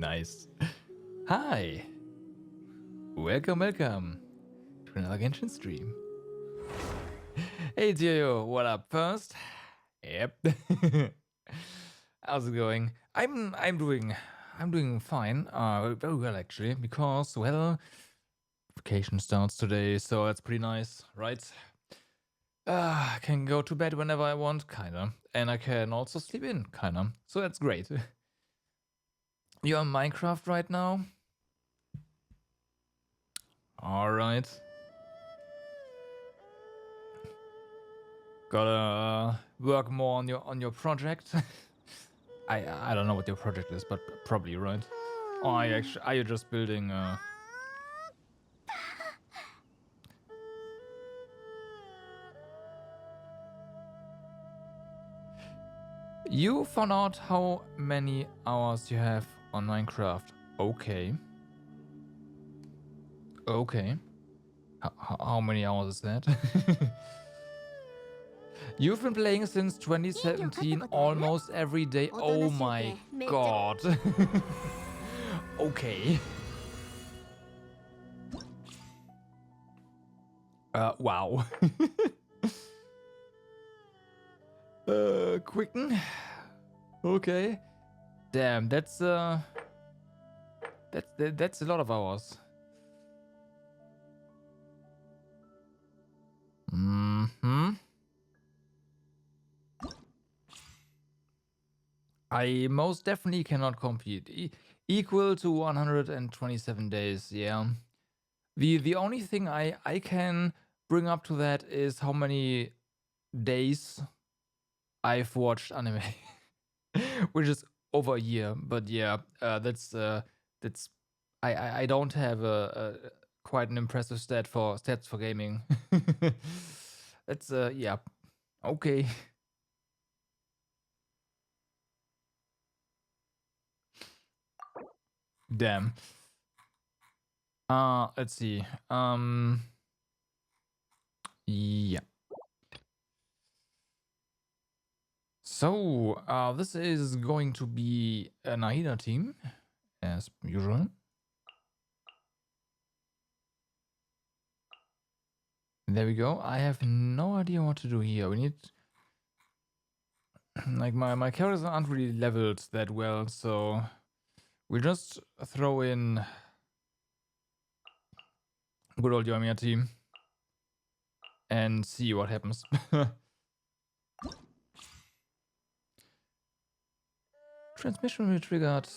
Nice. Hi. Welcome to another Genshin stream. Hey Tio, what up first? Yep. How's it going? I'm doing fine. Very well actually, because well, vacation starts today, so that's pretty nice, right? I can go to bed whenever I want, kinda, and I can also sleep in, kinda. So that's great. You're on Minecraft right now? Alright. Gotta work more on your project. I don't know what your project is, but probably, right? Or are you just building You found out how many hours you have on Minecraft. Okay. Okay. How many hours is that? You've been playing since 2017 almost every day. Oh my god. Okay. Wow. Quicken. Okay. Damn, that's a lot of hours. I most definitely cannot compete. Equal to 127 days, yeah. The only thing I can bring up to that is how many days I've watched anime, which is over a year. But yeah, that's I don't have a quite an impressive stats for gaming. That's yeah, okay. Damn. Let's see. Yeah. So, this is going to be an AIDA team, as usual. There we go. I have no idea what to do here. We need... Like, my characters aren't really leveled that well, so... We'll just throw in... good old Yoimiya team. And see what happens. Transmission will be triggered.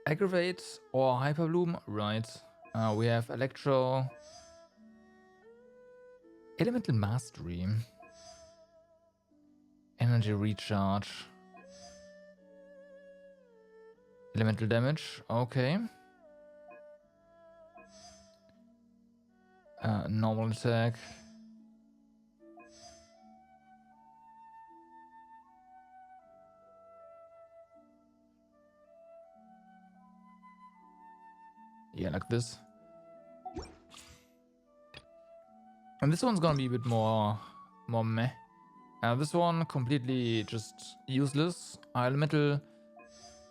Aggravate or Hyper Bloom. Right. We have Electro... Elemental Mastery. Energy Recharge. Elemental Damage. Okay. Normal Attack. Yeah, like this. And this one's gonna be a bit more meh. This one completely just useless. Elemental.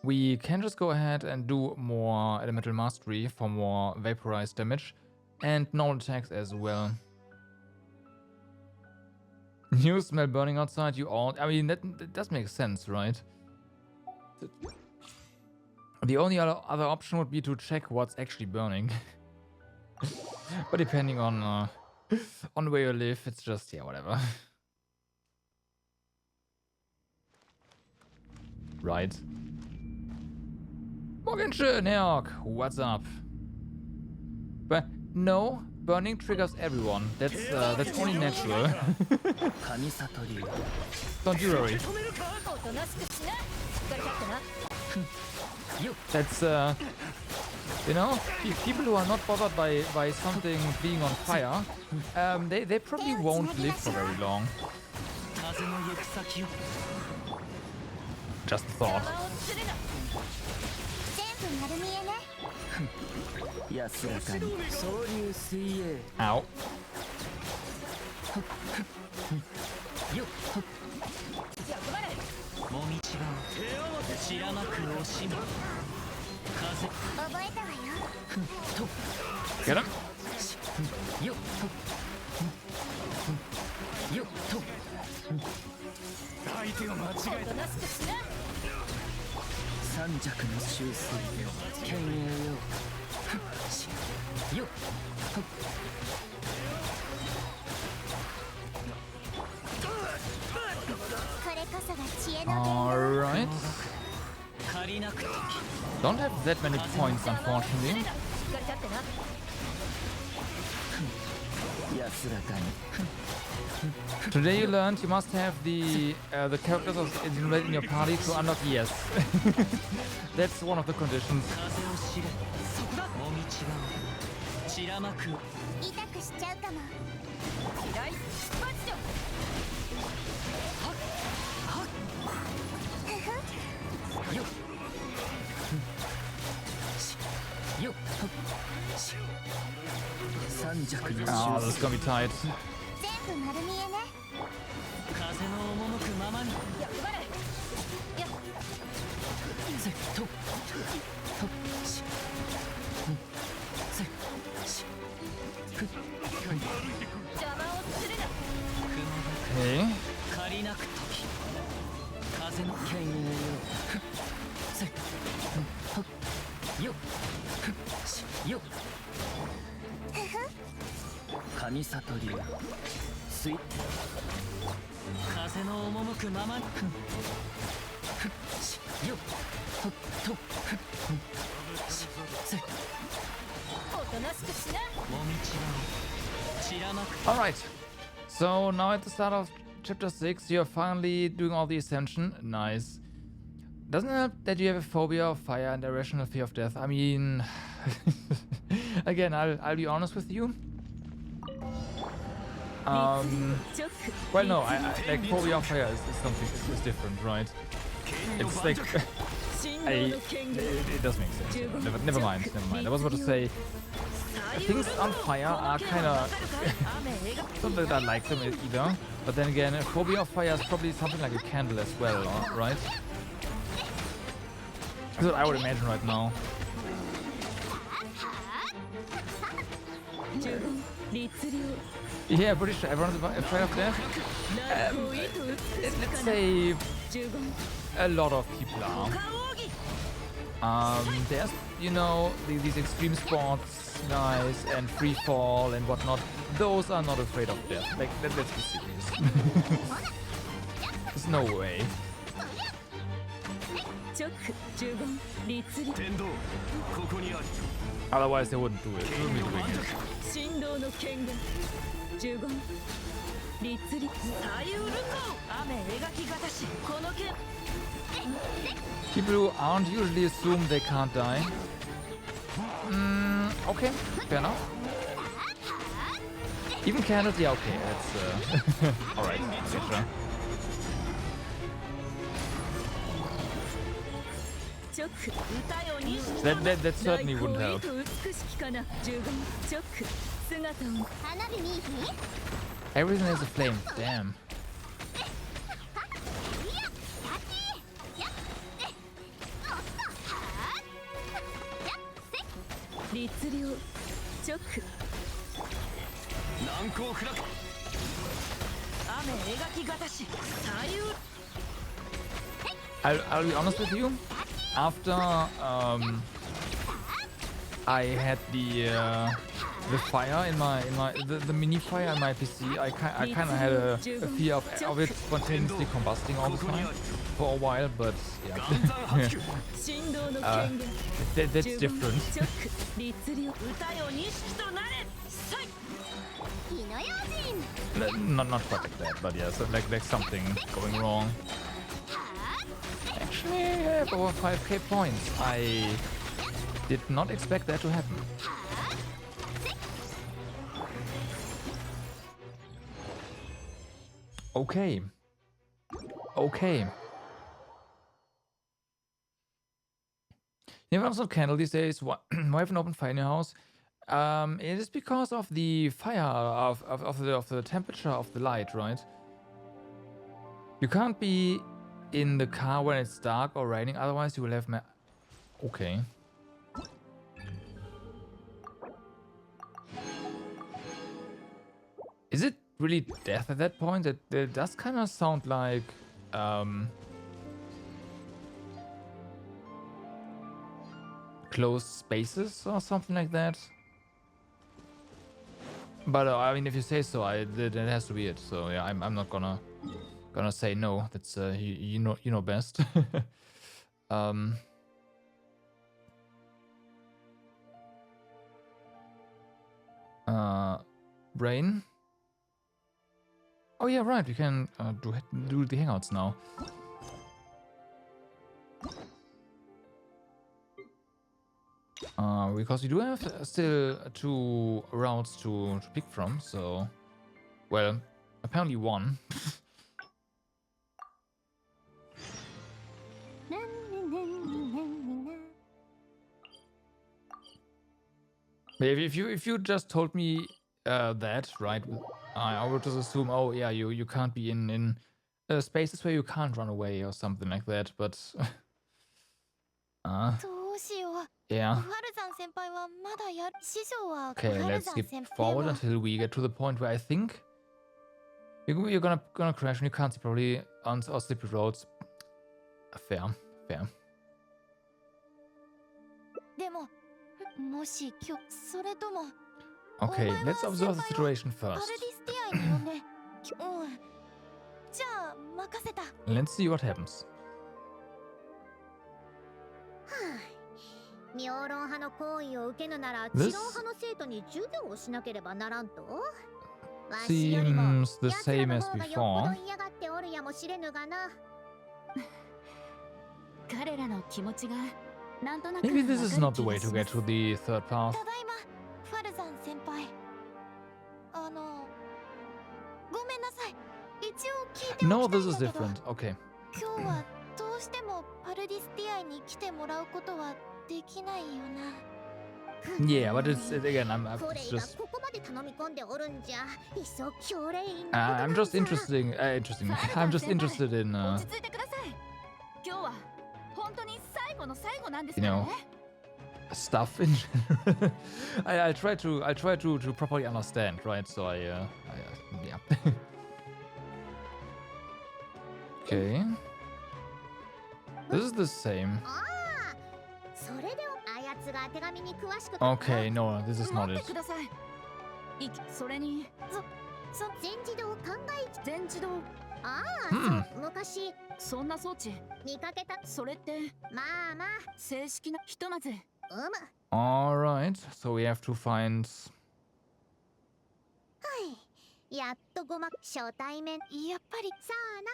We can just go ahead and do more Elemental Mastery for more vaporized damage and normal attacks as well. You smell burning outside. You all. I mean that does make sense, right? The only other option would be to check what's actually burning. But depending on where you live, it's just, yeah, whatever. Right. Genshin, Herc, what's up? But no, burning triggers everyone. That's only natural. Don't you worry. That's you know, people who are not bothered by something being on fire, they probably won't live for very long. Just a thought. Ow. Get him. Alright. Don't have that many points, unfortunately. Today you learned you must have the characters in your party to unlock. Yes. That's one of the conditions. Oh, this is gonna be tight. Okay. Alright, so now at the start of chapter 6, you're finally doing all the ascension. Nice. Doesn't it help that you have a phobia of fire and irrational fear of death? I mean, again, I'll be honest with you. Well, no, I like phobia of fire is something is different, right? It's like it does make sense. Yeah. Never mind. I was about to say things on fire are kind of not that I like them either, but then again, a phobia of fire is probably something like a candle as well, right? That's what I would imagine right now. Yeah, pretty sure everyone's afraid of death. Let's say a lot of people are. There's, you know, these extreme sports guys and free fall and whatnot. Those are not afraid of death. Like, let's be serious. There's no way. Otherwise, they wouldn't do it. They wouldn't be doing it. People who aren't usually assume they can't die. Okay, fair enough. Even candles, yeah, okay, that's alright, sure. That certainly wouldn't help. Everything has a flame, damn. I'll be honest with you. After I had the fire in the mini fire in my PC, I kind of had a fear of it spontaneously combusting all the time for a while, but yeah. That's different. Not quite like that, but yeah, so like something going wrong. Actually, I have over 5k points. I did not expect that to happen. Okay. Okay. You have candle these days. Why have an open fire in your house? It is because of the fire of the temperature of the light, right? You can't be in the car when it's dark or raining, otherwise you will have okay. Is it really death at that point? It does kind of sound like closed spaces or something like that. But I mean, if you say so, that has to be it. So yeah, I'm not gonna say no. That's you know best. Brain. Oh yeah, right. We can do the hangouts now. Because we do have still 2 routes to pick from. So, well, apparently 1. If you just told me that, right, I would just assume, oh yeah, you can't be in spaces where you can't run away or something like that. But yeah. Okay, let's skip forward until we get to the point where I think you're gonna crash and you can't see probably on slippery roads. Fair. Okay, let's observe the situation first. Let's see what happens. This seems the same as before. Maybe this is not the way to get to the 3rd path. No, this is different. Okay. Yeah, but it's again, I'm just interesting. I'm just interested in you know, stuff in general. I try to properly understand, right? So yeah. Okay. This is the same. Okay, no, this is not it. Alright, so we have to find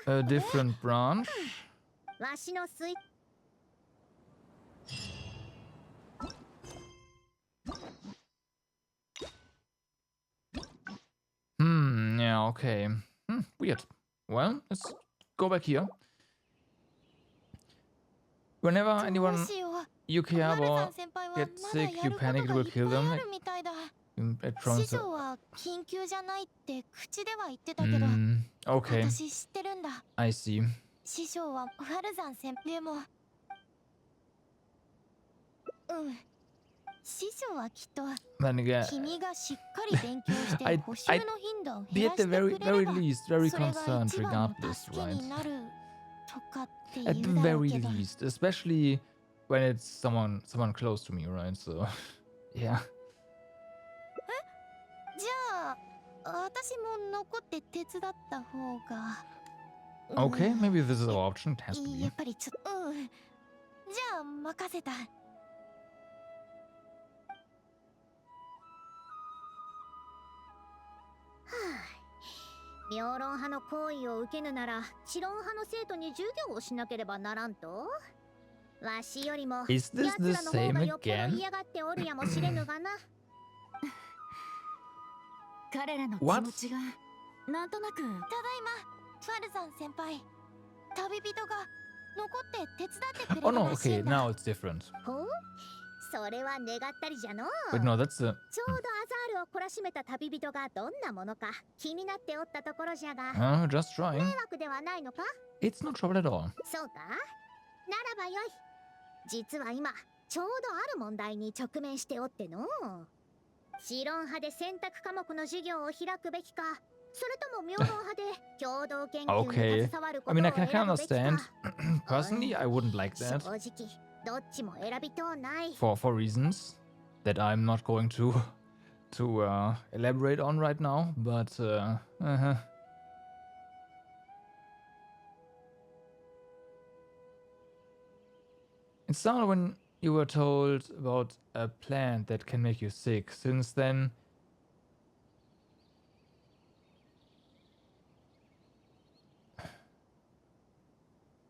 a different branch. Yeah, okay. Weird. Well, let's go back here. Whenever anyone you care about gets sick, you panic, it will kill them. It prompts okay. I see. Then again, I'd be at the very least very concerned regardless, right? At the very least, especially when it's someone close to me, right? So, yeah. Okay, maybe this is our option. It has to be. Is this the same again? What? Oh no, okay, now it's different. Wait, no, that's the... just trying. It's no trouble at all. 知論派で選択科目の授業を開くべきか、それとも妙論派で共同研究に Okay. 携わるこ I と mean, を I can 選ぶべきか。 understand. Personally, I wouldn't like 正 that 直、どっちも選びとうない。 for reasons that I'm not going to elaborate on right now. But it started when you were told about a plant that can make you sick. Since then,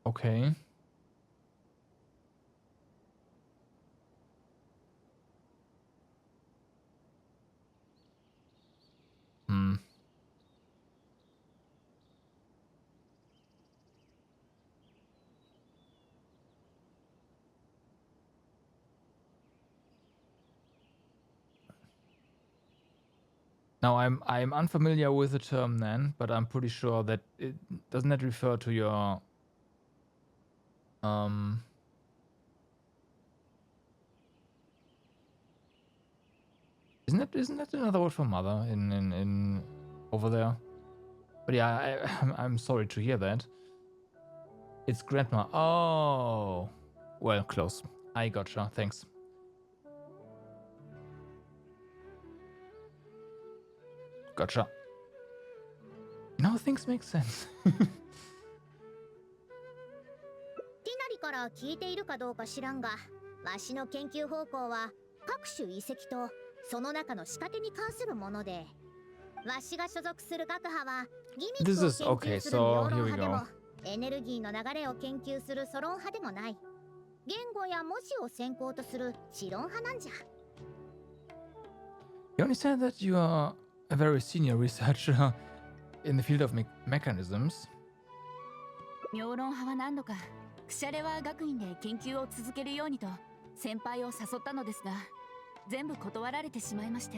okay. Hmm. Now I'm unfamiliar with the term then, but I'm pretty sure that it doesn't that refer to your isn't that another word for mother in over there? But yeah, I'm sorry to hear that. It's grandma. Oh, well, close. I gotcha. Thanks. Gotcha. Now things make sense. ティナリから聞いているかどうか知らんが、わしの研究方向は各種遺跡とその中の仕掛けに関するもので、わしが所属する学派はギミックを研究する妙論派でも、エネルギーの流れを研究するソロン派でもない。言語や文字を専攻とする知論派なんじゃ。 You understand that you are a very senior researcher in the field of mechanisms. 妙論派は何度かクシャレワー学院で研究を続けるようにと先輩を誘ったのですが、全部断られてしまいまして。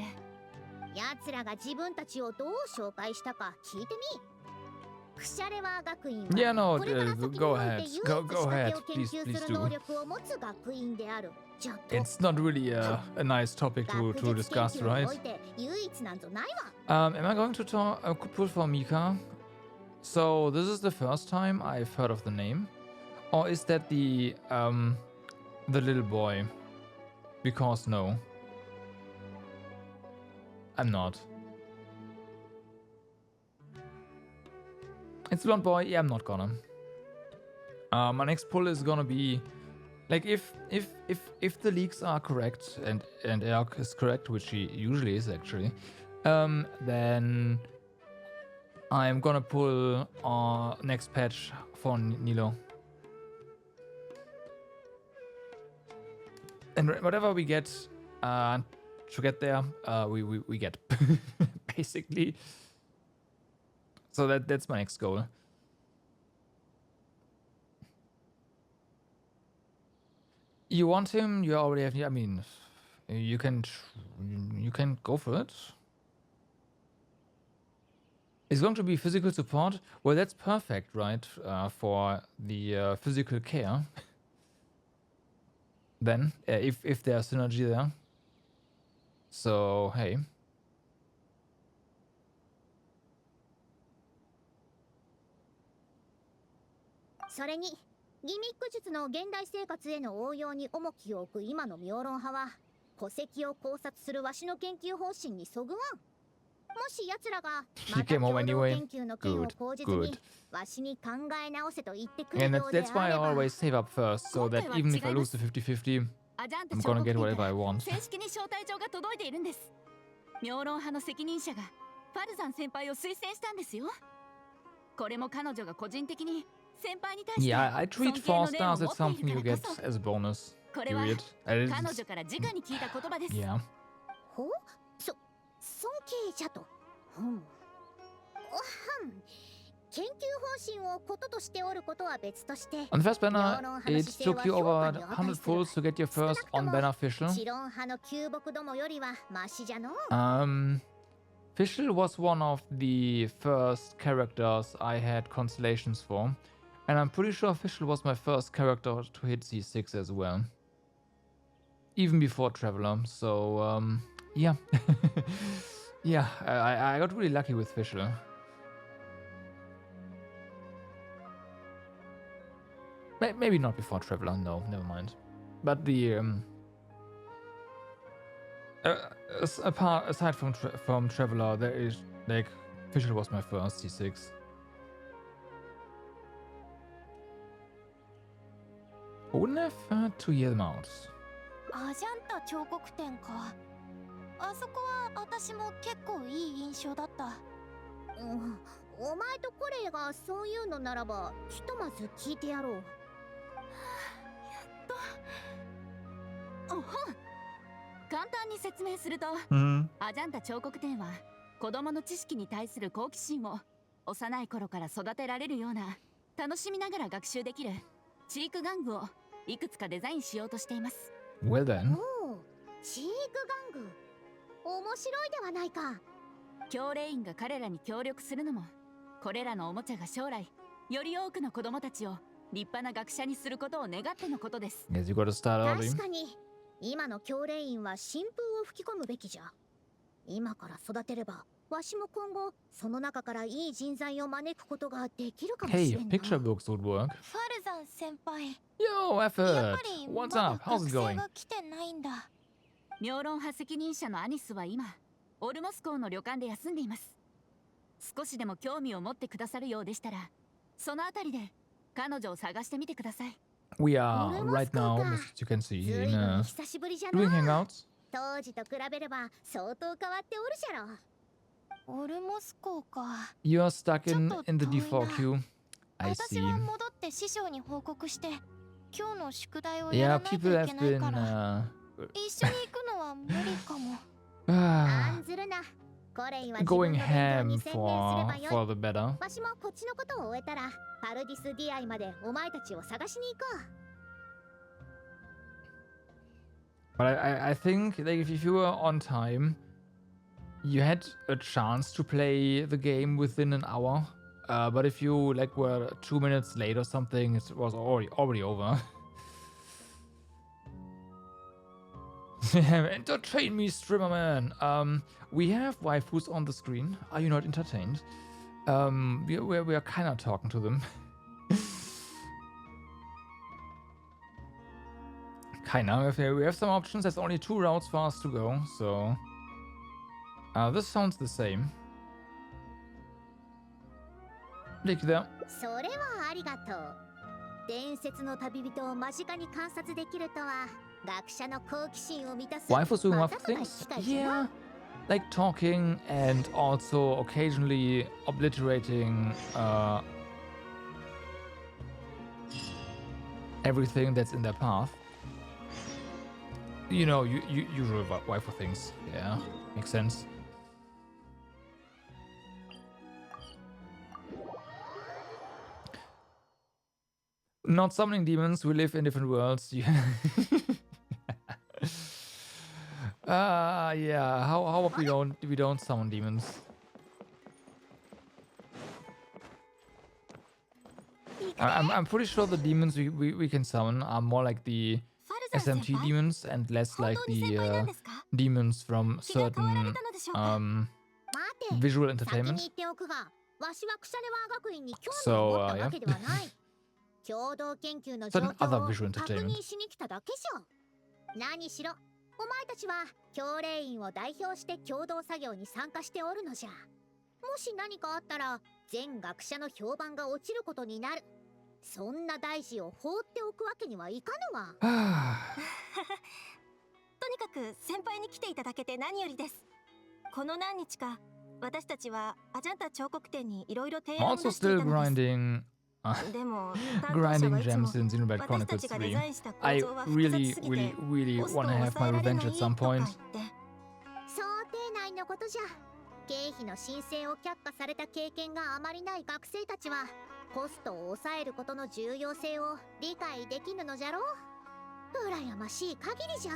奴らが自分たちをどう紹介したか聞いてみ。クシャレワー学院は Yeah, no, これから先に go おいて ahead. 唯一 Go 仕掛 ahead. けを研 Please, 究 please する能 do. 力を持つ学院である。じゃと It's not really a nice topic to 学術研 discuss, 究に right? おいて唯一なんぞないわ。 Am I going to talk pull for Mika? So this is the first time I've heard of the name, or is that the little boy? Because no, I'm not. It's blonde boy. Yeah, I'm not gonna. My next pull is gonna be like if the leaks are correct and Erk is correct, which he usually is actually, then I'm gonna pull next patch for Nilo. And whatever we get to get there, we get basically. So that's my next goal. You want him? You already have. I mean, you can go for it. It's going to be physical support. Well, that's perfect, right? For the physical care. Then, if there's synergy there. So hey. それにギミック術の現代生活への応用に重きを置く今の妙論派は戸籍を考察するわしの研究方針にそぐわん。もし奴らがまた共同研究の件を口実にわしに考え直せと言ってくる And ようで that's why あ I れば always save up first, so that even if I lose the 50-50, アジャン I'm タ gonna 彫 get 刻 whatever から I want. 正式に招待状が届いているんです。妙論派の責任者がファルザン先輩を推薦したんですよ。これも彼女が個人的に先輩に対して Yeah, I treat 4 stars as 尊敬 something の you 念を get 持っているからこそ。 as a bonus. これは Period. 彼女から直に聞いた言葉です。 Yeah. ほ尊敬じゃと。研究方針をこととしておることは別として On the first banner, it took you over 100 pulls to get your first on banner official. 知論派の旧木どもよりはマシじゃの。 Fischl was one of the first characters I had constellations for, and I'm pretty sure Fischl was my first character to hit C6 as well, even before Traveler. So Yeah. Yeah, I got really lucky with Fischl. Maybe not before Traveler, no, never mind. But the aside from Traveler, there is like Fischl was my first C6. Wouldn't have hurt to hear them out. アジャンタ彫刻展か。あそこは私も結構いい印象だった。お前とコレイがそういうのならばひとまず聞いてやろう。おほん。簡単に説明すると、アジャンタ彫刻展は子供の知識に対する好奇心を幼い頃から育てられるような楽しみながら学習できるチーク玩具をいくつかデザインしようとしています。Well then. おお、チーク玩具。面白いではないか。教令員が彼らに協力するのも、これらのおもちゃが将来より多くの子供たちを立派な学者にすることを願ってのことです。Guess you gotta start early. 確かに今の教令員は新風を吹き込むべきじゃ。今から育てればわしも今後その中からいい人材を招くことができるかもし Hey, れんな。 picture books would work. ファルザン先輩。 Yo, やっ effort. ぱり What's まだ up? How's 学 it 生 going? が来てないんだ。妙論派責任者のアニスは今、オルモス港の旅館で休んでいます。少しでも興味を持ってくださるようでしたら、そのあたりで彼女を探してみてください。We are right now, as you can see, ずい in ぶん久しぶりじゃ doing な。 hangouts. 当時と比べれば相当変わっておるじゃろ。オルモス校か。 You're stuck in the D4 queue. I 私 see. は戻って師匠に報告して今日の宿題をや Yeah, らないとい people け have ない been から一緒に行くのは無理かも。案ずるな。コレイは自分 going の勉強 ham に専念すればよい。 for the better. わしもこっちのことを終えたらパルディスディアイまでお前たちを探しに行こう。 But I think like if you were on time, you had a chance to play the game within an hour. But if you like were 2 minutes late or something, it was already over. Entertain me, streamer man. We have waifus on the screen. Are you not entertained? We are kind of talking to them. Kinda. We have some options. There's only 2 routes for us to go, so this sounds the same. Thank you there. それはありがとう。伝説の旅人を間近に観察できるとは学者の好奇心を満たす Waifus doing ま waifus たとない things? 機会じゃな。 Yeah. Like talking and also occasionally obliterating everything that's in their path. You know, usual waifu things. Yeah, makes sense. Not summoning demons, we live in different worlds. Yeah. How about we don't summon demons? I'm pretty sure the demons we can summon are more like the ファルザン先 SMT 輩。 demons and less 本 like 当に先輩なん the ですか？ demons from 気が変わられ certain たのでしょうか？ 待て。 visual 先に entertainment. 言っておくが、わしはクシャネワー学院に興味を持ったわけではない。共同研究の状 Certain 況 other を visual 確 entertainment. 認しに来ただけじゃ。何しろ、お前たちは教令員を代表して共同作業に参加しておるのじゃ。もし何かあったら、全学者の評判が落ちることになる。そんな大事を放っておくわけにはいかぬわ。とにかく先輩に来ていただけて何よりです。この何日か私たちはアジャンタ彫刻展にいろいろ提案を Also 出してい still たのです。 grinding でも担当者 grinding はいつも gems in Xenoblade 私 Chronicles たちがデ 3. ザインした構 I 造は複雑 really, すぎて really コストを want to have 抑 my えられない revenge と at some か point. 言って想定内のことじゃ。経費の申請を却下された経験があまりない学生たちはコストを抑えることの重要性を理解できぬのじゃろう。羨ましい限りじゃ。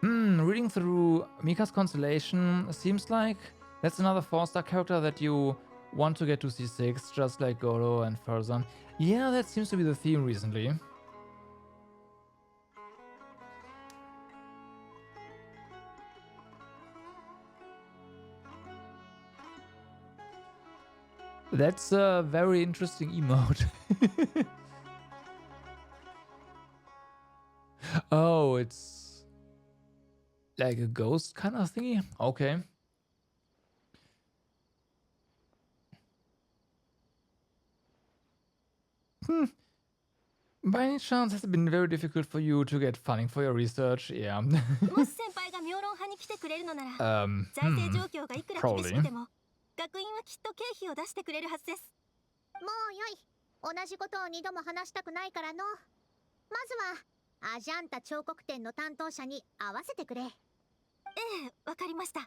Reading through Mika's constellation seems like that's another 4-star character that you want to get to C6, just like Goro and Farzan. Yeah, that seems to be the theme recently. That's a very interesting emote. Oh, it's like a ghost kind of thingy? Okay. By any chance, has it been very difficult for you to get funding for your research? Yeah. もし先輩が妙論派に来てくれるのなら、財政状況がいくら厳しくても、学院はきっと経費を出してくれるはずです。もうよい。同じことを2度も話したくないからの。まずはアジャンタ彫刻展の担当者に合わせてくれ。ええ、わかりました。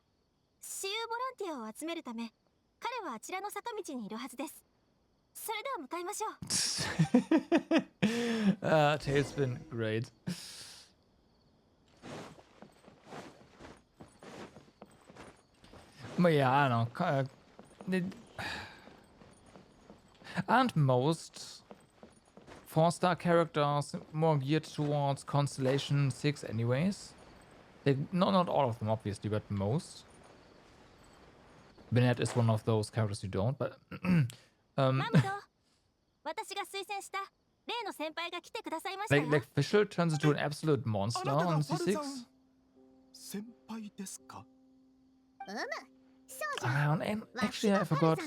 私有ボランティアを集めるため、彼はあちらの坂道にいるはずです。それでは向かいましょう。Tail's been great. But yeah, I don't know. Aren't most 4-star characters more geared towards Constellation 6 anyways? No, not all of them obviously, but most. Bennett is one of those characters you don't, but マムド、私が推薦した例の先輩が来てくださいましたよ。like Fischl turns into an absolute monster on C6. 先輩ですか？そうじゃん。 And actually, I forgot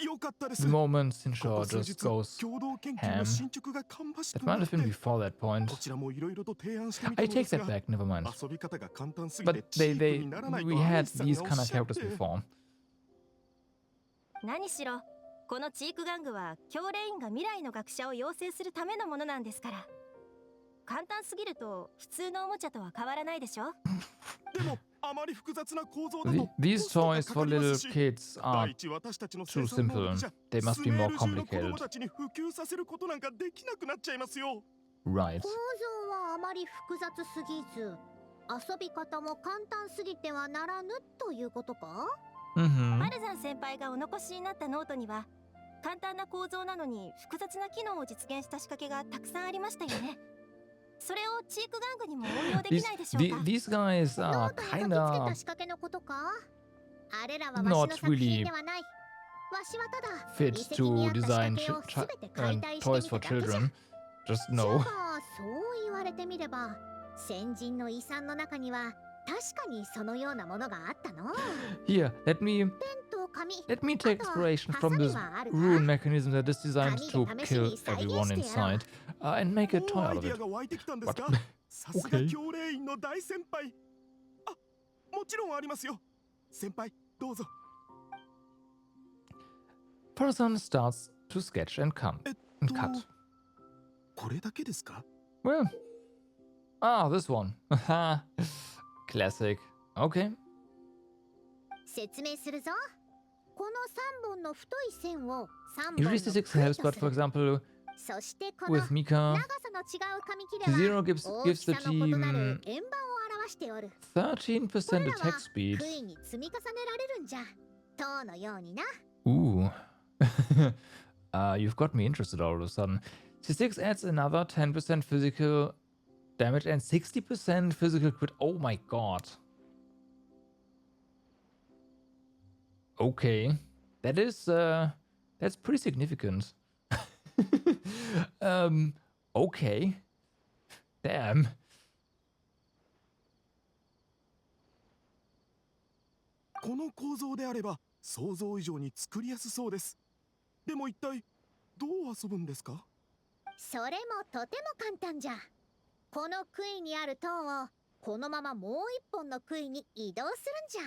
よかったです。 the moment Sincho ここ数 just 日 goes 共同研究 ham. の進捗が芳し That く might なっ have been て、 before that point. こちらもいろいろと提案してみた I ので take す that が、 back, never mind. 遊び方が簡単すぎて But チープにならないと we ア had ニさん these がおっ kind of しゃっ characters て。 before. 何しろ、このチーク玩具は教令員が未来の学者を養成するためのものなんですから。簡単すぎると普通のおもちゃとは変わらないでしょ。でもあまり複雑な構造だと These コストが toys かか for りま little すし、 kids 第 are 一私たちの too 生産能 simple. 力じゃ They must ス be メ more ール中の子 complicated. 供たちに普及させることなんかできなくなっちゃいますよ。 Right. 構造はあまり複雑すぎず、遊び方も簡単すぎてはならぬということか？マルザン先輩がお残しになったノートには、簡単な構造なのに複雑な機能を実現した仕掛けがたくさんありましたよね。それをチーク玩具にも応用できないでしょうか。 These guys ノ are ートに書き kind つけた of 仕掛けのことか？あれらはわしの not 作品 really ではない。わしはただ fit 遺跡にあ to った仕 design 掛けをすべて解体してみ toys た for だけじゃ。 children. Just じゃ no. がそう言われてみれば、先人の遺産の中には確かにそのようなものがあったの。 Here, let me ペンと紙、 take あと inspiration ハ from サミ this はあるか？ rune mechanism that is designed to 紙で試し kill に再現 everyone してやろう。 inside and make a お toy ーア out イ of ディア it. が湧いてきたんですか？ What? さすが教令員の大先輩。あ、もちろんありますよ。先輩、どうぞ。 Person starts to sketch and cut. これだけですか？ Well, this one. Classic. Okay. 説明するぞ。この3本の太い線を3本の Usually C6 helps, but for example, そしてこの with Mika, 長さの違う紙切れ Zero は gives 大 the きさの異なる team 円盤を表しておる。 13% これらは attack speed. 杭に積み重ねられるんじゃ。塔のようにな。 Ooh. You've got me interested all of a sudden. C6 adds another 10% physical damage and 60% physical crit. Oh my god. Okay. That is, that's pretty significant. Okay. Damn. この構造であれば想像以上に作りやすそうです。でも一体どう遊ぶんですか？それもとても簡単じゃ。この杭にある塔をこのままもう一本の杭に移動するんじゃ。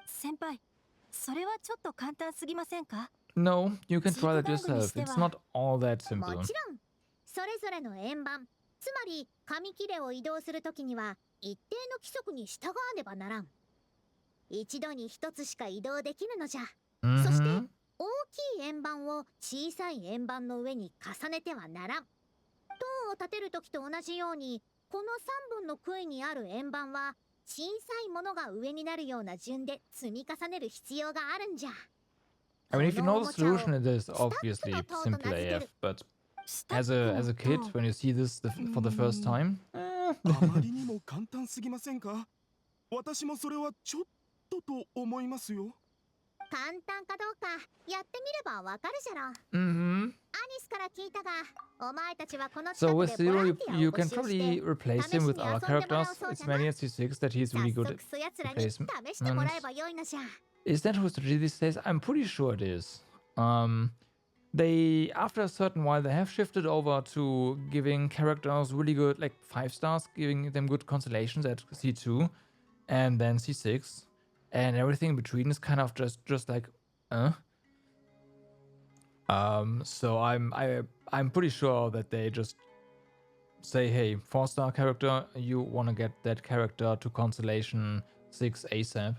先輩、それはちょっと簡単すぎませんか？ No, you can try that yourself. It's not all that も simple. ちろん、それぞれの円盤、つまり紙切れを移動するときには一定の規則に従わねばならん。一度に一つしか移動できぬのじゃ。そして Mhm. 大きい円盤を小さい円盤の上に重ねてはならん。塔を立てるときと同じように、この3本の杭にある円盤は小さいものが上になるような順で積み重ねる必要があるんじゃ。I mean, if you know the solution, it is obviously simple AF, but as a kid, when you see this for the first time, あまりにも簡単すぎませんか？私もそれはちょっとと思いますよ。簡単かどうかやってみればわかるじゃろ。ア mm-hmm. ニスから聞いたが、お前たちはこの So 近 with くでボラ Zero, ンティア you を募 can 集して probably replace him with our characters. It's many at C6 that he's 早 really 速 good そやつらに試 replacement. してもらえばよいのじゃ。 Is that who strategy these days? I'm pretty sure it is. They, after a certain while, they have shifted over to giving characters really good, like 5 stars, giving them good constellations at C2 and then C6, and everything in between is kind of just like, So I'm pretty sure that they just say, hey, 4-star character, you want to get that character to constellation 6 ASAP.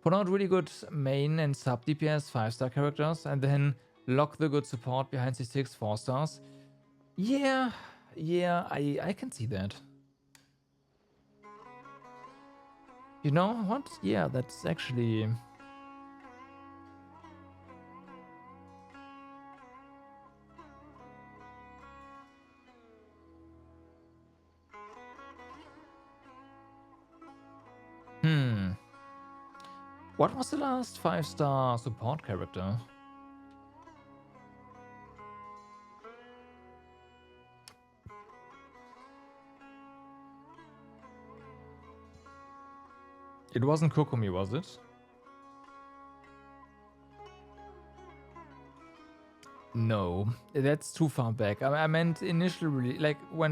Put out really good main and sub DPS 5-star characters, and then lock the good support behind C6 4 stars. Yeah, I can see that. You know what? Yeah, that's actually... What was the last 5-star support character? It wasn't Kokomi, was it? No, that's too far back. I meant initially, like when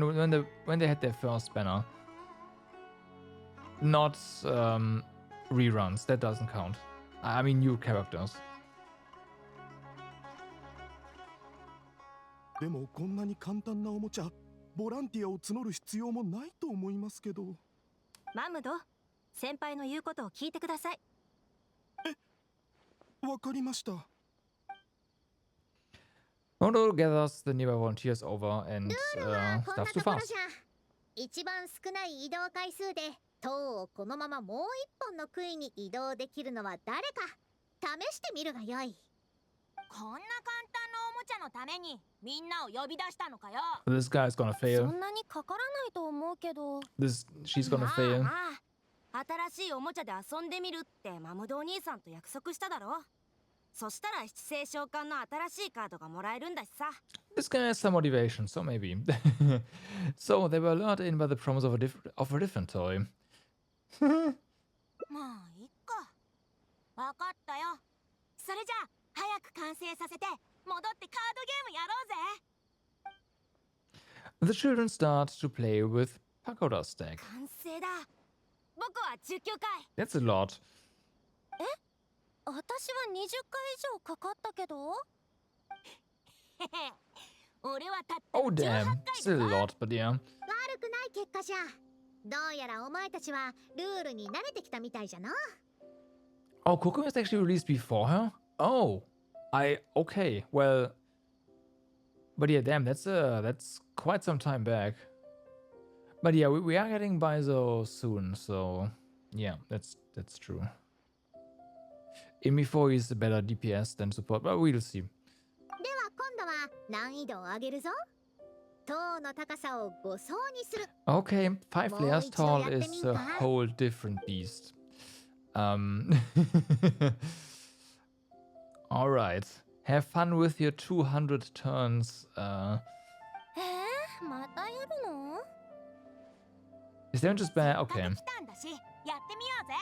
they had their first banner. Not reruns. That doesn't count. I mean new characters. でもこんなに簡単なおもちゃ、ボランティアを募る必要もないと思いますけど。マムド、先輩の言うことを聞いてください。わかりました。Mondo gathers the nearby volunteers over and ルールはこんな stuff's と too ころ fast. じゃ。一番少ない移動回数で塔をこのままもう一本の杭に移動できるのは誰か試してみるがよい。こんな簡単なおもちゃのためにみんなを呼び出したのかよ。 This guy's gonna そ fail. んなにかからないと思うけど。She's gonna fail. 新しいおもちゃで遊んでみるってマムドお兄さんと約束しただろ。そしたら七星召喚の新しいカードがもらえるんだしさ。 This guy has some motivation, so maybe. So they were lured in by the promise of a different toy. まあいっか。わかったよ。それじゃあ早く完成させて戻ってカードゲームやろうぜ。 The children start to play with Pagoda Stack. 完成だ。僕は19回。 That's a lot. 私は20回以上かかったけど。俺はたった Oh 18 damn, 回 still a lot, but yeah. 悪くない結果じゃ。どうやらお前たちはルールに慣れてきたみたいじゃな。Oh, Kokomi was actually released before her? Oh, okay, well, but yeah, damn, that's quite some time back. But yeah, we are getting Baizo soon, so yeah, that's true. In before he's a better DPS than support, but we'll see. では今度は難易度を上げるぞ。塔の高さを5層にする。 Okay, 5 layers tall is a whole different beast. Alright. Have fun with your 200 turns. またやるの？ Is there just bad? Okay. 来たんだし、やってみようぜ。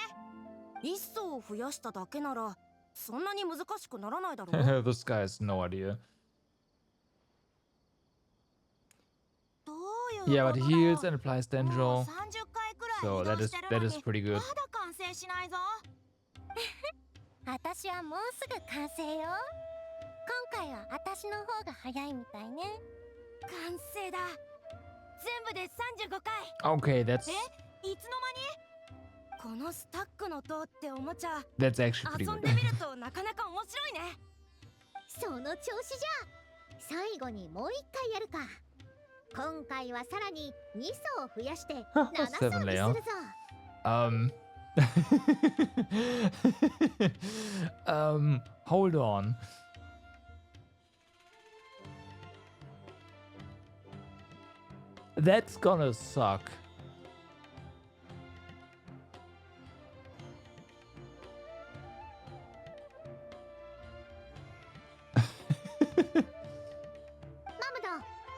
一層を増やしただけならそんなに難しくならないだろう。This guy has no idea. どういう Yeah, こ but と he だよ。 heals and applies もう Dendro. 30回くらい So 移 that 動 is してる that の is に pretty good. まだ完成しないぞ。私はもうすぐ完成よ。今回は私の方が早いみたいね。完成だ。全部で35回。 Okay, that's いつの間に？このスタックの塔っておもちゃ that's actually pretty 遊ん good. でみるとなかなか面白いね。その調子じゃ。最後にもう一回やるか。今回はさらに2層増やして7層にするぞ。Hold on. That's gonna suck.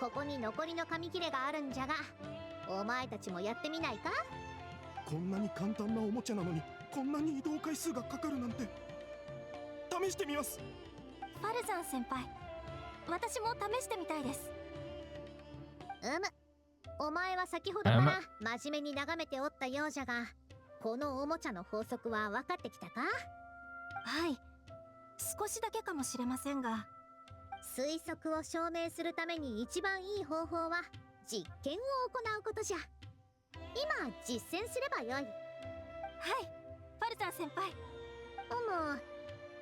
ここに残りの紙切れがあるんじゃが、お前たちもやってみないか？こんなに簡単なおもちゃなのにこんなに移動回数がかかるなんて。試してみます。ファルザン先輩、私も試してみたいです。お前は先ほどから真面目に眺めておったようじゃが、このおもちゃの法則は分かってきたか？はい、少しだけかもしれませんが。推測を証明するために一番いい方法は実験を行うことじゃ。今実践すればよい。はい、ファルザン先輩。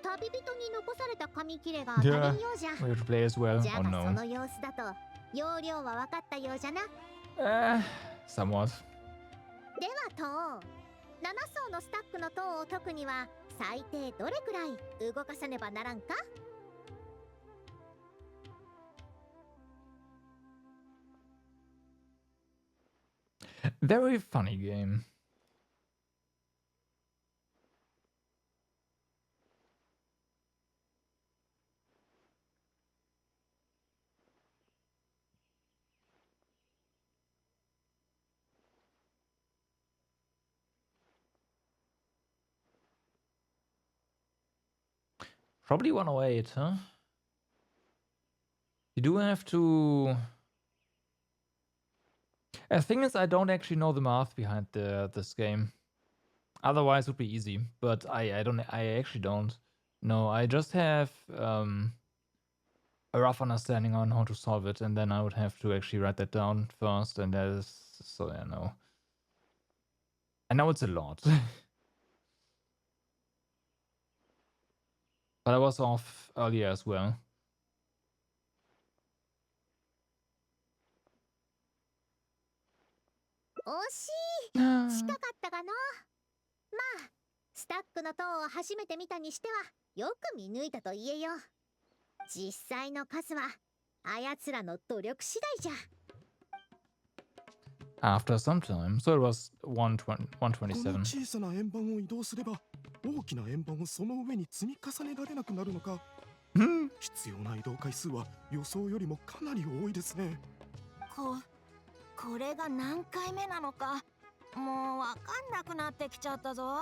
旅人に残された紙切れが足りんようじゃ。We have to play as well. じゃ Oh が no. その様子だと容量は分かったようじゃな。Somewhat. では塔、7層のスタックの塔を解くには最低どれくらい動かさねばならんか？Very funny game. Probably 108, huh? You do have to... The thing is, I don't actually know the math behind this game. Otherwise, it would be easy. But I actually don't know. I just have a rough understanding on how to solve it, and then I would have to actually write that down first. And that is so I know. I know it's a lot. But I was off earlier as well. 惜しい。近かったかの。まあ、スタックの塔を初めて見たにしてはよく見抜いたと言えよ。実際の数はあやつらの努力次第じゃ。After some time, so it was 120, この 127. 小さな円盤を移動すれば大きな円盤をその上に積み重ねられなくなるのか。必要な移動回数は予想よりもかなり多いですね。これが何回目なのかもうわかんなくなってきちゃったぞ。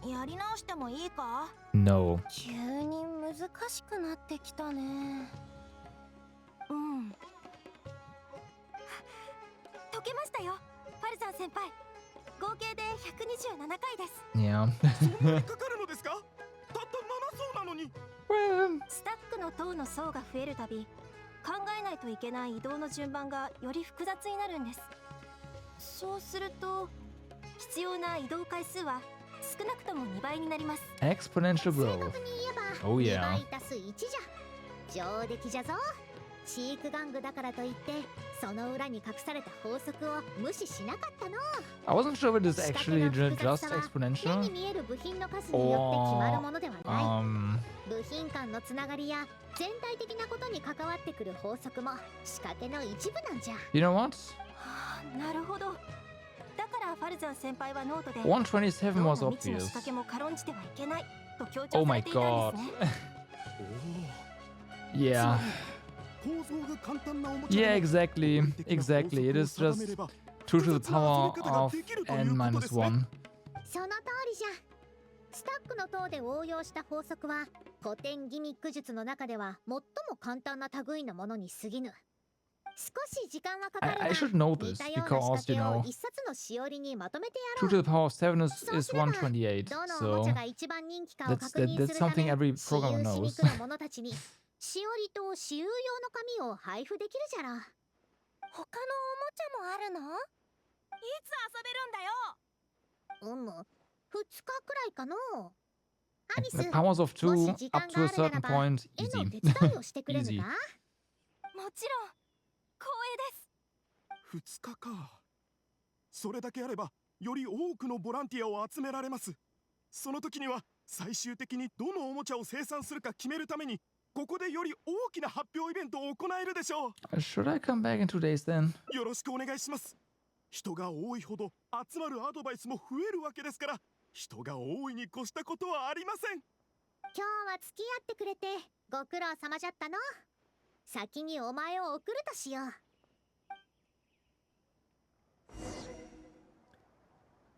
やり直してもいいか？ No. 急に難しくなってきたね。解けましたよ、ファルザン先輩。合計で127回です。Yeah. そんなにかかるのですか？たった7層なのに。スタックの塔の層が増えるたび考えないといけない移動の順番がより複雑になるんです。そうすると必要な移動回数は少なくとも2倍になります。 Exponential 正 growth. 確に言えば Oh 2 yeah. 倍足す1じゃ。上出来じゃぞ。チーク玩具だからといってその裏に隠された法則を無視しなかったの。 I wasn't sure if it is 仕掛 actually けの複 just 雑さは目 exponential に見える部品の数によって決まるものではない。 or 部品間のつながりや全体的なことに関わってくる法則も仕掛けの一部なんじゃ。 you know what? なるほど。だからファルザン先輩はノートで127 was どんな未知の仕 obvious. 掛けも軽んじてはいけないと強 Oh 調さ my れていたん god. ですね。Yeah. 構造が簡単なおもちゃ Yeah, でも exactly. 合理的な Exactly. It 法 is 則を just 定めれば 2 to the power of 複雑な遊び方ができるという n こと minus ですね。 1. その通りじゃ。スタックの塔で応用した法則は古典ギミック術の中では最も簡単な類のものに過ぎぬ。少し時間はかかるが I should know 似 this たような because, 仕 you 掛けを know, 一冊のしおりにまとめてや 2 ろ to う。 the power of 7 is そうすれば128. どのおもち So ゃが一番人気かを that's 確認 that's するた something め every 私 programmer 有しに knows. 来る者たちにしおりと私有用の紙を配布できるじゃろ。他のおもちゃもあるの？いつ遊べるんだよ。2日くらいかの。アリス、 The powers of も 2 し時 up 間 to が a あるなら certain ば point, 絵の easy. 手伝いをしてくれぬ Easy. か？もちろん光栄です。2日か。それだけあればより多くのボランティアを集められます。その時には最終的にどのおもちゃを生産するか決めるためにここでより大きな発表イベントを行えるでしょう。 Should I come back in 2 days then? よろしくお願いします。人が多いほど集まるアドバイスも増えるわけですから、人が多いに越したことはありません。今日は付き合ってくれてご苦労様じゃったの。先にお前を送るとしよう。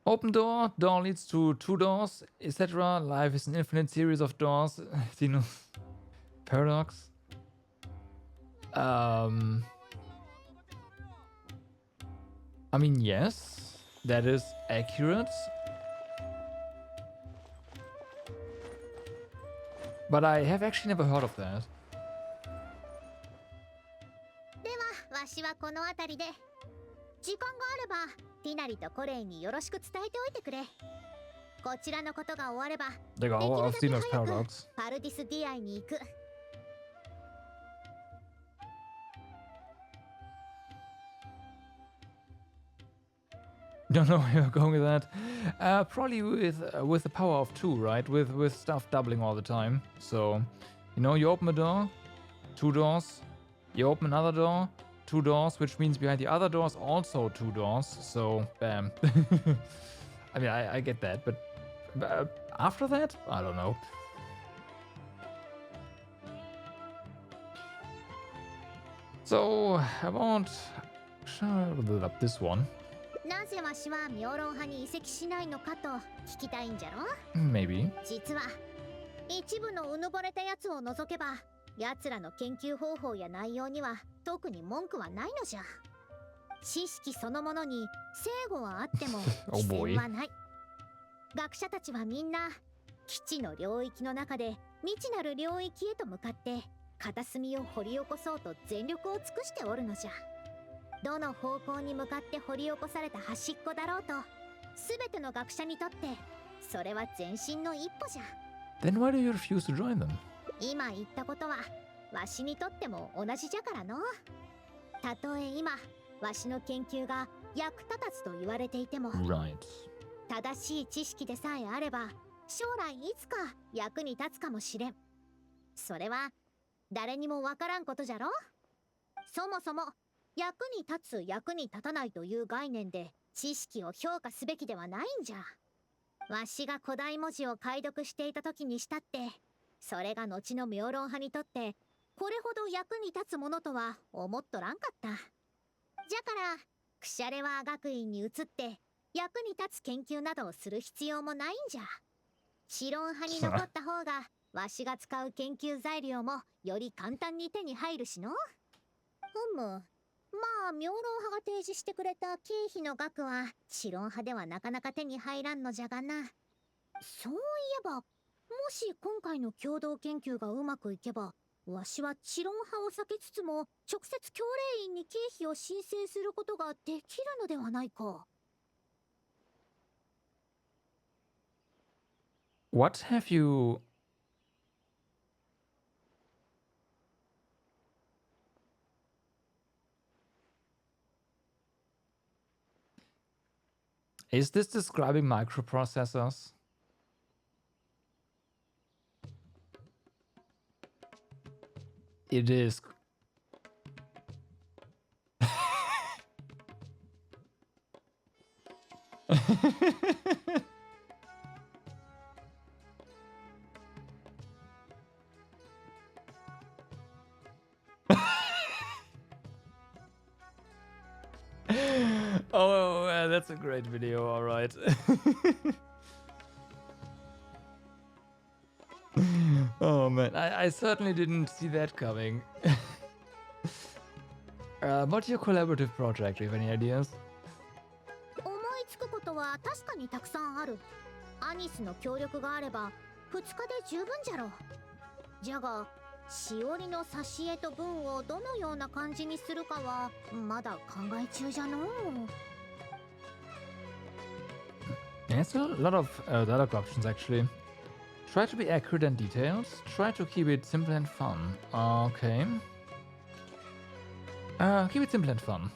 Open door, door leads to 2 doors, etc. Life is an infinite series of doors. Sinus paradox. I mean, yes, that is accurate. But I have actually never heard of that. ではわしはこの辺りで。時間があればティナリとコレイによろしく伝えておいてくれ。こちらのことが終わればでき Digga, る auch だ auf け Sinus 早く paradox. パルディスディアイに行く。Don't know where you're going with that. Probably with the power of 2, right? With stuff doubling all the time. So, you know, you open a door, 2 doors. You open another door, 2 doors, which means behind the other doors also 2 doors. So, bam. I mean, I get that, but after that, I don't know. So, I won't build up this one. なぜわしは妙論派に移籍しないのかと聞きたいんじゃろ。 Maybe. 実は一部のうぬぼれたやつを除けば奴らの研究方法や内容には特に文句はないのじゃ。知識そのものに正誤はあっても Oh 規 boy. 制はない。学者たちはみんな基地の領域の中で未知なる領域へと向かって片隅を掘り起こそうと全力を尽くしておるのじゃ。どの方向に向かって掘り起こされた端っこだろうと、すべての学者にとってそれは前進の一歩じゃ。 Then why do you refuse to join them? 今言ったことはわしにとっても同じじゃからの。たとえ今わしの研究が役立たずと言われていても、 Right. 正しい知識でさえあれば将来いつか役に立つかもしれん。それは誰にもわからんことじゃろ。そもそも役に立つ役に立たないという概念で知識を評価すべきではないんじゃ。わしが古代文字を解読していた時にしたって、それが後の妙論派にとってこれほど役に立つものとは思っとらんかった。じゃからクシャレワー学院に移って役に立つ研究などをする必要もないんじゃ。知論派に残った方がわしが使う研究材料もより簡単に手に入るしの。まあ妙論派が提示してくれた経費の額は知論派ではなかなか手に入らんのじゃがな。そういえばもし今回の共同研究がうまくいけば、わしは知論派を避けつつも直接教令院に経費を申請することができるのではないか。 What have you... Is this describing microprocessors? It is. Oh, that's a great video, alright. Oh man, I certainly didn't see that coming. What's your collaborative project? Do you have any ideas? 思いつくことは確かにたくさんある。アニスの協力があれば2日で十分じゃろう。じゃがしおりの挿絵と文をどのような感じにするかはまだ考え中じゃのう。 There's a lot of dialogue options actually. Try to be accurate and detailed. Try to keep it simple and fun. Okay. Keep it simple and fun.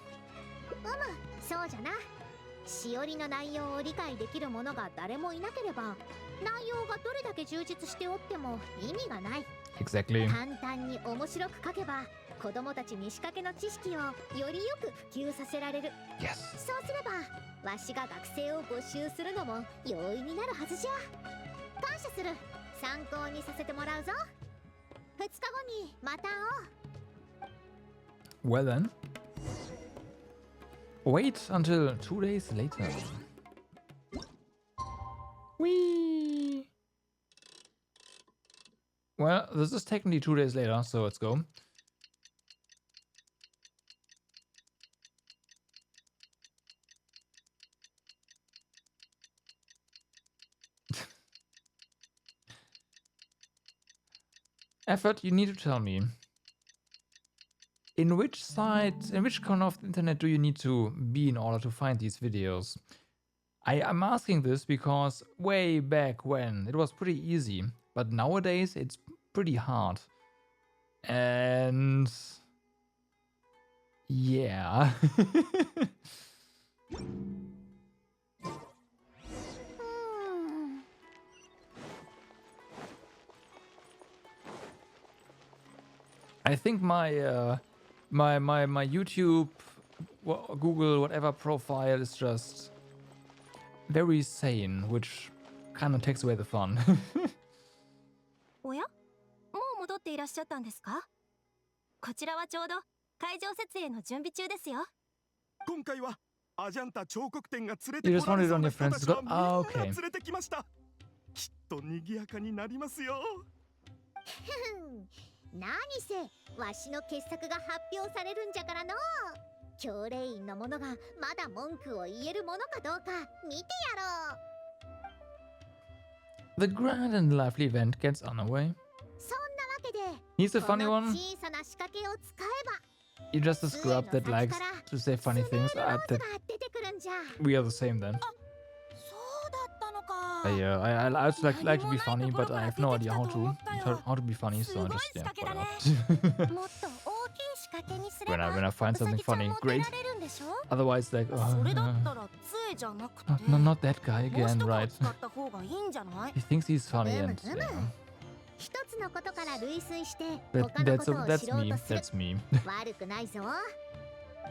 そうじゃな。しおりの内容を理解できる者が誰もいなければ、内容がどれだけ充実しておっても意味がない。 Exactly. 簡単に面白く書けば、子供たちに仕掛けの知識をよりよく普及させられる。 Yes. そうすれば、わしが学生を募集するのも容易になるはずじゃ。感謝する。参考にさせてもらうぞ。2日後にまた会おう。 Well then. Wait until 2 days later. Whee! Well, this is technically 2 days later, so let's go. Effort, you need to tell me. In which corner of the internet do you need to be in order to find these videos? I'm asking this because way back when it was pretty easy, but nowadays it's pretty hard. And yeah. I think my my YouTube, Google, whatever profile is just very sane, which kind of takes away the fun. おや、もう戻っていらっしゃったんですか？こちらはちょうど会場設営の準備中ですよ。今回はアジャンタ彫刻展が連れて You こ just られ wanted そう on な your 人 friends たち to は go. みんな Ah, 連 okay. れてきました。きっと賑やかになりますよ。何せわしの傑作が発表されるんじゃからの。教令員の者がまだ文句を言えるものかどうか見てやろう。 The grand and lively event gets underway. そんなわけで Here's a こ funny の one. 小さな仕掛けを使えば You're just a scrub that likes to say funny スネー things. ルローズ That が出てくるんじゃ。 we are the same then. そうだったのか。 Yeah, I also like to be funny, but I have no idea how to be funny, so I just whatever. もっと大きい仕掛けにすれば when I find something funny, ウサ great. ギちゃんも出られるんでしょ？ Otherwise, like, それだったら杖じゃなくて not that guy 帽子 again, とかを right? 使った方がいいんじゃない？ He thinks he's funny and うむ yeah. 一つのことから類推して他の That, ことを that's 知ろう me. とする。 That's me. 悪くないぞ。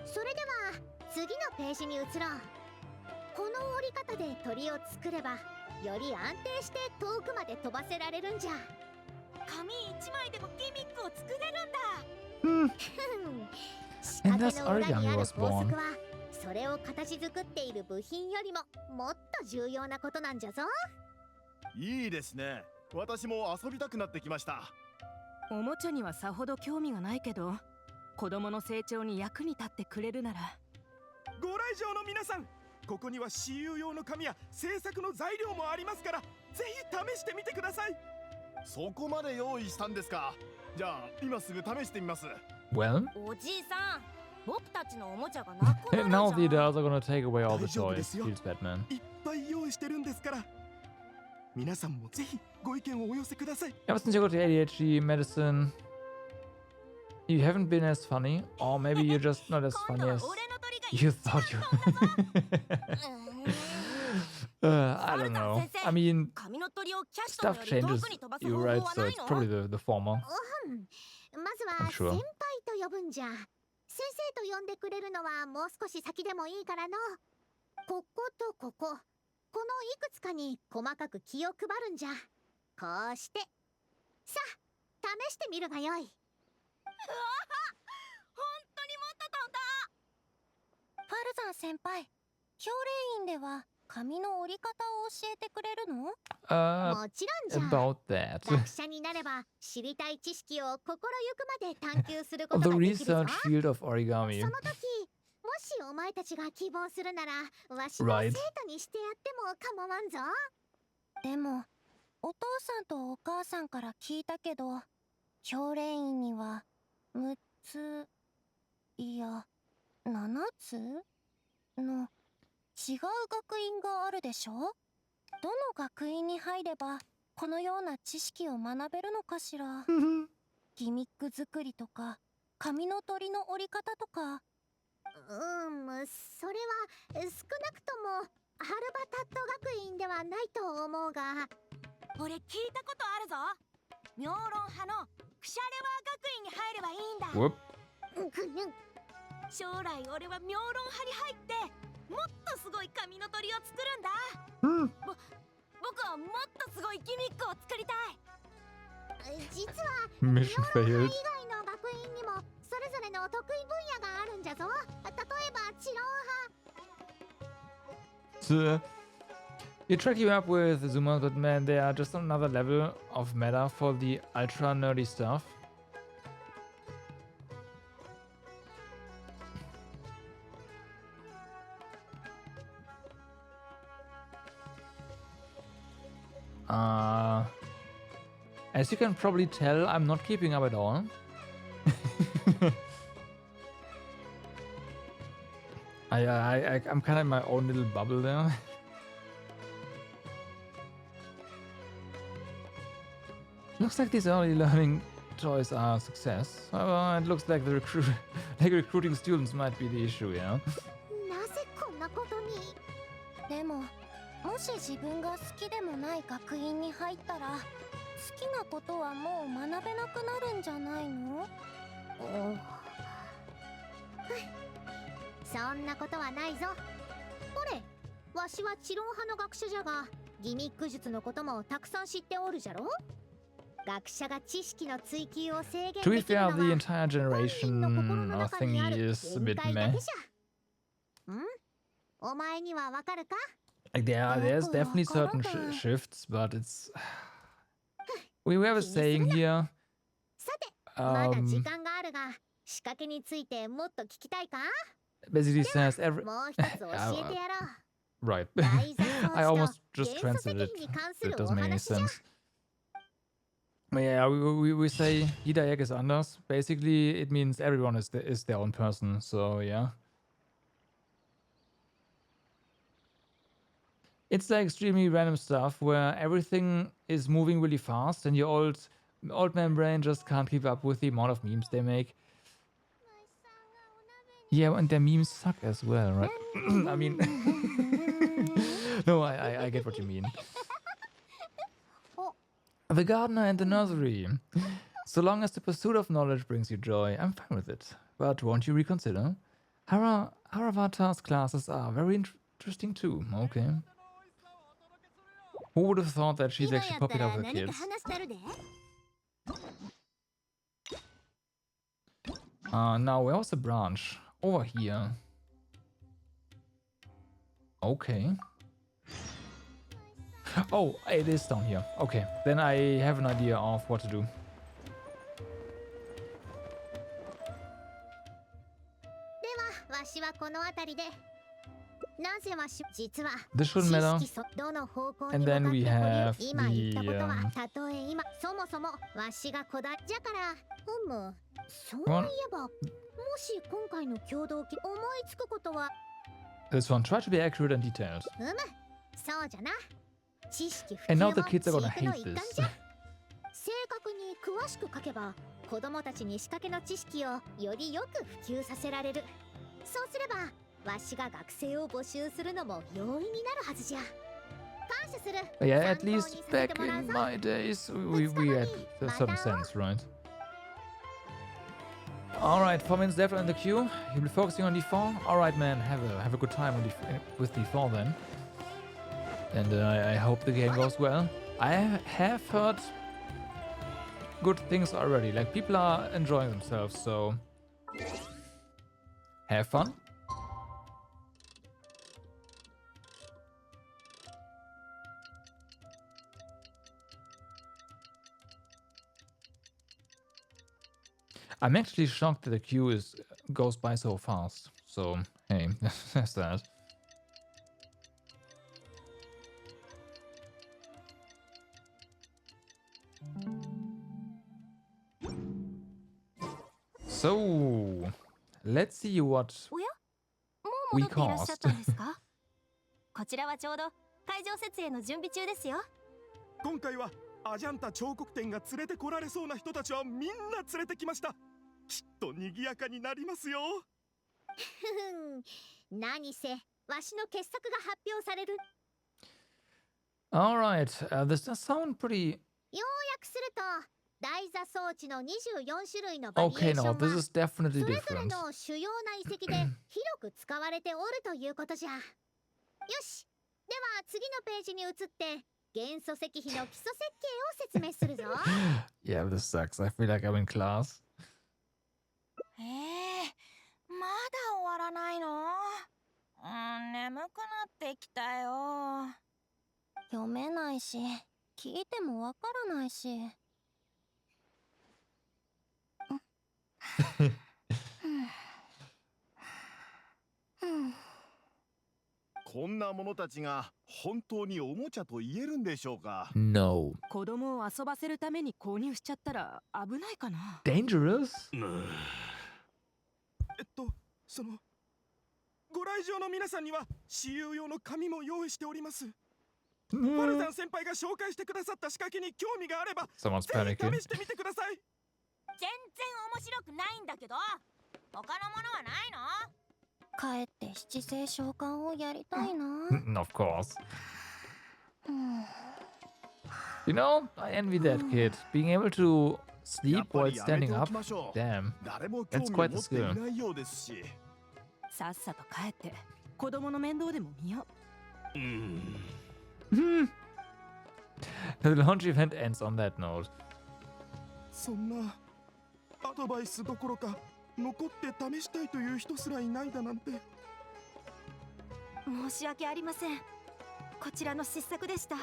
それでは次のページに移ろう。この折り方で鳥を作ればより安定して遠くまで飛ばせられるんじゃ。紙一枚でもギミックを作れるんだ。仕掛けの裏にあ And る thus 法 origami was 則はそれを形作っている部品よりももっと重要なことなんじゃぞ。いいですね。私も遊びたくなってきました。おもちゃにはさほど興味がないけど、子供の成長に役に立ってくれるなら。ご来場の皆さん、ここには私有用の紙や制作の材料もありますから、ぜひ試してみてください。そこまで用意したんですか。じゃあ今すぐ試してみます。Well, おじいさん、僕たちのおもちゃがなくなる now じ the ゃん。 adults are gonna take away all the 大丈夫で toys. すよ。 Feels bad, man. いっぱい用意してるんですから。皆さんもぜひご意見をお寄せください。 Ever since you got the ADHD medicine, you haven't been as funny, or maybe you're just not as 今 funny 度は as 俺の鳥が you 一番 thought you. 飛んだぞ。I don't know. 先生 I mean, 紙の鳥をキャットの stuff より遠 changes. くに飛ばす You're 方法 right, は so ない it's の？ probably the former. まずは I'm 先 sure. 輩と呼ぶんじゃ。先生と呼んでくれるのはもう少し先でもいいからの。こことここ、このいくつかに細かく気を配るんじゃ。こうして。さあ、試してみるがよい。うわ本当にもっと飛んだ。ファルザン先輩、教令員では紙の折り方を教えてくれるの？もちろんじゃ。 About that. 学者になれば知りたい知識を心ゆくまで探求するこ Of と the ができるぞ。 research field of origami. その時、もしお前たちが希望するなら、わしの Right. 生徒にしてやっても構わんぞ。でも、お父さんとお母さんから聞いたけど、教令員には6つ、いや、7つの違う学院があるでしょ？どの学院に入ればこのような知識を学べるのかしら？ギミック作りとか、紙の鳥の折り方とか。難それは少なくともハルバタット学院ではないと思うが。俺聞いたことあるぞ。妙論派のクシャレワ学院に入ればいいんだ。 Whoop. 将来俺は妙論派に入ってもっとすごい髪の鳥を作るんだ。僕はもっとすごいギミックを作りたい。実は Mission 以 failed. 外の学院にもそれぞれの得意分野があるんじゃぞ。例えば知論派。 So, you track you up with Zoomers, but man, they are just on another level of meta for the ultra nerdy stuff. As you can probably tell, I'm not keeping up at all. I'm kind of in my own little bubble there. Looks like these early learning toys are a success. However, it looks like the recruiting students might be the issue, yeah. なぜこんなことに。でももし自分が好きでもない学院に入ったら好きなことはもう学べなくなるんじゃないの？そんなことはないぞ。ほれ、わしは知論派の学者じゃが、ギミック術のこともたくさん知っておるじゃろ。学者が知識の追求を制限で To be きるの fair, は the entire 本人の心の generation 中にあ thingy る is a 限 bit 界だ meh. けじゃ。お前にはわかるか？ Like there's definitely certain shifts, but it's we have a saying here. さて、まだ時間があるが、仕掛けについてもっと聞きたいか？ Basically says every もう一つ教えてやろう。 right. 大雑 I 草 almost と just 元素石 translated に関す it. る It お doesn't make any 話じゃ。 sense. But yeah, we say jeder Egg is anders. Basically, it means everyone is their own person. So yeah, it's like extremely random stuff where everything is moving really fast, and your old man brain just can't keep up with the amount of memes they make. Yeah, and their memes suck as well, right? I mean, no, I get what you mean. The gardener and the nursery. So long as the pursuit of knowledge brings you joy, I'm fine with it. But won't you reconsider? Haravatar's classes are very interesting too. Okay. Who would have thought that she's 今 actually やった popular ら with 何か kids? 話してあるで。 Now where was the branch? Over here. Okay. Oh, it is down here. Okay, then I have an idea of what to do. では、わしはこの辺りで。なぜわし、実は This 知 shouldn't matter. 識そどの方向に And 向か then って we これ have 今言ったことは the たとえ今そもそもわしがこだじゃからそうい One. えばもし今回の共同記思いつくことは This one. Try to be accurate and detailed. そうじゃな知識普 And 及 now も the kids are 知 gonna 育の hate 一環 this. じゃ正確に詳しく書けば子供たちに仕掛けの知識をよりよく普及させられるそうすればわしが学生を募集するのも容易になるはずじゃ感謝する Yeah, at 参考に least させて back もらう in ぞ my days, we had a certain sense, right? Alright, 4 minutes left on the queue. You'll be focusing on D4? Alright, man, have a good time with D4 then. And I hope the game goes well. I have heard good things already. Like, people are enjoying themselves, so have fun. I'm actually shocked that the queue goes by so fast. So, hey, that's that. So, let's see what おやもう we 戻っていらっしゃっ caused. たんですか？こちらはちょうど会場設営の準備中ですよ。今回はアジャンタ彫刻展が連れてこられそうな人たちはみんな連れてきました。きっと賑やかになりますよ。何せわしの傑作が発表される。 Alright, this does sound pretty 要約すると台座装置の24種類のバリエ okay. ーショ No, ン this は is それ definitely ぞれ different. の主要な遺跡で広く使われておるということじゃ。よし、では次のページに移って元素石碑の基礎設計を説明するぞ。Yeah, this sucks. I feel like I'm in class. まだ終わらないの？眠くなってきたよ。読めないし、聞いてもわからないし。こんな者たちが本当におもちゃと言えるんでしょうか。 No. 子供を遊ばせるために購入しちゃったら危ないかな。 Dangerous? そのご来場の皆さんには私有用の紙も用意しております。パルザン先輩が紹介してくださった仕掛けに興味があれば Someone's ぜひ panicking. 試してみてください。全然面白くないんだけど。他のものはないの？帰って七星召喚をやりたいな。Of course. You know, I envy that kid. Being able to やっ sleep ぱ while りやめ standing てお up. きましょう。 Damn. 誰も興 That's 味を quite 持 the ってい skill. ないようですし。さっさと帰って子供の面倒でも見よう。The launch event ends on that note. そんなアドバイスどころか残って試したいという人すらいないだなんて。申し訳ありません。こちらの失策でした。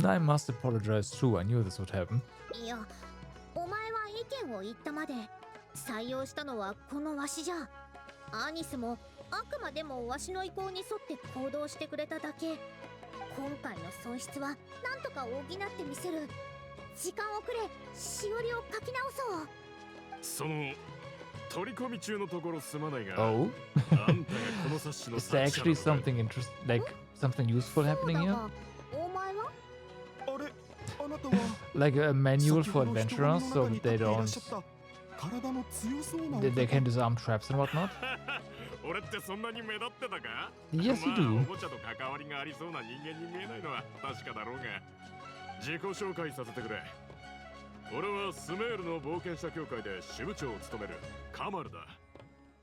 I must apologize too. I knew this would happen. いや、お前は意見を言ったまで採用したのはこのわしじゃ。アニスもあくまでもわしの意向に沿って行動してくれただけ。今回の損失はなんとか補ってみせる。時間をくれ、しおりを書き直そう。その取り込み中のところすまないが、 Oh? あんたがこの冊子の Is there 作者 actually なのか something like something useful そうだ happening here? が、お前はあれ、あなたは Like a manual 先 for ほど人 adventurers 混み so の中に that 立 they っていらっ don't しゃった体の強そうな they 男。 can disarm traps and whatnot? 俺ってそんなに目立ってたか？ Yes, you まあ do. おもちゃと関わりがありそうな人間に見えないのは確かだろうが、自己紹介させてくれ。俺はスメールの冒険者協会で支部長を務めるカマルだ。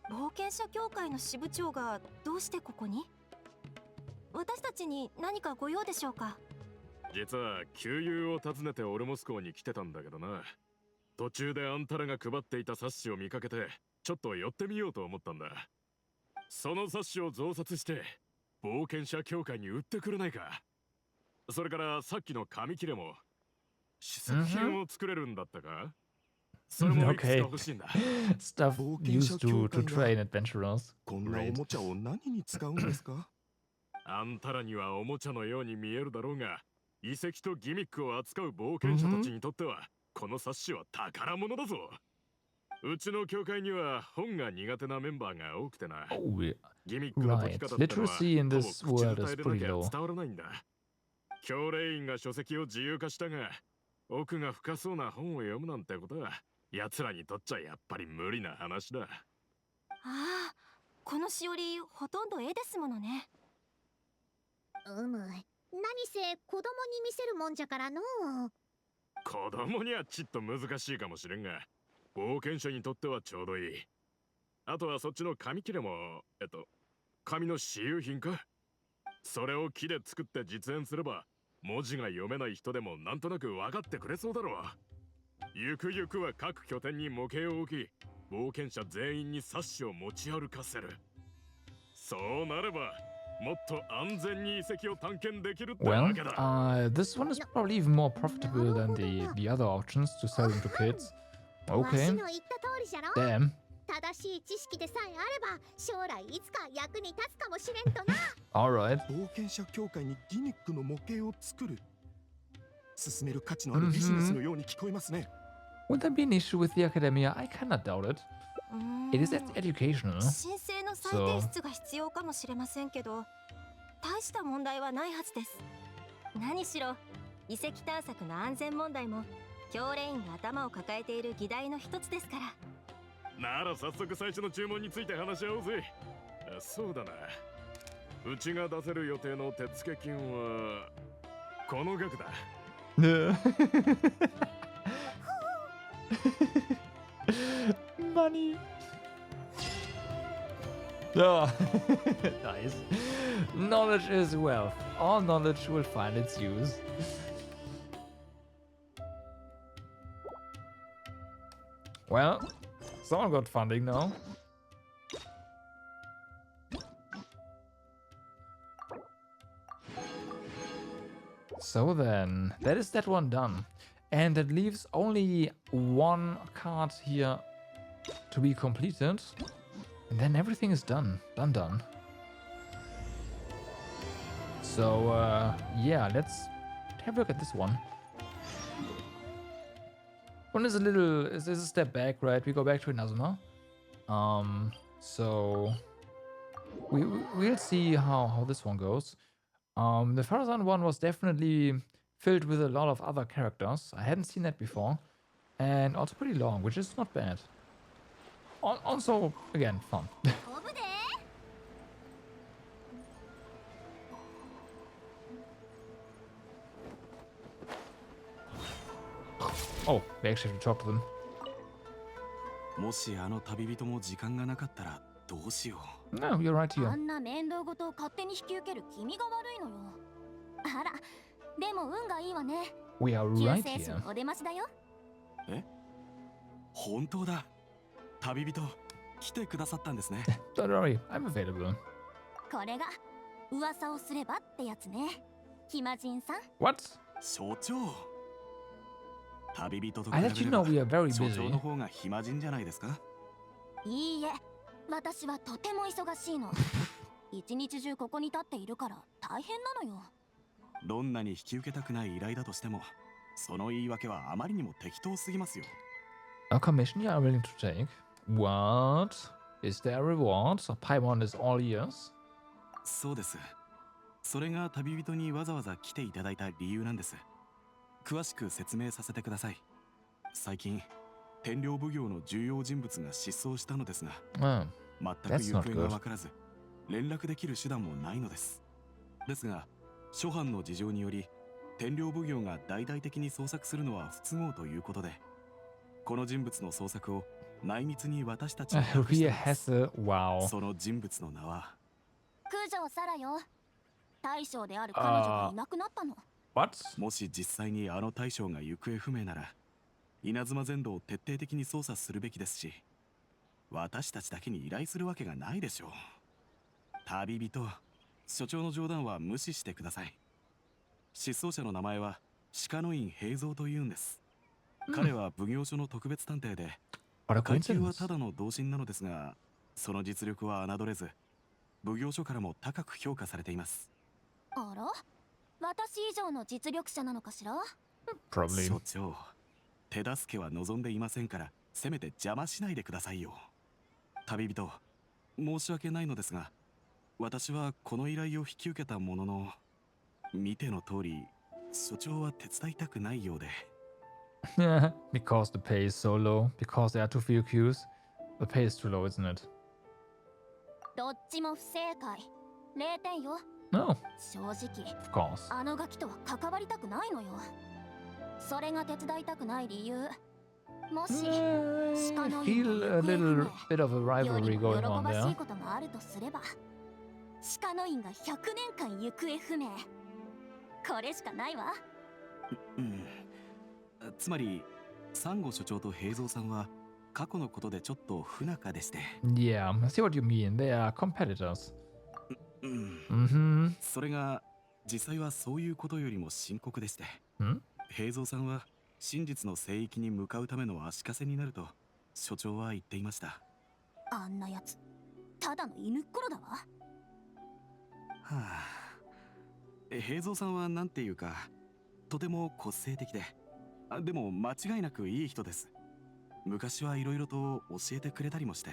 冒険者協会の支部長がどうしてここに？私たちに何かご用でしょうか？実は旧友を訪ねてオルモス港に来てたんだけどな。途中であんたらが配っていた冊子を見かけてちょっと寄ってみようと思ったんだ。その冊子を増刷して冒険者協会に売ってくれないか。それからさっきの紙切れも試作品を作れるんだったか。それもいくつか Okay. 欲しいんだ。 Stuff 冒険者 used to 協会が train adventurers. こんなおもちゃを何に使うんですか？あんたらにはおもちゃのように見えるだろうが、遺跡とギミックを扱う冒険者たちにとっては、この冊子は宝物だぞ。うちの協会には本が苦手なメンバーが多くてな。 Oh, yeah. ギミックの解き方ってのは Literacy in ほぼ this 口 world 伝 is えでな pretty きゃ low. 伝わらないんだ。教令員が書籍を自由化したが、奥が深そうな本を読むなんてことは奴らにとっちゃやっぱり無理な話だ。ああ、このしおりほとんど絵ですものね。何せ子供に見せるもんじゃからの。子供にはちっと難しいかもしれんが、冒険者にとってはちょうどいい。あとはそっちの紙切れも、紙の私有品か。それを木で作って実演すれば、文字が読めない人でもなんとなく分かってくれそうだろう。ゆくゆくは各拠点に模型を置き、冒険者全員に冊子を持ち歩かせる。そうなれば、もっと安全に遺跡を探検できるって Well, わけだ。 this one is probably even more profitable than the other options to sell them to kids. わし Okay. の言った通りじゃろ。 Damn. 正しい知識でさえあれば将来いつか役に立つかもしれんとな。Alright. 冒険者協会にギミックの模型を作る。進める価値のあるビジネスのように聞こえますね。Would there be an issue with the academia? I cannot doubt it. It is educational. 申請の再提出が必要かもしれませんけど、大した問題はないはずです。何しろ遺跡探索の安全問題も教令員が頭を抱えている議題の一つですから。なら早速最初の注文について話し合おうぜ。そうだな。うちが出せる予定の手付金はこの額だ。Money. Oh, nice. Knowledge is wealth. All knowledge will find its use. Well, someone got funding now. So then, that is that one done. And that leaves only one card here to be completed. And then everything is done. Done. So, yeah, let's have a look at this one. One is is a step back, right? We go back to Inazuma. So we'll see how this one goes. The Farazan one was definitely filled with a lot of other characters. I hadn't seen that before. And also pretty long, which is not bad. Also, again, fun. Oh, we actually have to talk to them. もしあの旅人も時間がなかったらどうしよう。 No, you're right あ here. んな面倒事を勝手に引き受ける君が悪いのよ。あら、でも運がいいわね。 We are 救 right 世主 here. お出ましだよ。本当だ。旅人来てくださったんですね。Don't worry, I'm available. これが噂をすればってやつね。暇人さん。 What? 所長。旅人と I 比 let べ you れば know we are very 所長 busy. の方が暇人じゃないですか。いいえ、私はとても忙しいの。一日中ここに立っているから大変なのよ。どんなに引き受けたくない依頼だとしても、その言い訳はあまりにも適当すぎますよ。A commission you are willing to take? What? Is there a reward? So Paimon is all ears? そうです。それが旅人にわざわざ来ていただいた理由なんです。詳しく説明させてください。最近、天領奉行の重要人物が失踪したのですが、 Oh, 全く that's 行 not 方 good. がわからず、連絡できる手段もないのです。ですが、諸般の事情により、天領奉行が大々的に捜索するのは不都合ということで、この人物の捜索を内密に私たちに託してい Ria ます。 Hesse, wow. その人物の名は、九条サラよ。大将である彼女がいなくなったの。What? もし実際にあの大将が行方不明なら、稲妻全土を徹底的に捜査するべきですし、私たちだけに依頼するわけがないでしょう。旅人、所長の冗談は無視してください。失踪者の名前は鹿の院平蔵というんです。彼は奉行所の特別探偵で、 What a 階級は coincidence. ただの同心なのですが、その実力は侮れず、奉行所からも高く評価されています。あら、私以上の実力者なのかしら。 Probably. 所長、手助けは望んでいませんから、せめて邪魔しないでくださいよ。旅人、申し訳ないのですが、私はこの依頼を引き受けたものの、見ての通り、所長は手伝いたくないようで。Because the pay is so low. Because there are too few queues. The pay is too low, isn't it? どっちも不正解。0点よ。 No, 正直、 of course. あのガキとは関わりたくないのよ。それが手伝いたくない理由。もし、 I 鹿の feel a 院 little が bit of a より rivalry も going 喜 on ばしい there. ことがあるとすれば、鹿の院が100年間行方不明。これしかないわ。うん。つまり、サンゴ所長と平蔵さんは、過去のことでちょっと不仲でして。Yeah, I see what you mean. They are competitors. うん。 Mm-hmm. それが、実際はそういうことよりも深刻でして。ん？平蔵さんは、真実の聖域に向かうための足かせになると、所長は言っていました。あんなやつ、ただの犬っころだわ。はあ。平蔵さんはなんていうか、とても個性的で、でも間違いなくいい人です。昔はいろいろと教えてくれたりもして。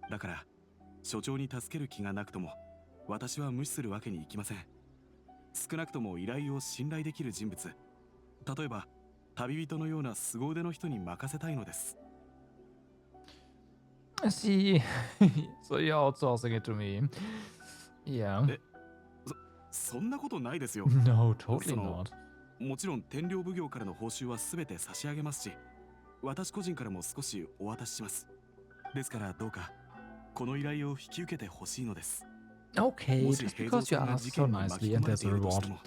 だから、所長に助ける気がなくとも、私は無視するわけにいきません。少なくとも依頼を信頼できる人物、例えば、旅人のような凄腕の人に任せたいのです。I see. So you're outsourcing it to me. Yeah. そんなことないですよ。No, totally その not. もちろん天領奉行からの報酬は全て差し上げますし、私個人からも少しお渡しします。ですからどうかこの依頼を引き受けてほしいのです。 Okay, もし just 平蔵 because you さんが asked 事 so 件に nicely 巻き込 and まれ there's て a いるとして reward. も、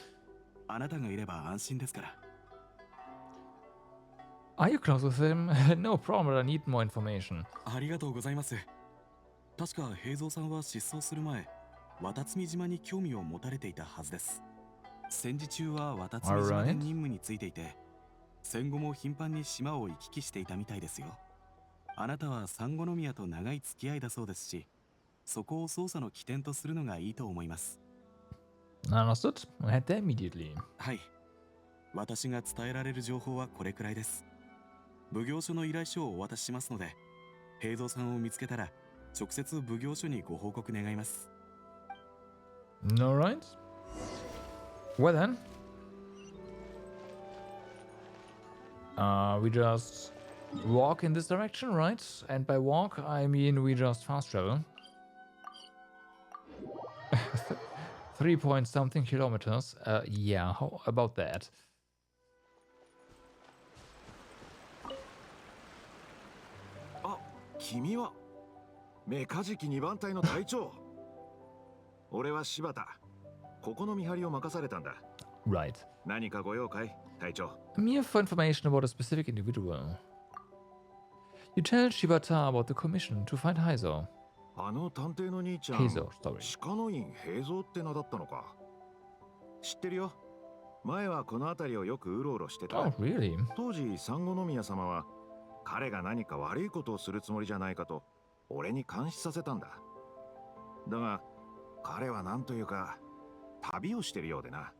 あなたがいれば安心ですから。 Are you close with him? No problem, but I need more information. ありがとうございます。確か平蔵さんは失踪する前、渡積島に興味を持たれていたはずです。戦時中は渡積島で任務についていて、戦後も頻繁に島を行き来していたみたいですよ。あなたは三国宮と長い付き合いだそうですし、そこを捜査の起点とするのがいいと思います。 Understood. I had that immediately. はい。私が伝えられる情報はこれくらいです。奉行所の依頼書をお渡ししますので、平蔵さんを見つけたら直接奉行所にご報告願います。 Alright. Well then. We just walk in this direction, right? And by walk, I mean we just fast travel. 3 point something kilometers. Yeah, how about that? あ、君はメカジキ2番隊の隊長。俺は柴田。ここの見張りを任されたんだ。 Right. 何かご用かい、隊長。 I'm here for information about a specific individual. You tell Shibata about the commission to find Heizo. あの探偵の兄ちゃん、 Heizo, sorry. 鹿の院平蔵って名だったのか。知ってるよ。前はこの辺りをよくうろうろしてた。 Oh, really? 当時三国宮様は彼が何か悪いことをするつもりじゃないかと俺に監視させたんだ。だが彼は何というか旅をしてるようでな。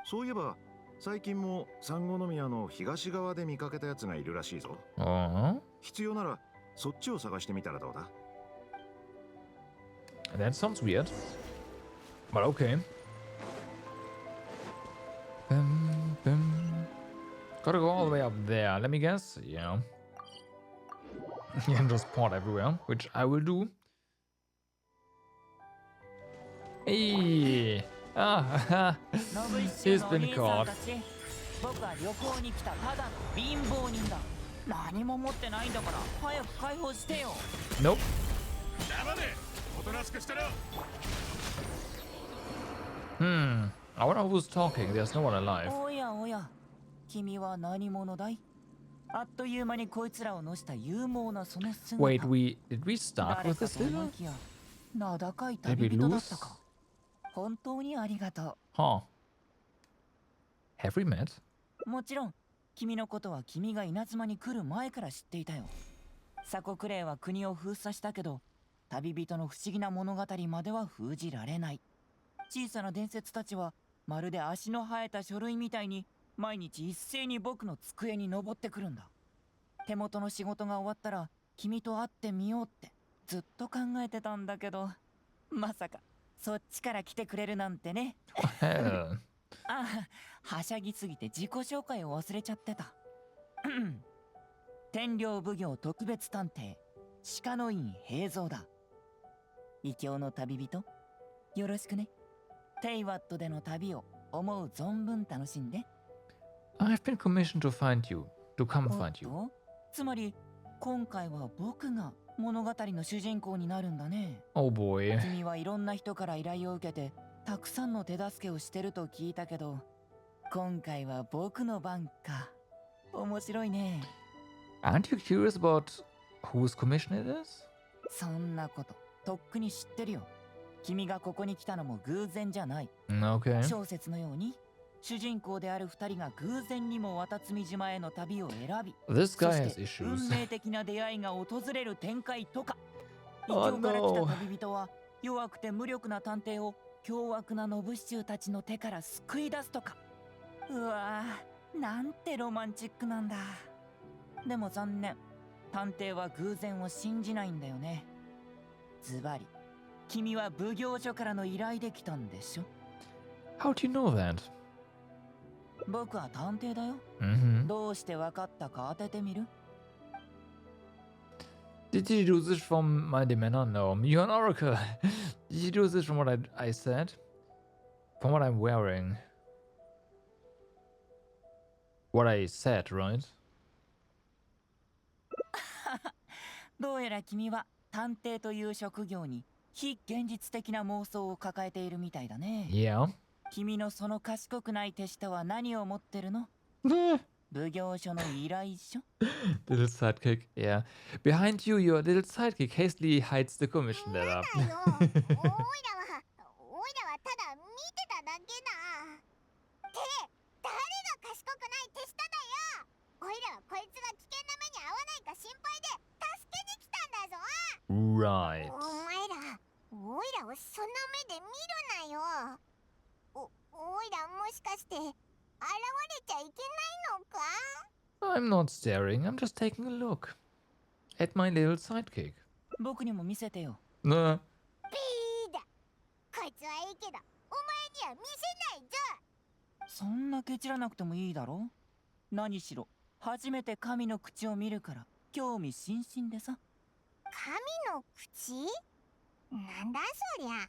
そういえば最近も三国宮の東側で見かけたやつがいるらしいぞ。必要ならそっちを探してみたらどうだ。 That sounds weird. But okay. Gotta go all the way up there. Let me guess. Yeah. You can just port everywhere, which I will do. Hey! Ah, he's been caught. 僕は旅行に来たただの貧乏人だ。何も持ってないんだから早く解放してよ。 Nope. 黙れ。おとなしくしてろ。 I wonder who's talking. There's no one alive. おやおや、君は何者だい？あっという間にこいつらを乗した勇猛なその姿。Wait, did we start with this level? 名高い旅人だったか。本当にありがとう。Huh. Have we met? もちろん、君のことは君が稲妻に来る前から知っていたよ。鎖国令は国を封鎖したけど、旅人の不思議な物語までは封じられない。小さな伝説たちはまるで足の生えた書類みたいに毎日一斉に僕の机に登ってくるんだ。手元の仕事が終わったら君と会ってみようってずっと考えてたんだけど、まさかそっちから来てくれるなんてね。Hell. ああ、はしゃぎすぎて自己紹介を忘れちゃってた。天領奉行特別探偵鹿の院平蔵だ。異教の旅人、よろしくね。テイワットでの旅を思う存分楽しんで。I've been commissioned to find you, to come おっ find you. と、つまり今回は僕が物語の主人公になるんだね。 Oh boy. 君はいろんな人から依頼を受けてたくさんの手助けをしてると聞いたけど、今回は僕の番か。面白いね。 Aren't you curious about whose commission it is? そんなこととっくに知ってるよ。君がここに来たのも偶然じゃない。 Okay. 小説のように主人公である二人が偶然にも渡積島への旅を選び、 This そ guy して has 運 issues. 命的な出会いが訪れる展開とか。異 Oh 教から来た no. 旅人は弱くて無力な探偵を凶悪なノブシチューたちの手から救い出すとか。うわぁ、なんてロマンチックなんだ。でも残念、探偵は偶然を信じないんだよね。ズバリ、君は奉行所からの依頼で来たんでしょ。 How do you know that? 僕は探偵だよ。 Mm-hmm. どうして分かったか当ててみる？ Did you do this from my demeanor? No. You're an oracle. Did you do this from what I said? From what I'm wearing. What I said, right? どうやら君は探偵という職業に非現実的な妄想を抱えているみたいだね。Yeah. 君のその賢くない手下は何を持ってるの？奉行所の依頼書？ Little sidekick, yeah. Behind you, your little sidekick hastily hides the commission letter. おいらはただ見てただけだ。って誰が賢くない手下だよ。おいらはこいつが危険な目に遭わないか心配で助けに来たんだぞ。Right. おいらをそんな目で見るなよ。おいらもしかして現れちゃいけないのか？ I'm not staring, I'm just taking a look. At my little sidekick. 僕にも見せてよ。ピーだ。こいつはいいけど、お前には見せないぞ。そんなケチらなくてもいいだろ。何しろ初めて神の口を見るから興味津々でさ。神の口？なんだそりゃ。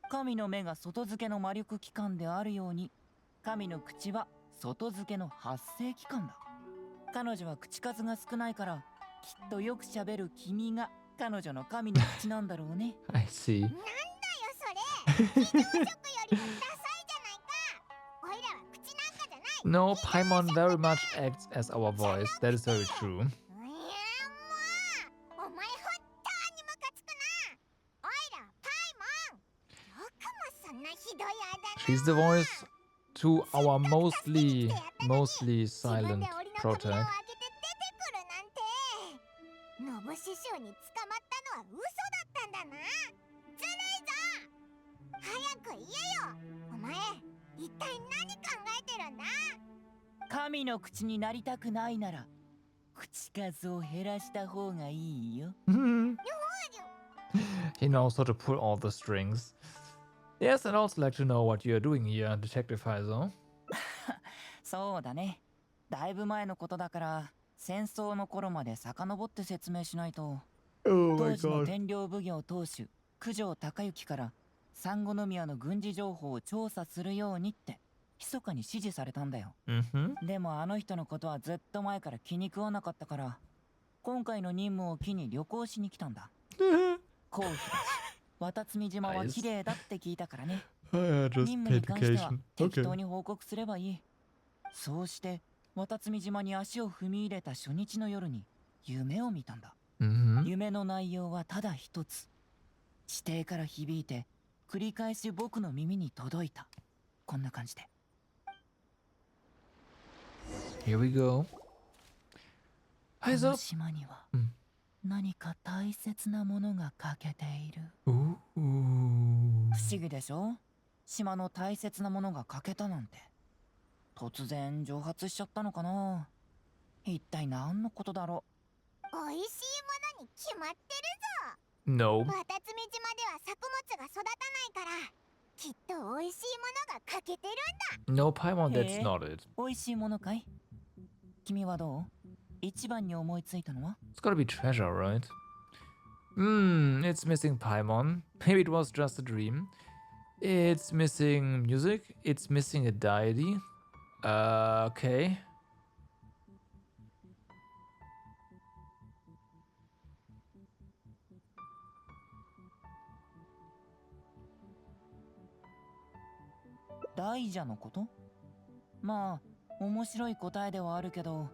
神の目が外付けの魔力機関であるように、神の口は外付けの発声機関だ。彼女は口数が少ないから、きっとよくしゃべる君が彼女の神の口なんだろうね。I see. なんだよそれ。非常食よりもダサいじゃないか。おいらは口なんかじゃない。 No, Paimon very much acts as our voice. That is very true. いやもう、お前本当にムカつくな。おいらはパイモン。よくもそんなひどいあだ名を。 She's the voice to our mostly silent 自分で檻の扉を protect. 開けて出てくるなんて。ノブ師匠に捕まったのは嘘だったんだな。ずるいぞ。早く言えよ。お前一体何考えてるんだ？神の口になりたくないなら、口数を減らした方がいいよ。He knows how to pull all the strings. Yes, I'd also like to know what you're doing here, Detective Heiser. そうだね。だいぶ前のことだから、戦争の頃まで遡って説明しないと。当時の天領奉行当主九条隆之から珊瑚宮の軍事情報を調査するようにって密かに指示されたんだよ。でもあの人のことはずっと前から気に食わなかったから、今回の任務を機に旅行しに来たんだ。公費だし、渡積島は綺麗だって聞いたからね。任務に関しては適当に報告すればいい。そうして渡積島に足を踏み入れた初日の夜に夢を見たんだ。夢の内容はただ一つ。地底から響いて繰り返し僕の耳に届いた。こんな感じで。Here we go. この島には何か大切なものが欠けている。不思議でしょ？島の大切なものが欠けたなんて。突然蒸発しちゃったのかな。一体何のことだろう。おいしいものに決まってるぞ。No. 渡積島では作物が育たないから、きっとおいしいものが欠けてるんだ。No, Paimon, that's not it. おいしいものかい？君はどう？一番に思いついたのは？ It's gotta be treasure, right? It's missing Paimon. Maybe it was just a dream. It's missing music. It's missing a deity. Okay. 大蛇のこと？まあ、面白い答えではあるけど、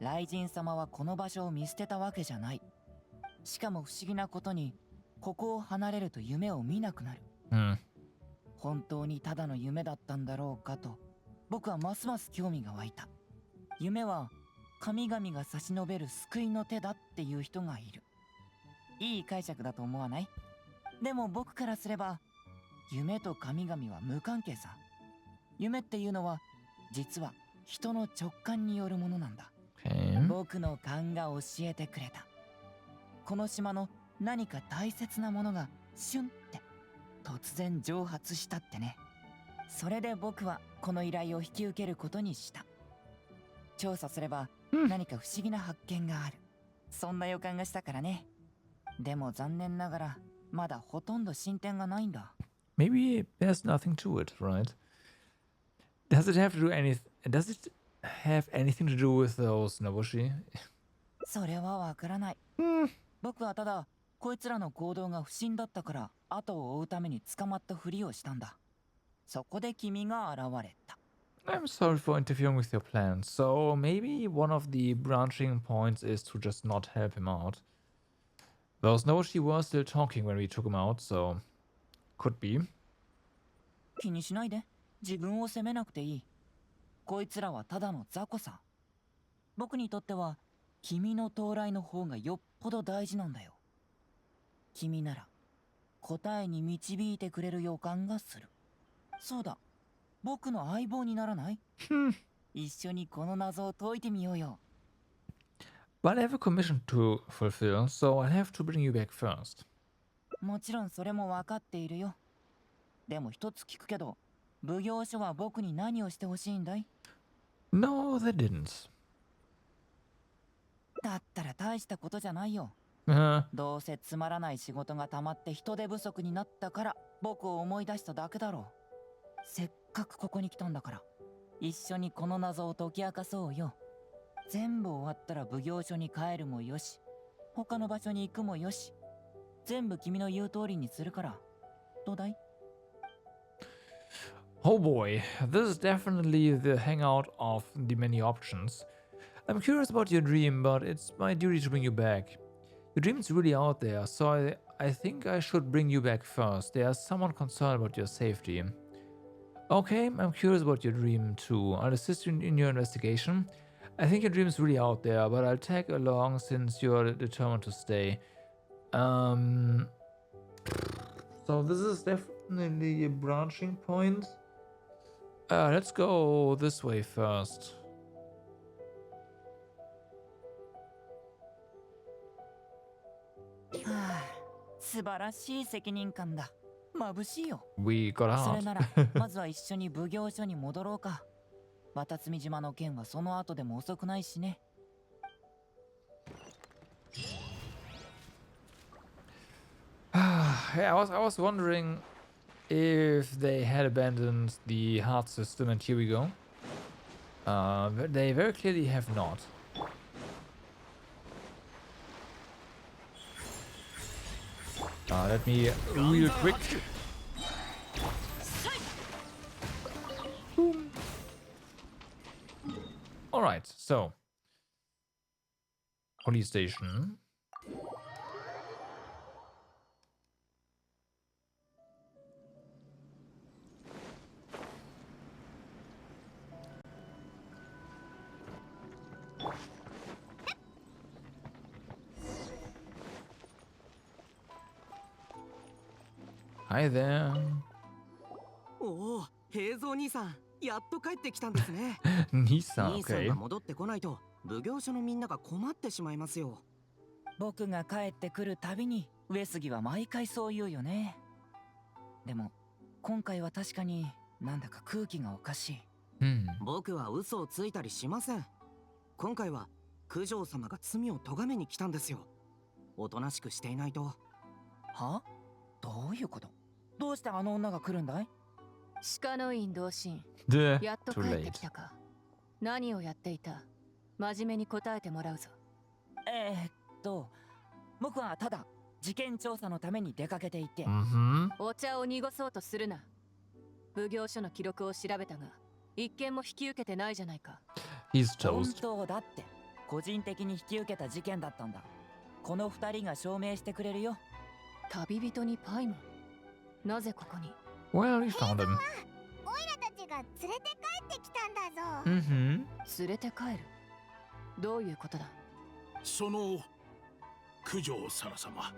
雷神様はこの場所を見捨てたわけじゃない。しかも不思議なことに、ここを離れると夢を見なくなる。本当にただの夢だったんだろうかと、僕はますます興味が湧いた。夢は神々が差し伸べる救いの手だっていう人がいる。いい解釈だと思わない？でも僕からすれば、夢と神々は無関係さ。夢っていうのは実は人の直感によるものなんだ。僕の勘が教えてくれた。この島の何か大切なものがシュンって突然蒸発したってね。それで僕はこの依頼を引き受けることにした。調査すれば何か不思議な発見がある。そんな予感がしたからね。でも残念ながらまだほとんど進展がないんだ。maybe there's nothing to it, right? Does it have to do anything? Does it have anything to do with those Nobushi? それはわからない。僕はただこいつらの行動が不審だったから後を追うために捕まったふりをしたんだ。そこで君が現れた。I'm sorry for interfering with your plans. So maybe one of the branching points is to just not help him out. Those Nobushi were still talking when we took him out, so could be. 気にしないで。自分を責めなくていい。こいつらはただの雑魚さ。僕にとっては君の到来の方がよっぽど大事なんだよ。君なら答えに導いてくれる予感がする。そうだ、僕の相棒にならない？一緒にこの謎を解いてみようよ。But I have a commission to fulfill, so I'll have to bring you back first. もちろんそれも分かっているよ。でも一つ聞くけど、奉行所は僕に何をしてほしいんだい？ No, they didn't. だったら大したことじゃないよ。どうせつまらない仕事がたまって人手不足になったから僕を思い出しただけだろう。せっかくここに来たんだから一緒にこの謎を解き明かそうよ。全部終わったら奉行所に帰るもよし、他の場所に行くもよし、全部君の言う通りにするから。どうだい？ Oh boy, this is definitely the hangout of the many options. I'm curious about your dream, but it's my duty to bring you back. Your dream's really out there, so I think I should bring you back first. There's someone concerned about your safety. Okay, I'm curious about your dream too. I'll assist you in your investigation. I think your dream's really out there, but I'll tag along since you're determined to stay. So this is definitely a branching point. Let's go this way first. Ah, 素晴らしい責任感だ。眩しいよ。We got それ out. ならまずは一緒に奉行所に戻ろうか。渡積島の件はその後でも遅くないしね。Yeah, I was wondering if they had abandoned the heart system, and here we go. But they very clearly have not. Let me real quick. Boom. All right, so police station. Hi there. おお、平蔵兄さん、やっと帰ってきたんですね。兄さん、兄さん okay. が戻ってこないと奉行所のみんなが困ってしまいますよ。僕が帰ってくるたびに上杉は毎回そう言うよね。でも今回は確かになんだか空気がおかしい。僕は嘘をついたりしません。今回は九条様が罪を咎めに来たんですよ。おとなしくしていないと。は？どういうこと？どうしてあの女が来るんだい？鹿の院同心。やっと帰ってきたか。何をやっていた？真面目に答えてもらうぞ。僕はただ事件調査のために出かけていて。お茶を濁そうとするな。奉行所の記録を調べたが、一件も引き受けてないじゃないか。本当だって、個人的に引き受けた事件だったんだ。この二人が証明してくれるよ。旅人にパイモン。なぜここに？ Well, we found him. オイラたちが連れて帰ってきたんだぞ。連れて帰る？どういうことだ？その九条沙羅様、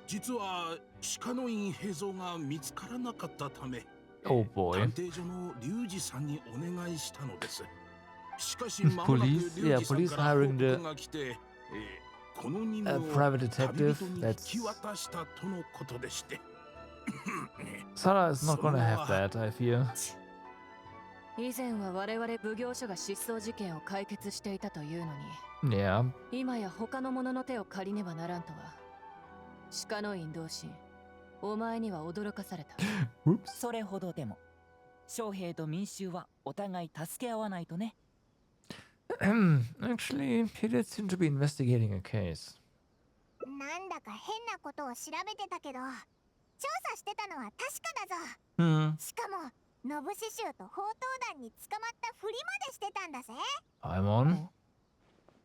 実は鹿の院平蔵が見つからなかったため、Oh boy. 探偵所の龍二さんにお願いしたのです。しかし間もなく龍二さんから報告が来て、この任務を旅人に引き渡したとのことでして。Sarah is not gonna have that, I fear. 以前は我々奉行所が失踪事件を解決していたというのに、Yeah. 今や他の者の手を借りねばならんとは。鹿の院同心、お前には驚かされた。それほどでも。将兵と民衆はお互い助け合わないとね。Actually, he did seem to be investigating a case. なんだか変なことを調べてたけど、調査してたのは確かだぞ。しかも、ノブシ衆と宝刀団に捕まったふりまでしてたんだぜ。I'm on.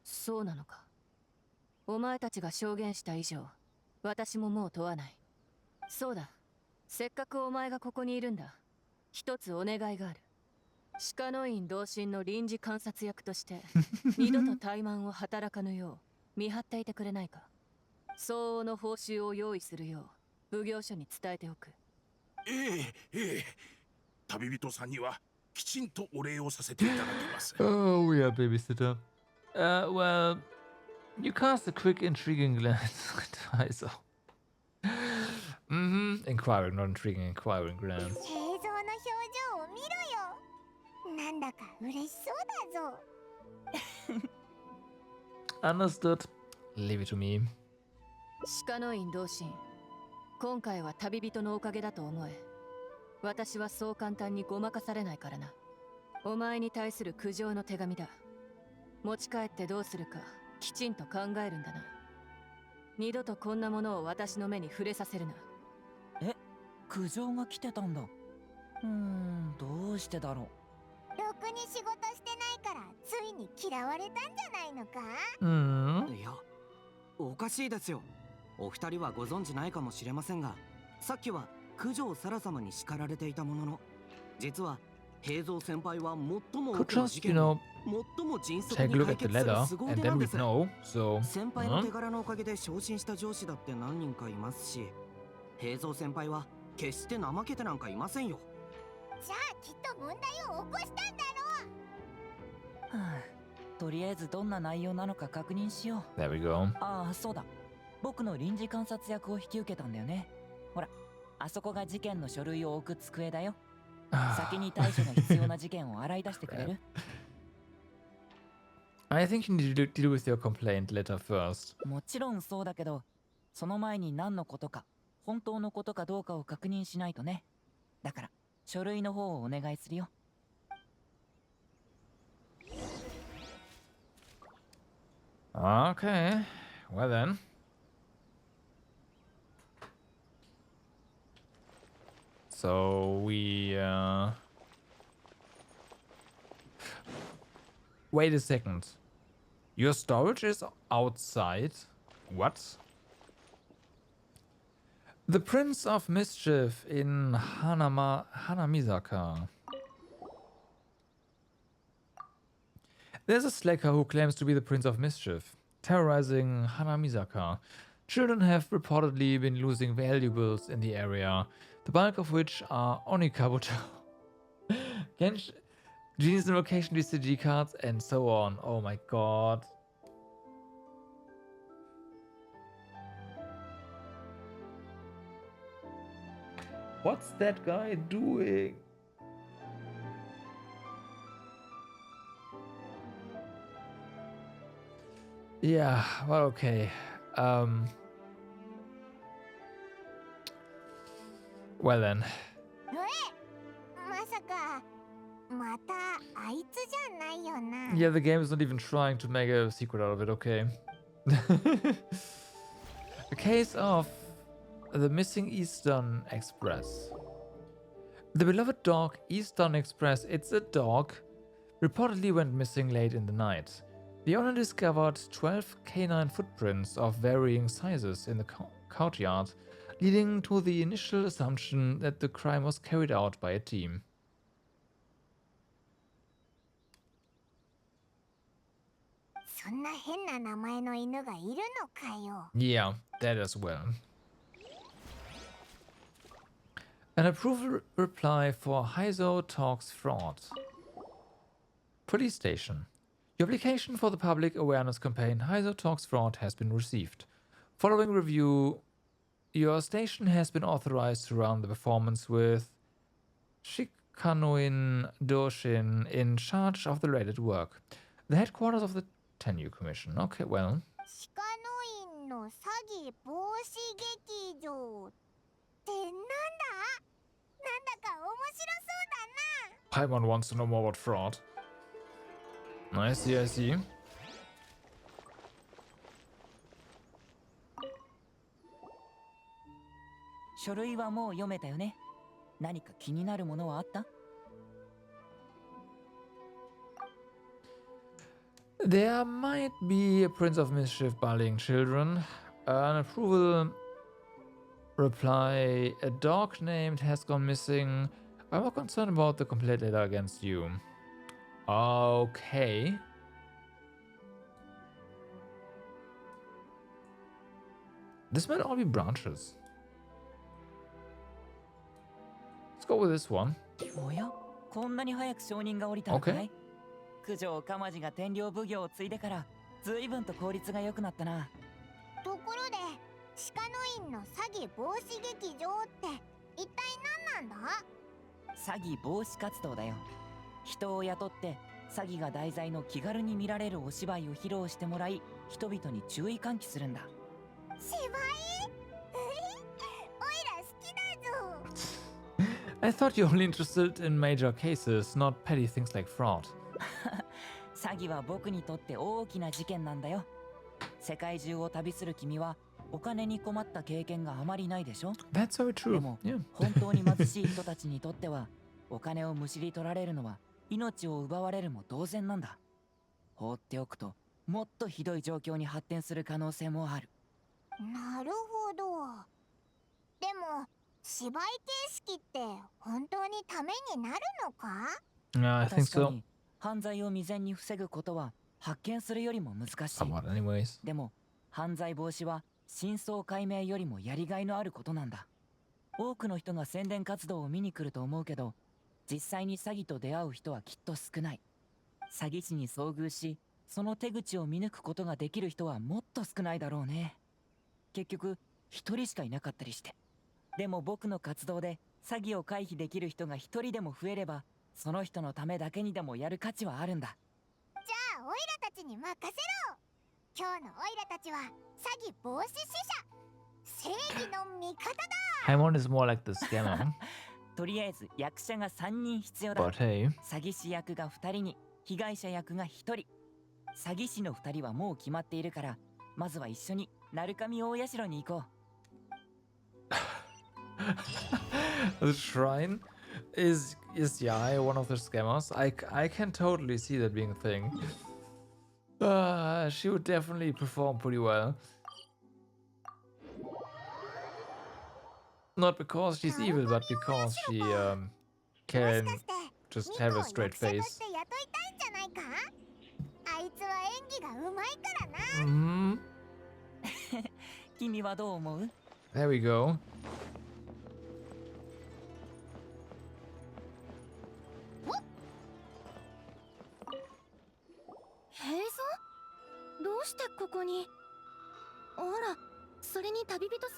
そうなのか。お前たちが証言した以上、私ももう問わない。そうだ。せっかくお前がここにいるんだ。一つお願いがある。鹿の院同心の臨時観察役として二度と怠慢を働かぬよう見張っていてくれないか。相応の報酬を用意するよう奉行所に伝えておく。旅人さんにはきちんとお礼をさせていただきます。Oh, we are babysitter. Well, you cast a quick, intriguing glance at Heiser. Inquiring, not intriguing, inquiring glance. 映像の表情を見ろよ。なんだか嬉しそうだぞ。Understood. Leave it to me. 鹿の院同心、今回は旅人のおかげだと思え。私はそう簡単にごまかされないからな。お前に対する苦情の手紙だ。持ち帰ってどうするかきちんと考えるんだな。二度とこんなものを私の目に触れさせるな。え、苦情が来てたんだ。どうしてだろう。ろくに仕事してないからついに嫌われたんじゃないのか。いや、おかしいですよ。お二人はご存知ないかもしれませんが、さっきは九条沙羅様に叱られていたものの、実は平蔵先輩は最も多くの事件を最も迅速に解決する凄腕なんです。先輩の手柄のおかげで昇進した上司だって何人かいますし、平蔵先輩は決して怠けてなんかいませんよ。じゃあきっと問題を起こしたんだろう。とりあえずどんな内容なのか確認しよう。There we go. ああ、そうだ。僕の臨時観察役を引き受けたんだよね。ほら、あそこが事件の書類を置く机だよ。先に対処が必要な事件を洗い出してくれる？ I think you need to deal with your complaint letter first. もちろんそうだけど、その前に何のことか、本当のことかどうかを確認しないとね。だから、書類の方をお願いするよ。Okay, well then. So we wait a second. Your storage is outside? What? The Prince of Mischief in Hanamizaka. There's a slacker who claims to be the Prince of Mischief, terrorizing Hanamizaka. Children have reportedly been losing valuables in the area, the bulk of which are Onikabuto, Genshin, Genie's Invocation DCG cards, and so on. Oh my god. What's that guy doing? Yeah, well, okay. Well then. Yeah, the game is not even trying to make a secret out of it, okay. A case of the missing Eastern Express. The beloved dog Eastern Express, it's a dog, reportedly went missing late in the night. The owner discovered 12 canine footprints of varying sizes in the courtyard, leading to the initial assumption that the crime was carried out by a team. Yeah, that as well. An approval reply for Heizo Talks Fraud. Police station. Your application for the public awareness campaign Heizo Talks Fraud has been received. Following review, your station has been authorized to run the performance with Shikanoin Doshin in charge of the related work. The headquarters of the Tenure Commission. Okay, well. Paimon wants to know more about fraud. I see, I see. 書類はもう読めたよね。何か気になるものはあった？ There might be a Prince of Mischief bullying children. An approval reply. A dog named has gone missing. I'm more concerned about the complaint letter against you. Okay. This might all be branches. Let's go with this one. おや、こんなに早く承認が下りたのかい？九条かまじが天領奉行を継いでから随分と効率が良くなったな。ところで鹿の院の詐欺防止劇場って一体何なんだ？詐欺防止活動だよ。人を雇って詐欺が題材の気軽に見られるお芝居を披露してもらい、人々に注意喚起するんだ。芝居？おいら好きだぞ。I thought you were only interested in major cases, not petty things like fraud. 詐欺は僕にとって大きな事件なんだよ。世界中を旅する君はお金に困った経験があまりないでしょ？ That's so true. でも、本当に貧しい人たちにとってはお金をむしり取られるのは命を奪われるも同然なんだ。放っておくともっとひどい状況に発展する可能性もある。なるほど。でも芝居形式って本当にためになるのか？ Yeah, I think 確か so. に犯罪を未然に防ぐことは発見するよりも難しい。 Somewhat, anyways. でも犯罪防止は真相解明よりもやりがいのあることなんだ。多くの人が宣伝活動を見に来ると思うけど、実際に詐欺と出会う人はきっと少ない。詐欺師に遭遇し、その手口を見抜くことができる人はもっと少ないだろうね。結局一人しかいなかったりして。でも僕の活動で詐欺を回避できる人が一人でも増えれば、その人のためだけにでもやる価値はあるんだ。じゃあオイラたちに任せろ。今日のオイラたちは詐欺防止使者、正義の味方だ。Paimon is more like the scammer. とりあえず役者が3人必要だ。 But hey. 詐欺師役が2人に被害者役が1人。詐欺師の2人はもう決まっているから、まずは一緒に鳴神大社に行こう。The shrine is Yai one of the scammers? I can totally see that being a thing. She would definitely perform pretty well. Not because she's evil, but because she can just have a straight face. あいつは演技がうまいからな。君はどう思う？ There we go. 平蔵？どうしてここに？あら、それに旅人さ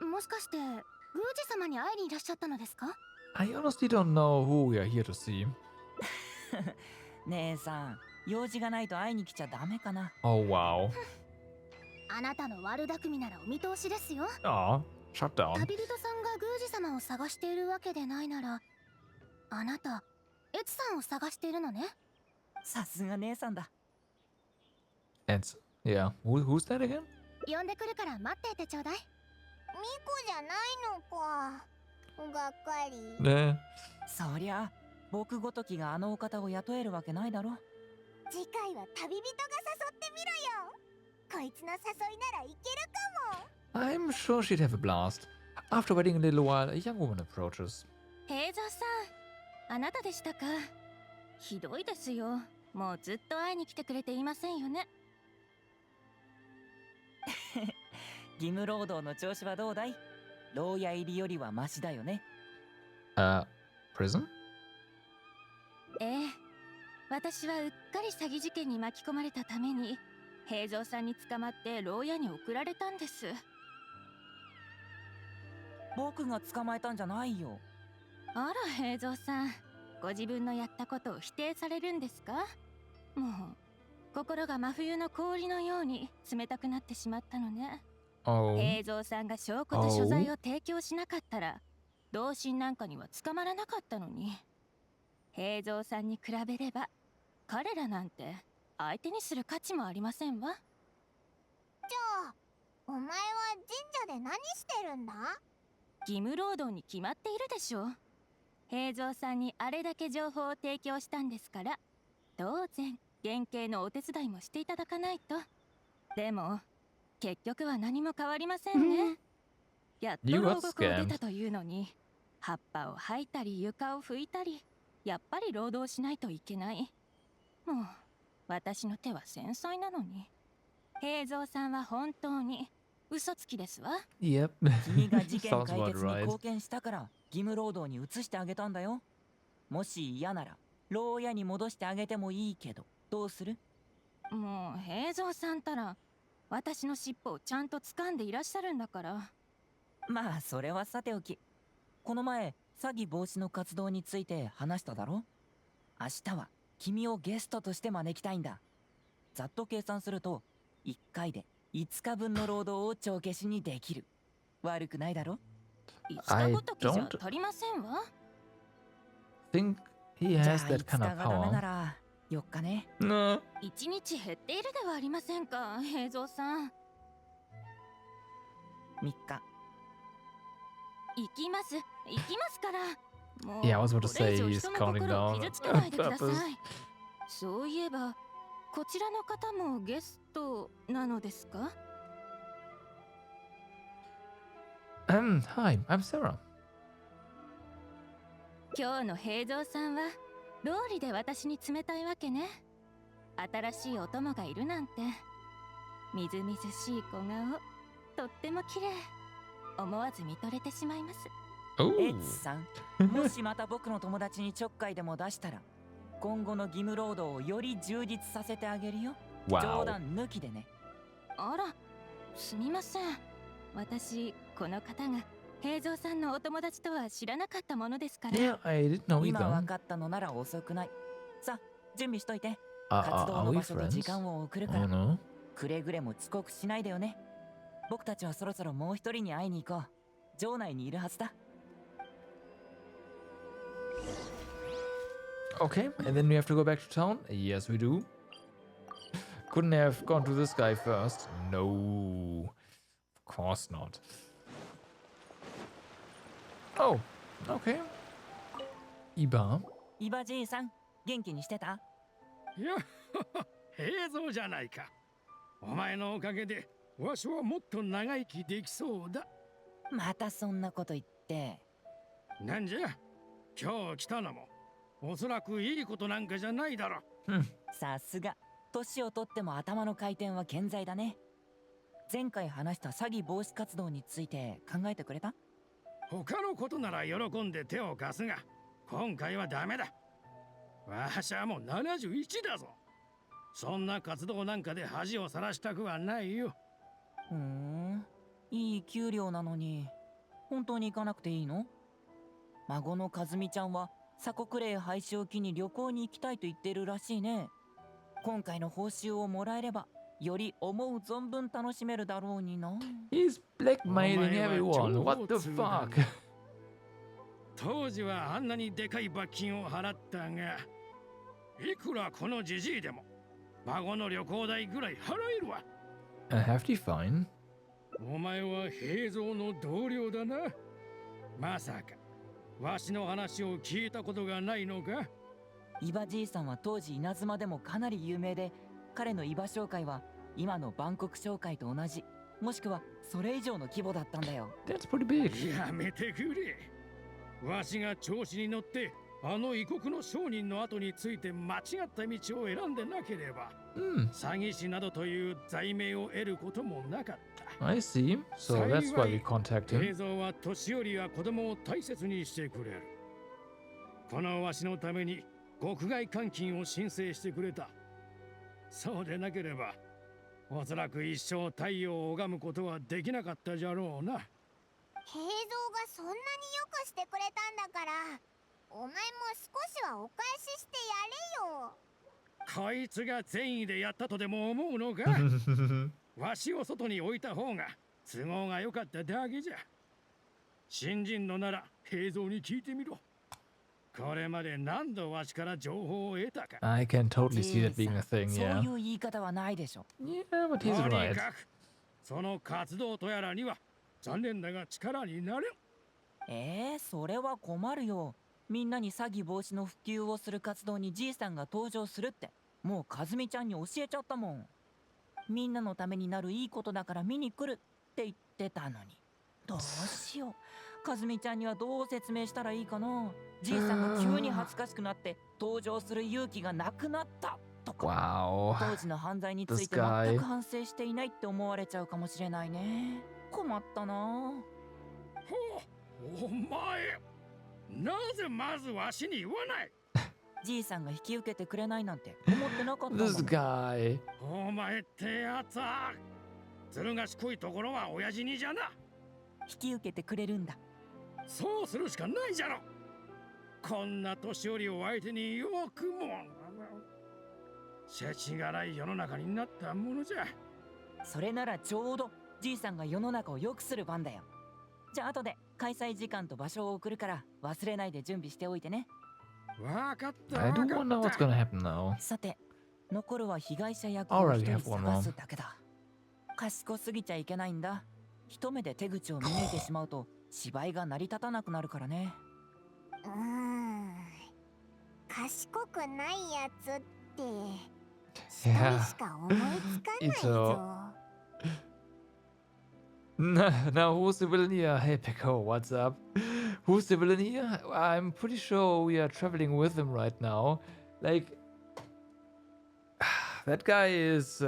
ん。もしかして宮司様に会いにいらっしゃったのですか？ I honestly don't know who we are here to see. 姉さん、用事がないと会いに来ちゃダメかな。Oh wow. あなたの悪巧みならお見通しですよ。Aw, shut down. 旅人さんが宮司様を探しているわけでないなら、あなた、エツさんを探しているのね。さすが姉さんだ。It's yeah. Who's that again? 呼んでくるから待っていてちょうだい。ミコじゃないのか。がっかり。ね。そりゃ僕ごときがあのお方を雇えるわけないだろ。次回は旅人が誘ってみろよ。こいつの誘いならいけるかも。 I'm sure she'd have a blast. After waiting a little while, a young woman approaches. 平蔵さん、あなたでしたか。ひどいですよ。もうずっと会いに来てくれていませんよね。義務労働の調子はどうだい？牢屋入りよりはマシだよね。Prison? ええ、私はうっかり詐欺事件に巻き込まれたために平蔵さんに捕まって牢屋に送られたんです。僕が捕まえたんじゃないよ。あら平蔵さん、ご自分のやったことを否定されるんですか？もう心が真冬の氷のように冷たくなってしまったのね。Oh. 平蔵さんが証拠と所在を提供しなかったら、同心なんかには捕まらなかったのに。平蔵さんに比べれば、彼らなんて相手にする価値もありませんわ。じゃあお前は神社で何してるんだ？義務労働に決まっているでしょ。平蔵さんにあれだけ情報を提供したんですから、当然原型のお手伝いもしていただかないと。でも結局は何も変わりませんね。やっと牢獄を出たというのに、葉っぱを吐いたり床を拭いたり、やっぱり労働しないといけない。もう私の手は繊細なのに。平蔵さんは本当に嘘つきですわ。Yep. 君が事件 Sounds 解 about 決に right. 貢献したから義務労働に移してあげたんだよ。もし嫌なら牢屋に戻してあげてもいいけど、どうする？もう平蔵さんたら私の尻尾をちゃんと掴んでいらっしゃるんだから。まあそれはさておき、この前詐欺防止の活動について話しただろ。明日は君をゲストとして招きたいんだ。ざっと計算すると1回で5日分の労働を帳消しにできる。悪くないだろ。5日ごときじゃ足りませんわ。Think he じゃあ has 5 that kind 日 of がダメな power. ら4日ね。No. 1日減っているではありませんか、平蔵さん。3日。行きますから。もう Yeah, I was about to これ以 say 上 he's 人の counting 心を down 傷つけないでく on ださ purpose. い。そういえばこちらの方もゲストなのですか？ Hi, I'm Sarah. 今日の平蔵さんは道理で私に冷たいわけね。新しいお供がいるなんて。みずみずしい小顔、とっても綺麗。思わず見とれてしまいます。エッツさん、もしまた僕の友達にちょっかいでも出したら、今後の義務労働をより充実させてあげるよ。冗談抜きでね。あら、すみません。私、この方が平蔵さんのお友達とは知らなかったものですから。Yeah, I didn't know 今 either. 分かったのなら遅くない。さあ、準備しといて。 Are 活動 are の we 場所と friends? 時間を送るか Oh ら、 no. くれぐれも遅刻しないでよね。僕たちはそろそろもう一人に会いに行こう。城内にいるはずだ。Okay, and then we have to go back to town? Yes, we do. Couldn't have gone to this guy first. No. Of course not. Oh, okay. Iba. イバじいさん、元気にしてた？いや、平蔵じゃないか。お前のおかげでわしはもっと長生きできそうだ。またそんなこと言って。なんじゃ、今日来たのもおそらくいいことなんかじゃないだろ。さすが、年をとっても頭の回転は健在だね。前回話した詐欺防止活動について考えてくれた？他のことなら喜んで手を貸すが、今回はダメだ。わしはもう71だぞ。そんな活動なんかで恥をさらしたくはないよ。いい給料なのに本当に行かなくていいの？孫の和美ちゃんは鎖国令廃止を機に旅行に行きたいと言ってるらしいね。今回の報酬をもらえればより思う存分楽しめるだろうにな。 He's blackmailing everyone. What the fuck? 当時はあんなにでかい罰金を払ったが、いくらこのじじいでも孫の旅行代ぐらい払えるわ。A hefty fine. お前は平蔵の同僚だな。まさかわしの話を聞いたことがないのか？伊庭じいさんは当時稲妻でもかなり有名で、彼の伊庭商会は今の万国商会と同じ、もしくはそれ以上の規模だったんだよ。 That's pretty big. やめてくれ。わしが調子に乗ってあの異国の商人の後について間違った道を選んでなければ、詐欺師などという罪名を得ることもなかった。 I see. So that's why we contact 平 him. 蔵は年寄りや子供を大切にしてくれる。このわしのために国外監禁を申請してくれた。そうでなければおそらく一生太陽を拝むことはできなかったじゃろうな。平蔵がそんなによくしてくれたんだから、お前も少しはお返ししてやれよ。こいつが善意でやったとでも思うのか？わしを外に置いた方が都合が良かっただけじゃ。新人のなら平蔵に聞いてみろ。これまで何度わしから情報を得たか。I can totally see that being a thing, そう yeah. いう言い方はないでしょ。Yeah, but he's とに right. かくその活動とやらには残念だが力になれん。それは困るよ。みんなに詐欺防止の普及をする活動にじいさんが登場するってもうかずみちゃんに教えちゃったもん。みんなのためになるいいことだから見に来るって言ってたのに。どうしよう。かずみちゃんにはどう説明したらいいかな。じいさんが急に恥ずかしくなって登場する勇気がなくなったとか。Wow. 当時の犯罪について This 全 guy. く反省していないって思われちゃうかもしれないね。困ったな。お前なぜまずわしに言わない。じいさんが引き受けてくれないなんて思ってなかったもん。 This guy. お前ってやつはずる賢いところは親父にじゃな。引き受けてくれるんだ。そうするしかないじゃろ。こんな年寄りを相手によくも世知辛い世の中になったものじゃ。それならちょうどじいさんが世の中を良くする番だよ。じゃあ後で開催時間と場所を送るから忘れないで準備しておいてね。わかった。 I don't wanna know what's gonna happen now. さて、残るは被害者役を Already 一 have 人 one 探 more. すだけだ。賢すぎちゃいけないんだ。一目で手口を見抜いてしまうと芝居が成り立たなくなるからね。賢くないやつって一 Yeah. 人しか思いつかない It's ぞ。 Now, who's the villain here? Hey, Peko, what's up? Who's the villain here? I'm pretty sure we are traveling with him right now. Like, that guy is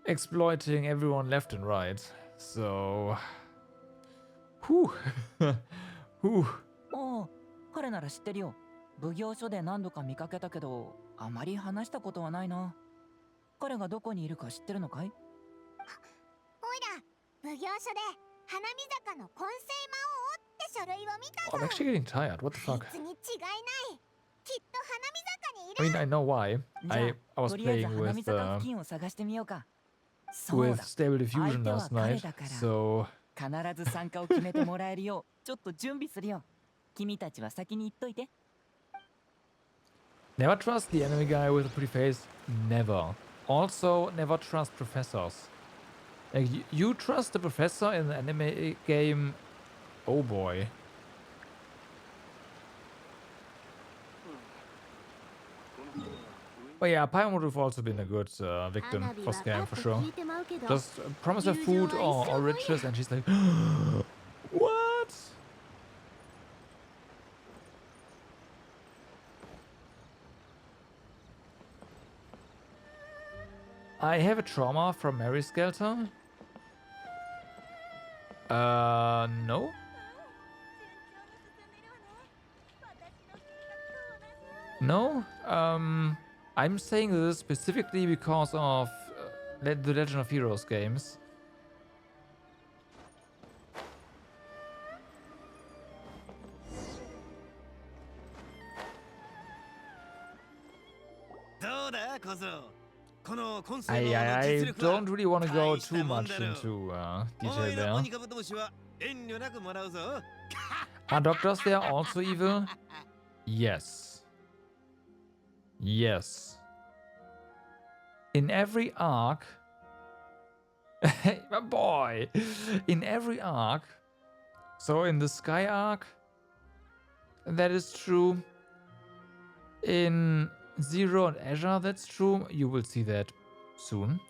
exploiting everyone left and right. So, whew. Whew. おお、彼なら知ってるよ。奉行所で何度か見かけたけど、あまり話したことはないな。彼がどこにいるか知ってるのかい？おいら、奉行所で花見坂の混成魔王って書類を見た I'm ぞ。 actually getting tired. What the あ fuck? いつに違いない。きっと花見坂にい I る。 mean, I know why. じゃ I あ、 was とりあえず playing 花見 with 坂付近を探してみようか。そう with だ。 Stable Diffusion 相手は last 彼 night. だから。 So 必ず参加を決めてもらえるようちょっと準備するよ。君たちは先に行っといて。 never trust the enemy guy with a pretty face. Never. Also, never trust professors. Like, you trust the professor in the anime game? Oh boy. But yeah, Paimon would have also been a good victim for Scam for sure. Just promise her food or riches, and she's like, what? I have a trauma from Mary Skelter. No. No. I'm saying this specifically because of the Legend of Heroes games. I don't really want to go too much into detail there. Are doctors there also evil? Yes. Yes. In every arc... Hey, my boy! In every arc... So in the Sky arc... That is true. In Zero and Azure, that's true. You will see that soon.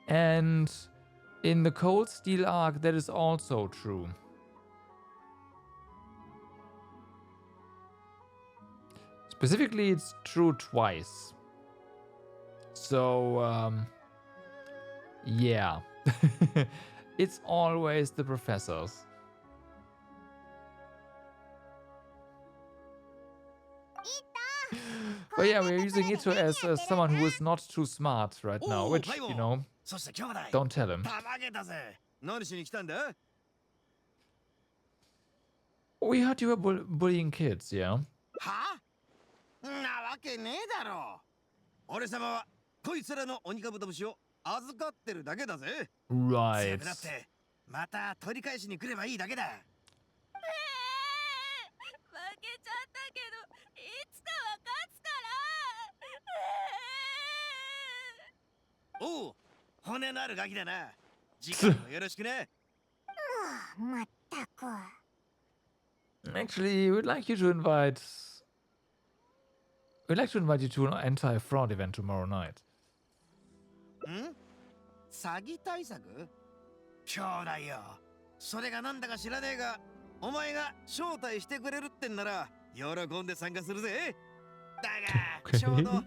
And in the Cold Steel arc, that is also true. Specifically, it's true twice. So, yeah. It's always the professors. But yeah, we're using Ito as someone who is not too smart right now, which, you know, don't tell him. We heard you were bullying kids, yeah? なわけねえだろ。俺様はこいつらの鬼カブトムシを預かってるだけだぜ。 Right. 強くなってまた取り返しに来ればいいだけだ。負けちゃったけどいつかは勝つから。おう、骨のあるガキだな。次回もよろしくね。まったく。 Actually, we'd like you to invite. We'd like to invite you to an anti-fraud event tomorrow night. ん？詐欺対策？兄弟よ。それがなんだか知らねえが、お前が招待してくれるってんなら喜んで参加するぜ。だが、ちょうど明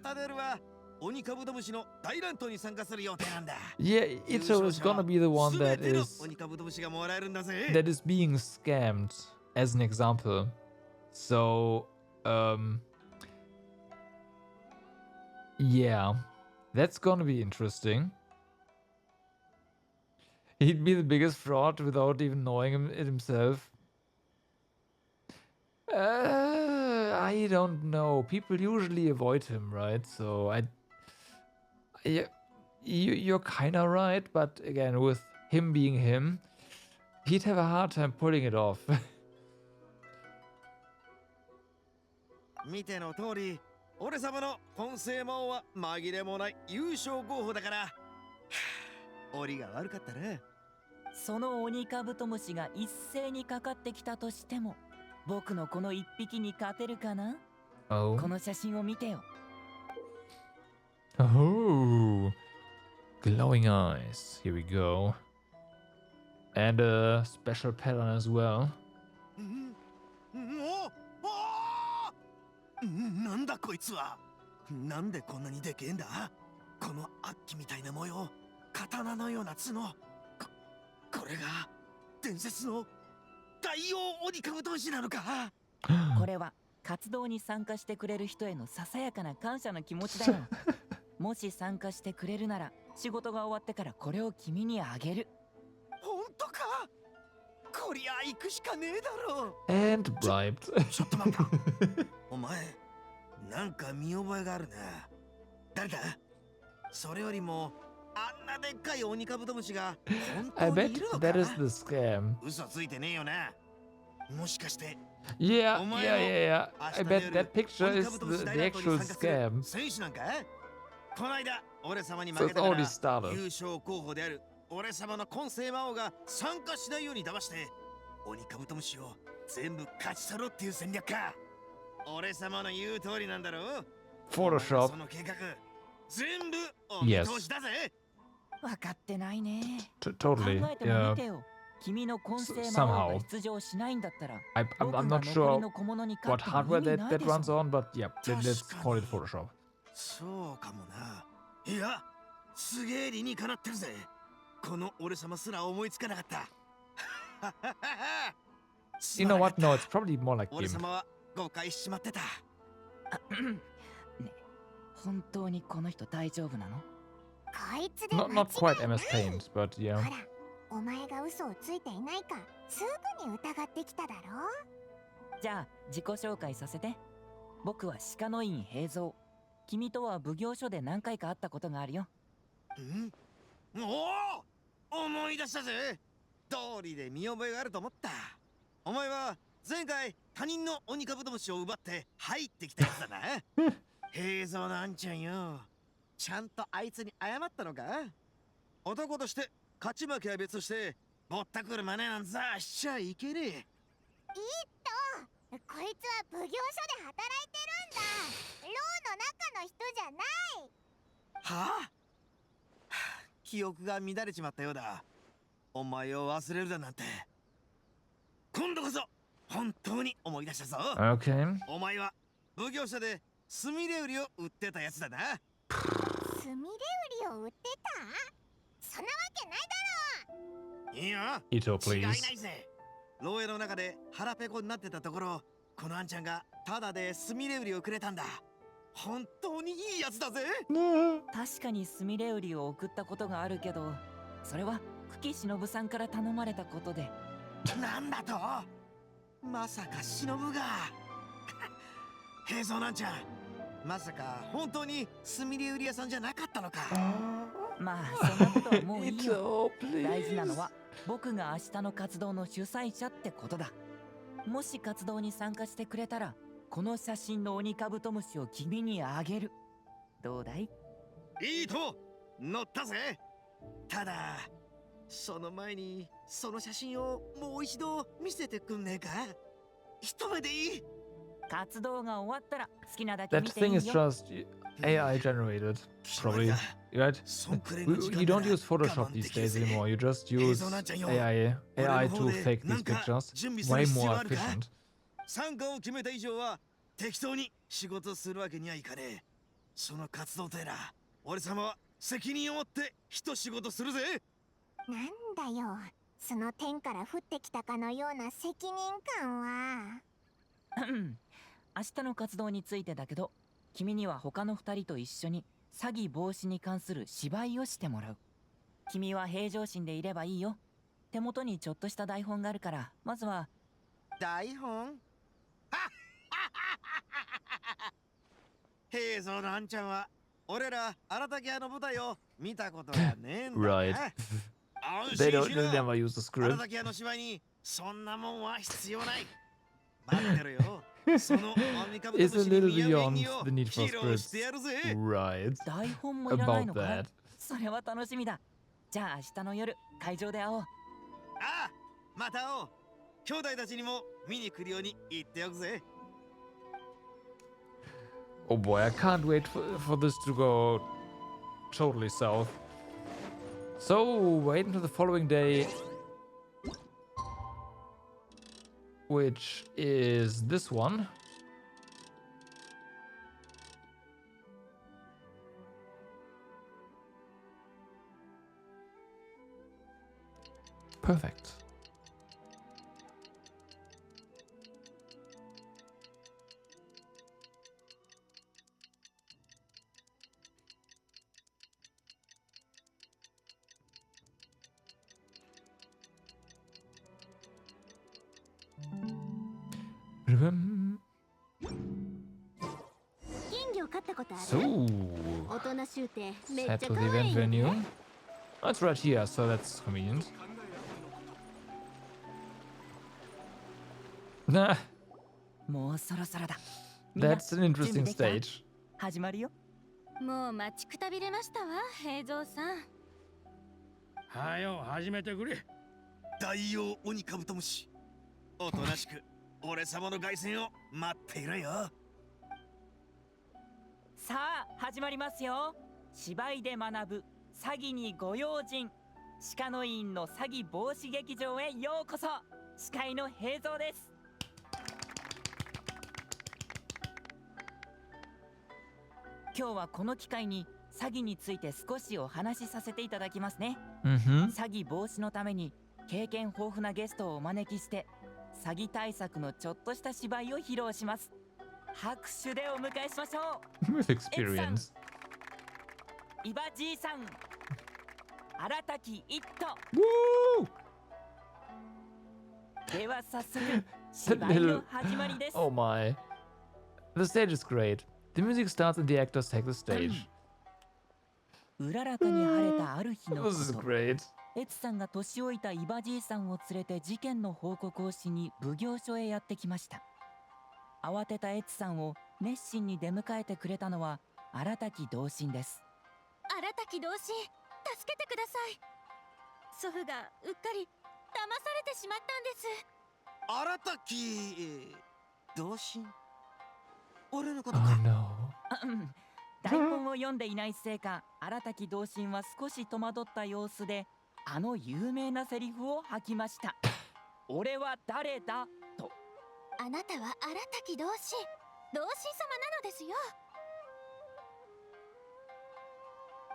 日の夜は鬼カブトムシの大乱闘に参加する予定なんだ。Yeah, Ito is gonna be the one that is 鬼カブトムシがもらえるんだぜ。 that is being scammed, as an example. So, yeah, that's gonna be interesting. He'd be the biggest fraud without even knowing it himself. I don't know. People usually avoid him, right? So yeah, you're kind of right, but again, with him being him, he'd have a hard time pulling it off. 見ての通り、俺様の本性魔王は紛れもない優勝候補だから。折が悪かったな。その鬼カブトムシが一斉にかかってきたとしても、僕のこの一匹に勝てるかな？ Oh. この写真を見てよ。Oh, glowing eyes. Here we go. And a special pattern as well. なんだこいつは。なんでこんなにでけえんだ。この悪鬼みたいな模様、刀のような角。これが伝説の大王鬼カブトムシなのか。これは活動に参加してくれる人へのささやかな感謝の気持ちだよ。もし参加してくれるなら仕事が終わってからこれを君にあげる。本当か。こりゃ行くしかねえだろ。 And bribed. ちょっと待った。お前なんか見覚えがあるな。誰だ。それよりもあんなでっかい鬼カブトムシが I 本当に bet いるのか。 that is the scam. 嘘ついてねえよな。もしかして Yeah, お前 yeah, も yeah, yeah. I bet that picture is the actual scam. 選手なんか。この間俺様に So 負 it's けたから already started. 優勝候補である俺様の今世魔王が参加しないように騙して鬼カブトムシを全部勝ち取ろうっていう戦略か。俺様の言う通りなんだろう。 Photoshop. その計画全部お見通しだぜ。分かってないね。 Totally. 考えても Yeah. 見てよ。君の今世魔王が出場しないんだったら、 I'm 僕 not が sure 残りの小物に勝 what っても hardware 意味 that ない that でしょ。 runs on, but yeah, let's call it Photoshop. そうかもな。いや、すげえ理にかなってるぜ。この俺様すら思いつかなかった。You know what? No, it's probably more like 俺 him. 様は誤解しちまってた。ね、本当にこの人大丈夫なの？こいつで Not quite MS Paint, but yeah. ほら、お前が嘘をついていないかすぐに疑ってきただろ。じゃあ自己紹介させて。僕は鹿の院平蔵。君とは奉行所で何回か会ったことがあるよ。おお、思い出したぜ。道理で見覚えがあると思った。お前は前回他人の鬼カブトムシを奪って入ってきたやつだな。平蔵のあんちゃんよ。ちゃんとあいつに謝ったのか。男として勝ち負けは別としてぼったくる真似なんざしちゃいけねえ。いいと、こいつは奉行所で働いてるんだ。牢の中の人じゃない。はあ、記憶が乱れちまったようだ。お前を忘れるだなんて。今度こそ本当に思い出したぞ。 Okay. お前は奉行所でスミレウリを売ってたやつだな。スミレウリを売ってた？そんなわけないだろ。いいよ。 Ito, 違いな please. いぜ。牢屋の中で腹ペコになってたところ、このあんちゃんがタダでスミレウリをくれたんだ。本当にいいやつだぜ。確かにスミレウリを送ったことがあるけど、それは久喜忍さんから頼まれたことで。なんだと？まさか忍が。平蔵なんちゃん、まさか本当にスミレウリ屋さんじゃなかったのか。まあそんなことはもういいよ。大事なのは僕が明日の活動の主催者ってことだ。もし活動に参加してくれたらこの写真のオニカブトムシを君にあげる。どうだい？いいと乗ったぜ。ただその前にその写真をもう一度見せてくんねえか？一目でいい。活動が終わったら好きなだけ That 見てい thing い is よ。 just AI generated, probably. Right? You don't use Photoshop these days anymore. You just use AI to fake these pictures. Way more efficient. 参加を決めた以上は適当に仕事するわけにはいかねえ。その活動とやら俺様は責任を持って一仕事するぜ。なんだよ、その天から降ってきたかのような責任感は。明日の活動についてだけど、君には他の2人と一緒に詐欺防止に関する芝居をしてもらう。君は平常心でいればいいよ。手元にちょっとした台本があるから、まずは。台本？平蔵のあんちゃんは俺ら荒竹屋の舞台を見たことがねえんだ。Right. They never use the 荒 script. 竹屋の芝居にそんなもんは必要ない。待ってるよ。その鬼カブト It's ム a シに little 見合う演 beyond 技を the need for 披露して scripts. やるぜ。Right. 台本もいらない About のか？ that. それは楽しみだ。じゃあ明日の夜会場で会おう。ああ、また会おう。兄弟たちにも見に来るように言っておくぜ。Oh boy, I can't wait for this to go totally south. So, wait until the following day, which is this one. Perfect. So, head to the event venue. Oh, it's right here, so that's convenient. Nah, もうそろそろだ。 that's an interesting stage. 始まるよ。もう待ちくたびれましたわ、平蔵さん。はよ始めてくれ。大王鬼カブトムシ、おとなしく俺様の凱旋を待っていろよ。さあ始まりますよ。芝居で学ぶ詐欺にご用心、鹿の院の詐欺防止劇場へようこそ。司会の平蔵です。今日はこの機会に詐欺について少しお話しさせていただきますね。詐欺防止のために経験豊富なゲストをお招きして詐欺対策のちょっとした芝居を披露します。拍手でお迎えしましょう。 With experience. イバじいさん、荒滝一斗。 Woo! では早速芝居の始まりです。 Oh my. The stage is great. The music starts and the actors take the stage. うららかに晴れたある日のこ This is と、 great. エツさんが年老いたイバじいさんを連れて事件の報告をしに奉行所へやってきました。慌てたエツさんを熱心に出迎えてくれたのは荒滝同心です。荒滝同心、助けてください。祖父がうっかり騙されてしまったんです。荒滝同心、俺のこと Oh か。 no. 台本を読んでいないせいか、荒滝同心は少し戸惑った様子であの有名なセリフを吐きました。俺は誰だと。あなたは荒滝同心、同心様なのですよ。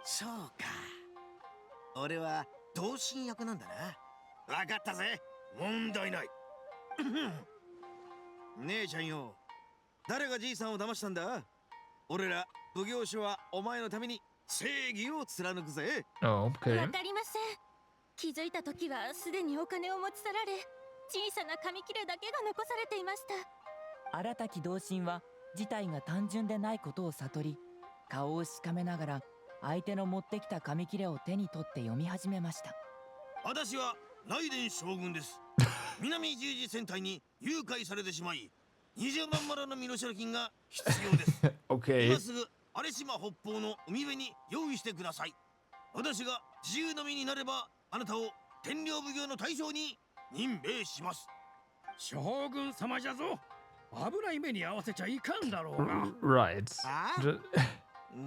そうか、俺は同心役なんだな。分かったぜ、問題ない。姉ちゃんよ、誰がじいさんを騙したんだ？俺ら奉行所はお前のために正義を貫くぜ。 Oh, わ okay. かりません。気づいた時はすでにお金を持ち去られ、小さな紙切れだけが残されていました。荒滝同心は事態が単純でないことを悟り、顔をしかめながら相手の持ってきた紙切れを手に取って読み始めました。私はライデン将軍です。南十字戦隊に誘拐されてしまい、20万マラの身代金が必要です。Okay. 今すぐ有島北方の海辺に用意してください。私が自由の身になれば、あなたを天領奉行の大将に任命します。将軍様じゃぞ。危ない目に合わせちゃいかんだろうが。Right. ああ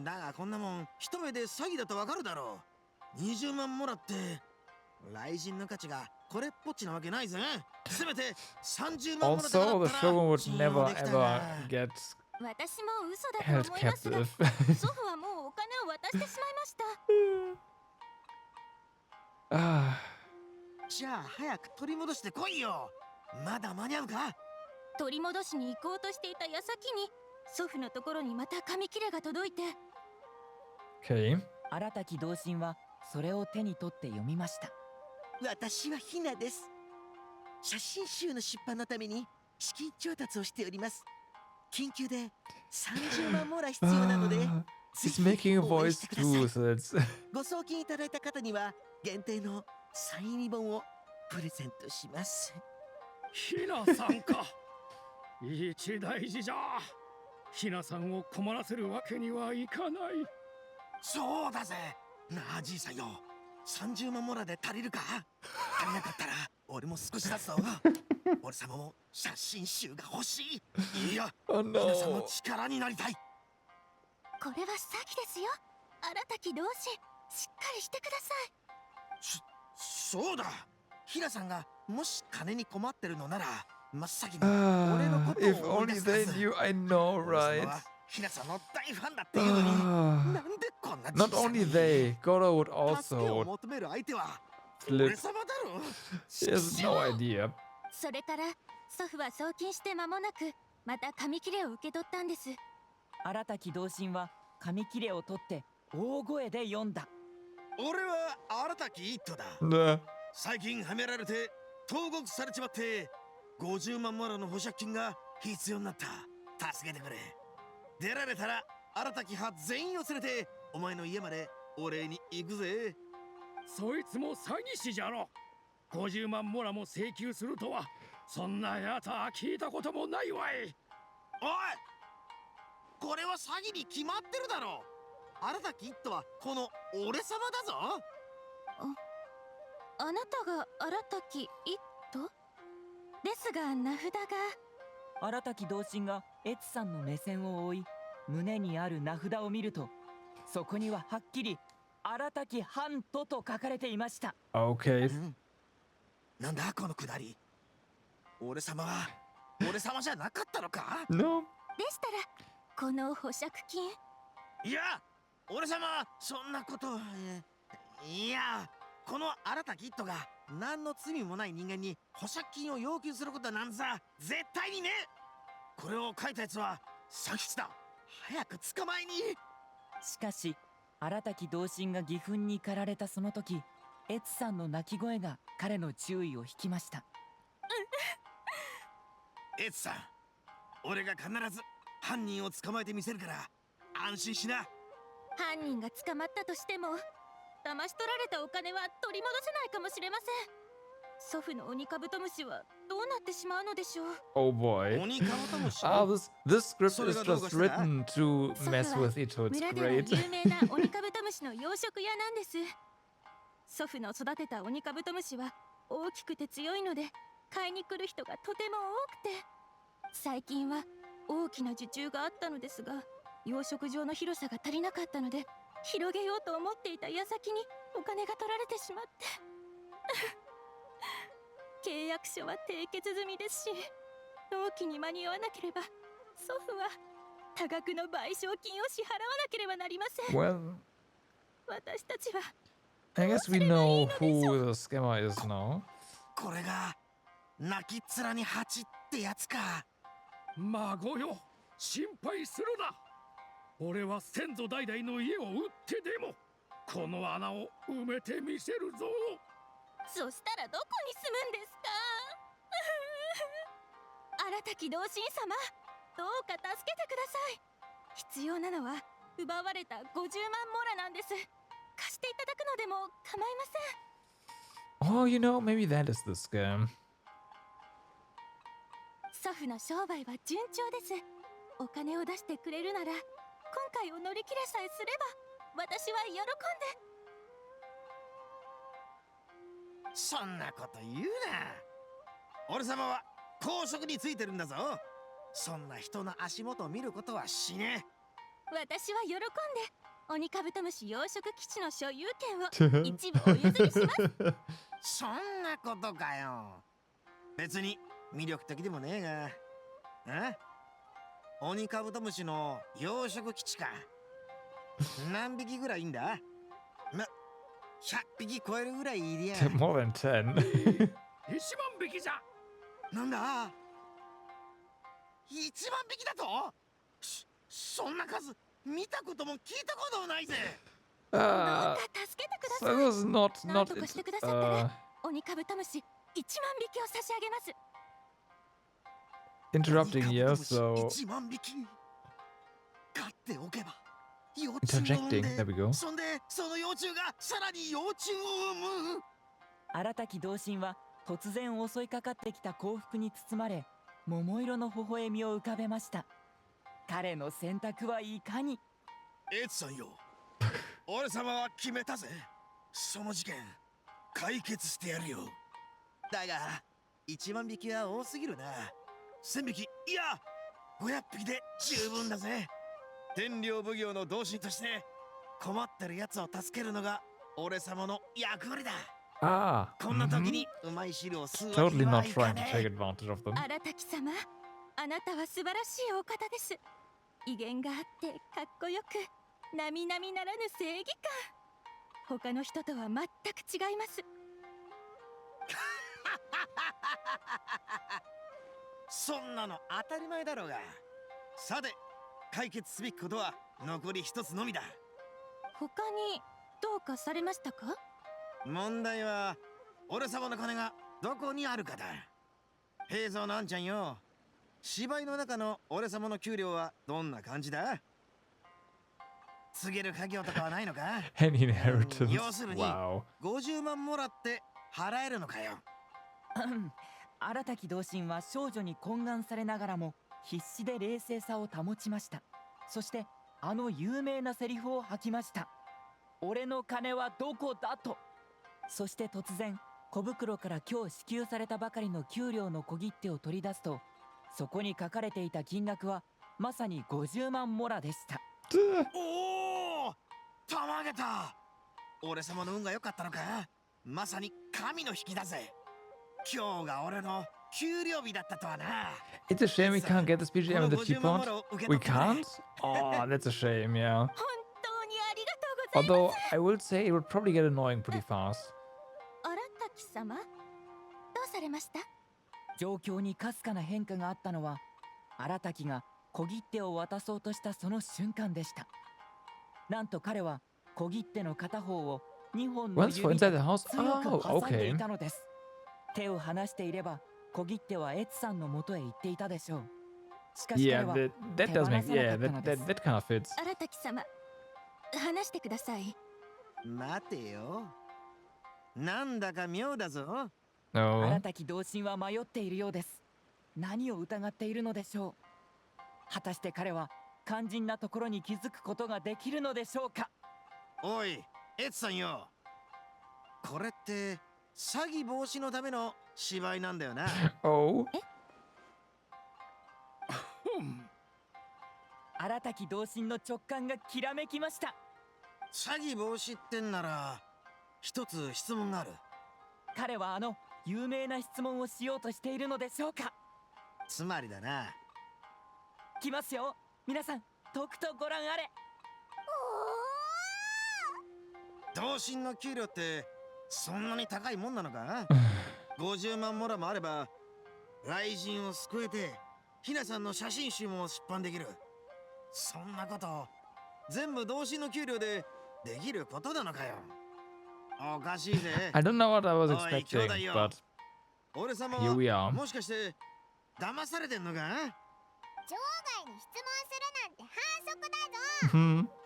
だがこんなもん一目で詐欺だとわかるだろう。20万もらって雷神の価値がこれっぽっちなわけないぜ。せめて30万もらったら Also, the shogun would never ever get 私も嘘だ held と思いますが、 captive. 祖父はもうお金を渡してしまいました。Ah, じゃあ早く取り戻してこいよ。まだ間に合うか。取り戻しに行こうとしていた矢先に祖父のところにまた紙切れが届いて、 okay. 荒滝同心はそれを手に取って読みました。私はひなです。写真集の出版のために資金調達をしております。緊急で30万モラ必要なので、ぜ He's ひ making a 応援 voice してくださ too, い。 so that's ご送金いただいた方には限定のサイン入り本をプレゼントします。ひなさんか。一大事じゃ。ひなさんを困らせるわけにはいかない。そうだぜ。なあじいさんよ、30万モラで足りるか。足りなかったら俺も少し出すぞ。俺様も写真集が欲しい。いや、 Oh 皆さんの no. 力になりたい。これは詐欺ですよ。荒滝同志、しっかりしてください。そうだ。ひなさんがもし金に困ってるのなら、真っ先に Ah, 俺のこと if を思い only 出すは they ず。 knew, I know, 俺様 right? はひなさんの大ファンだっていうのに、 Ah, なんでこんな not 小さな only they, Goro would 助けを also 求める相手は flip. 俺様だろ。 He has no idea. それから祖父は送金して間もなくまた紙切れを受け取ったんです。荒滝同心は紙切れを取って大声で読んだ。俺は荒滝一斗だ。 Nah. 最近はめられて投獄されちまって50万モラの保釈金が必要になった。助けてくれ。出られたら荒滝派全員を連れてお前の家までお礼に行くぜ。そいつも詐欺師じゃろ。50万モラも請求するとは、そんなやつは聞いたこともないわい。おい、これは詐欺に決まってるだろ。荒滝一斗はこの俺様だぞ。あなたが荒滝一斗ですが、名札が。荒滝同心がエツさんの目線を追い、胸にある名札を見ると、そこにははっきり荒滝ハントと書かれていました。 Okay. なんだこのくだり。俺様は俺様じゃなかったのか。 No. でしたらこの保釈金。いや、俺様そんなこと。いや、この荒滝一斗が何の罪もない人間に保釈金を要求することなんざ絶対にね。これを書いたやつは詐欺師だ。早く捕まえに。しかし荒滝同心が義憤に駆られたその時、エツさんの泣き声が彼の注意を引きました。エツさん、俺が必ず犯人を捕まえてみせるから安心しな。犯人が捕まったとしても騙し取られたお金は取り戻せないかもしれません。祖父の鬼カブトムシはどうなってしまうのでしょう。 Oh boy. 鬼カブトムシ。 Ah, this script それ is がどうか just した？ written to 祖父 mess は with Ito. It's 村では great. 有名な鬼カブトムシの養殖屋なんです。祖父の育てた鬼カブトムシは大きくて強いので買いに来る人がとても多くて、最近は大きな受注があったのですが、養殖場の広さが足りなかったので広げようと思っていた矢先にお金が取られてしまって契約書は締結済みですし、納期に間に合わなければ祖父は多額の賠償金を支払わなければなりません。 Well, 私たちは I guess we know who the scammer is now. これが泣きっ面に蜂ってやつか。孫よ、心配するな。俺は先祖代々の家を売ってでもこの穴を埋めてみせるぞ。そしたらどこに住むんですか荒滝同心様、どうか助けてください。必要なのは奪われた50万モからなんです。貸していただくのでも構いません。 Oh, you know, maybe that is the scam. 祖父の商売は順調です。お金を出してくれるなら今回を乗り切れさえすれば私は喜んで。そんなこと言うな。俺様は公職についてるんだぞ。そんな人の足元を見ることはしね私は喜んで鬼カブトムシ養殖基地の所有権を一部お譲りします。そんなことかよ。別に魅力的でもねえが。鬼カブトムシの養殖基地か。何匹ぐらいいんだ？100匹超えるぐらいいりゃ。More than 10. 1万匹じゃ。なんだ？ 1万匹だと？そんな数見たことも聞いたこともないぜ。どうか助けてください。 So it was not なんとかしてくださったら鬼カブトムシ1万匹を差し上げます。 interrupting here, so 1万匹飼っておけば interjecting. There we go. そんでその幼虫がさらに幼虫を産む。荒滝同心は突然襲いかかってきた幸福に包まれ、桃色の微笑みを浮かべました。彼の選択はいかに。エツさんよ、俺様は決めたぜ。その事件解決してやるよ。だが1万匹は多すぎるな。1000匹いや500匹で十分だぜ。天領奉行の同心として困ってる奴を助けるのが俺様の役割だ。こんな時にうまい汁を吸うわけ Totally には not いか trying to ね take え。 advantage of them. 荒滝様、あなたは素晴らしいお方です。威厳があってかっこよく並々ならぬ正義感。他の人とは全く違います。そんなの当たり前だろうが。さて解決すべきことは残り一つのみだ。他にどうかされましたか？問題は俺様の金がどこにあるかだ。平蔵のあんちゃんよ、芝居の中の俺様の給料はどんな感じだ？告げる家業とかはないのか？ An inheritance. 要するに Wow. 50万もらって払えるのかよ。荒滝同心は少女に懇願されながらも必死で冷静さを保ちました。そしてあの有名なセリフを吐きました。俺の金はどこだと。そして突然小袋から今日支給されたばかりの給料の小切手を取り出すと、そこに書かれていた金額はまさに50万モラでした。おお、たまげた。俺様の運が良かったのか。まさに神の引きだぜ。今日が俺の給料日だったとはな。 It's a shame we can't get this BGM in the T-Pont. We can't? Oh, that's a shame, yeah. 本当にありがとうございます。 Although I will say it would probably get annoying pretty fast. 荒滝様、どうされました？状況にかすかな変化があったのは、荒滝が小切手を渡そうとしたその瞬間でした。なんと彼は小切手の片方を2本の Once for 指で inside the house? 強く Oh, 挟んでい okay. たのです。手を離していれば小切手はエツさんの元へ行っていたでしょう。しかし彼 Yeah, は that 手 does 放 make さな yeah, かったのです。 that kind of fits. 荒滝様、話してください。待てよ、なんだか妙だぞ。No. 荒滝同心は迷っているようです。何を疑っているのでしょう。果たして彼は肝心なところに気づくことができるのでしょうか。おい、エツさんよ、これって詐欺防止のための芝居なんだよな。Oh. 荒滝同心の直感がきらめきました。詐欺防止ってんなら一つ質問がある。彼はあの有名な質問をしようとしているのでしょうか。つまりだな。来ますよ、皆さん、とくとご覧あれ。同心の給料ってそんなに高いもんなのか？ 50万モラもあれば雷神を救えてひなさんの写真集も出版できる。そんなこと全部同心の給料でできることなのかよ。おかしいぜ。 I don't know what I was おい、兄 expecting, 弟よ、 but 俺様 here we は are. もしかして騙されてんのか？外に質問するなんて反則だぞ。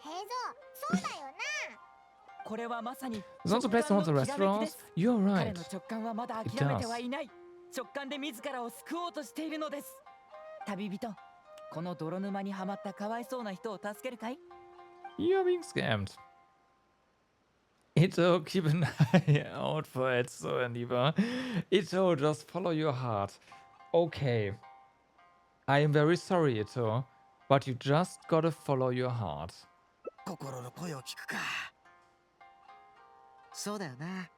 平蔵、そうだよな。これはまさに It's also placed on the restaurants. You're 彼 right. の直感はまだ It 諦めて does. はいない。直感で自らを救おうとしているのです。旅人、この泥沼にはまったかわいそうな人を助けるかい？ You're being scammed. Ito, keep an eye out for Etzo and Eva. Ito, just follow your heart. Okay. I am very sorry, Ito, but you just gotta follow your heart. 心の声を聞くか。そうだよな。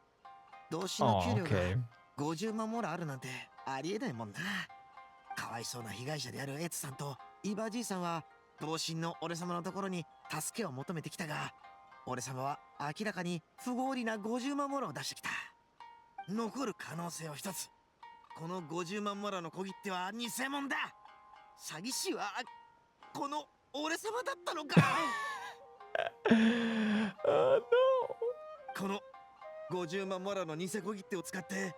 同志の Oh, 給料が okay. 50万もらあるなんてありえないもんだ。かわいそうな被害者であるエツさんとイバじいさんは同心の俺様のところに助けを求めてきたが、俺様は明らかに不合理な50万モラを出してきた。残る可能性は一つ。この50万モラの小切手は偽物だ。詐欺師はこの俺様だったのか。Oh, no. この50万モラの偽小切手を使って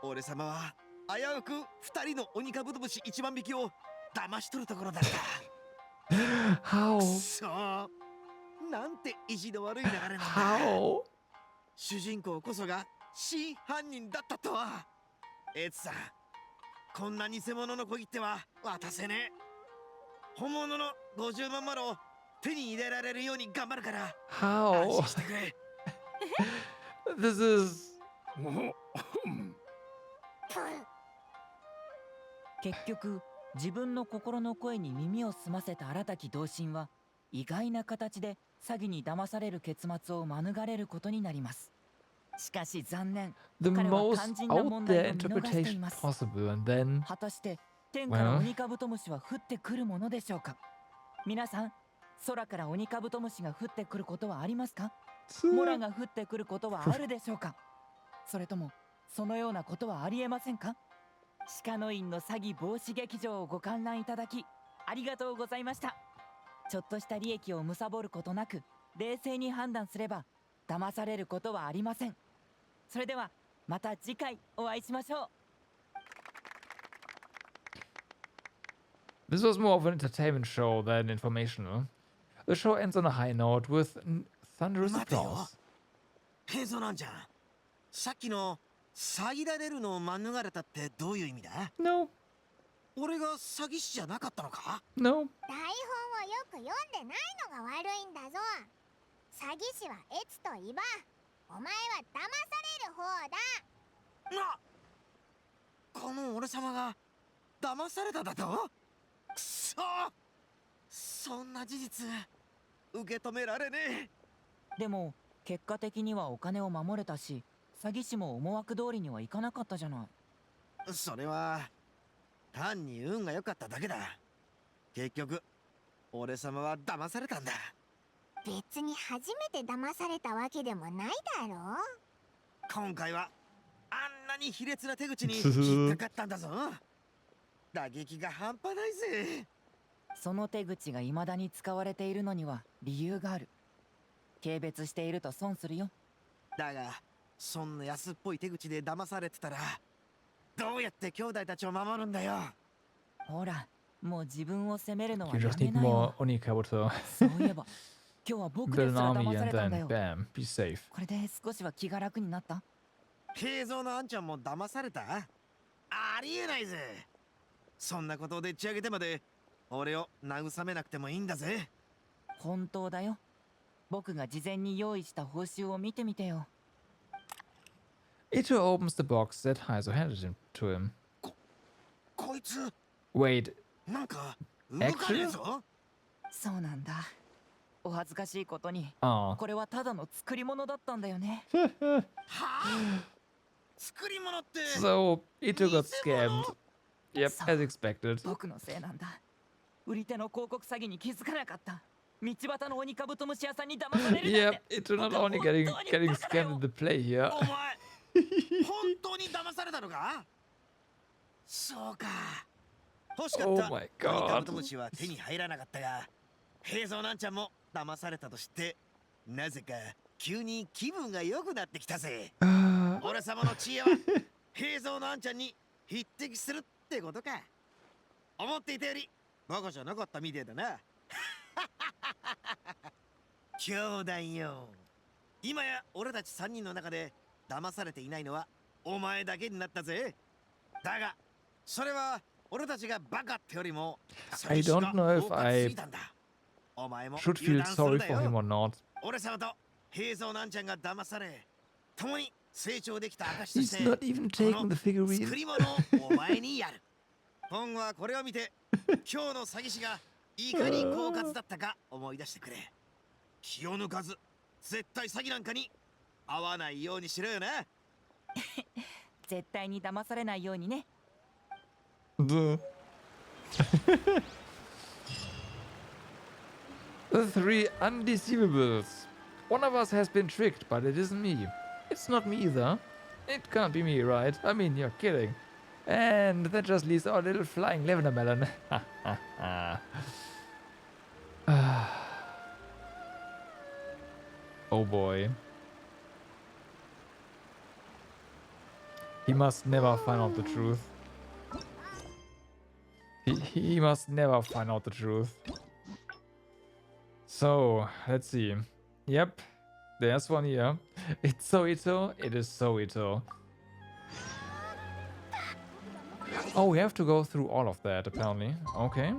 俺様は危うく2人の鬼カブトムシ1万匹を騙し取るところだった。How? そう、なんて意地の悪い流れなんだ。How? 主人公こそが真犯人だったとは。エツさん、こんな偽物の小切手は渡せねえ。本物の50万モラを手に入れられるように頑張るから How? 安心してくれ。This is... 結局、自分の心の声に耳を澄ませた荒滝同心は意外な形で詐欺に騙される結末を免れることになります。しかし残念、 the 彼は most 肝心な out 問題 there を見逃してい interpretation ます。 possible, and then 果たして天から Well? 鬼カブトムシは降ってくるものでしょうか？皆さん、空から鬼カブトムシが降ってくることはありますか？モラが降ってくることはあるでしょうか？それともそのようなことはありえませんか？鹿の院の詐欺防止劇場をご観覧いただきありがとうございました。ちょっとした利益を貪ることなく冷静に判断すれば騙されることはありません。それではまた次回お会いしましょう。 This was more of an entertainment show than informational. The show ends on a high note with thunderous 待てよ。 applause. 平蔵なんじゃん。さっきの詐欺られるのを免れたってどういう意味だ？ No, 俺が詐欺師じゃなかったのか？ no. 台本をよく読んでないのが悪いんだぞ。詐欺師はエツとイバ。お前は騙される方だ。この俺様が騙されただと？くそ！そんな事実受け止められねえ。でも結果的にはお金を守れたし、詐欺師も思惑通りにはいかなかったじゃない。それは単に運が良かっただけだ。結局俺様は騙されたんだ。別に初めて騙されたわけでもないだろう。今回はあんなに卑劣な手口に引っかかったんだぞ。打撃が半端ないぜ。その手口が未だに使われているのには理由がある。軽蔑していると損するよ。だがそんな安っぽい手口で騙されてたらどうやって兄弟たちを守るんだよ。ほら、もう自分を責めるのは You や just め need な more よ。 Onikabuto. そういえば今日は僕で Build す an ら army 騙さ and れたんだ then よ。 bam, be safe. これで少しは気が楽になった？平蔵のあんちゃんも騙された？ありえないぜ。そんなことをでっち上げてまで俺を慰めなくてもいいんだぜ。本当だよ。僕が事前に用意した報酬を見てみてよ。Ito opens the box that Heizo handed him to him. こいつ Wait, なんか動かねえぞ。そうなんだ。お恥ずかしいことに、 oh. これはただの作り物だったんだよね。はあ？作り物って So, Ito got scammed. Yep, as expected. 僕のせいなんだ。売り手の広告詐欺に気づかなかった。道端の鬼カブトムシ屋さんに騙されるなん Yep, て。 Ito not only getting scammed in the play here. お前本当に騙されたのか？そうか。欲しかった Oh 鬼 my カ god. ブトムシは手に入らなかったが、平蔵なんちゃんも騙されたと知ってなぜか急に気分が良くなってきたぜ。俺様の知恵は平蔵のあんちゃんに匹敵するってことか。思っていたよりバカじゃなかったみてえだな。兄弟よ。今や俺たち3人の中で騙されていないのはお前だけになったぜ。だが、それは俺たちがバカってよりも I don't know if I お前も should feel sorry for him or not. 俺様と平蔵なんちゃんが騙され、共に成長できた証とし He's て not even taking the 作 figurine. り物をお前にやる。今後はこれを見て今日の詐欺師がいかに狡猾だったか思い出してくれ。気を抜かず絶対詐欺なんかに合わないようにしろよな。絶対に騙されないようにね。The three undeceivables. One of us has been tricked, but it isn't me. It's not me either. It can't be me, right? I mean, you're kidding. And that just leaves our little flying lavender melon. Oh boy. He must never find out the truth. He must never find out the truth. So, let's see. Yep, there's one here. It's Soito. It is Soito. Oh, we have to go through all of that, apparently. Okay.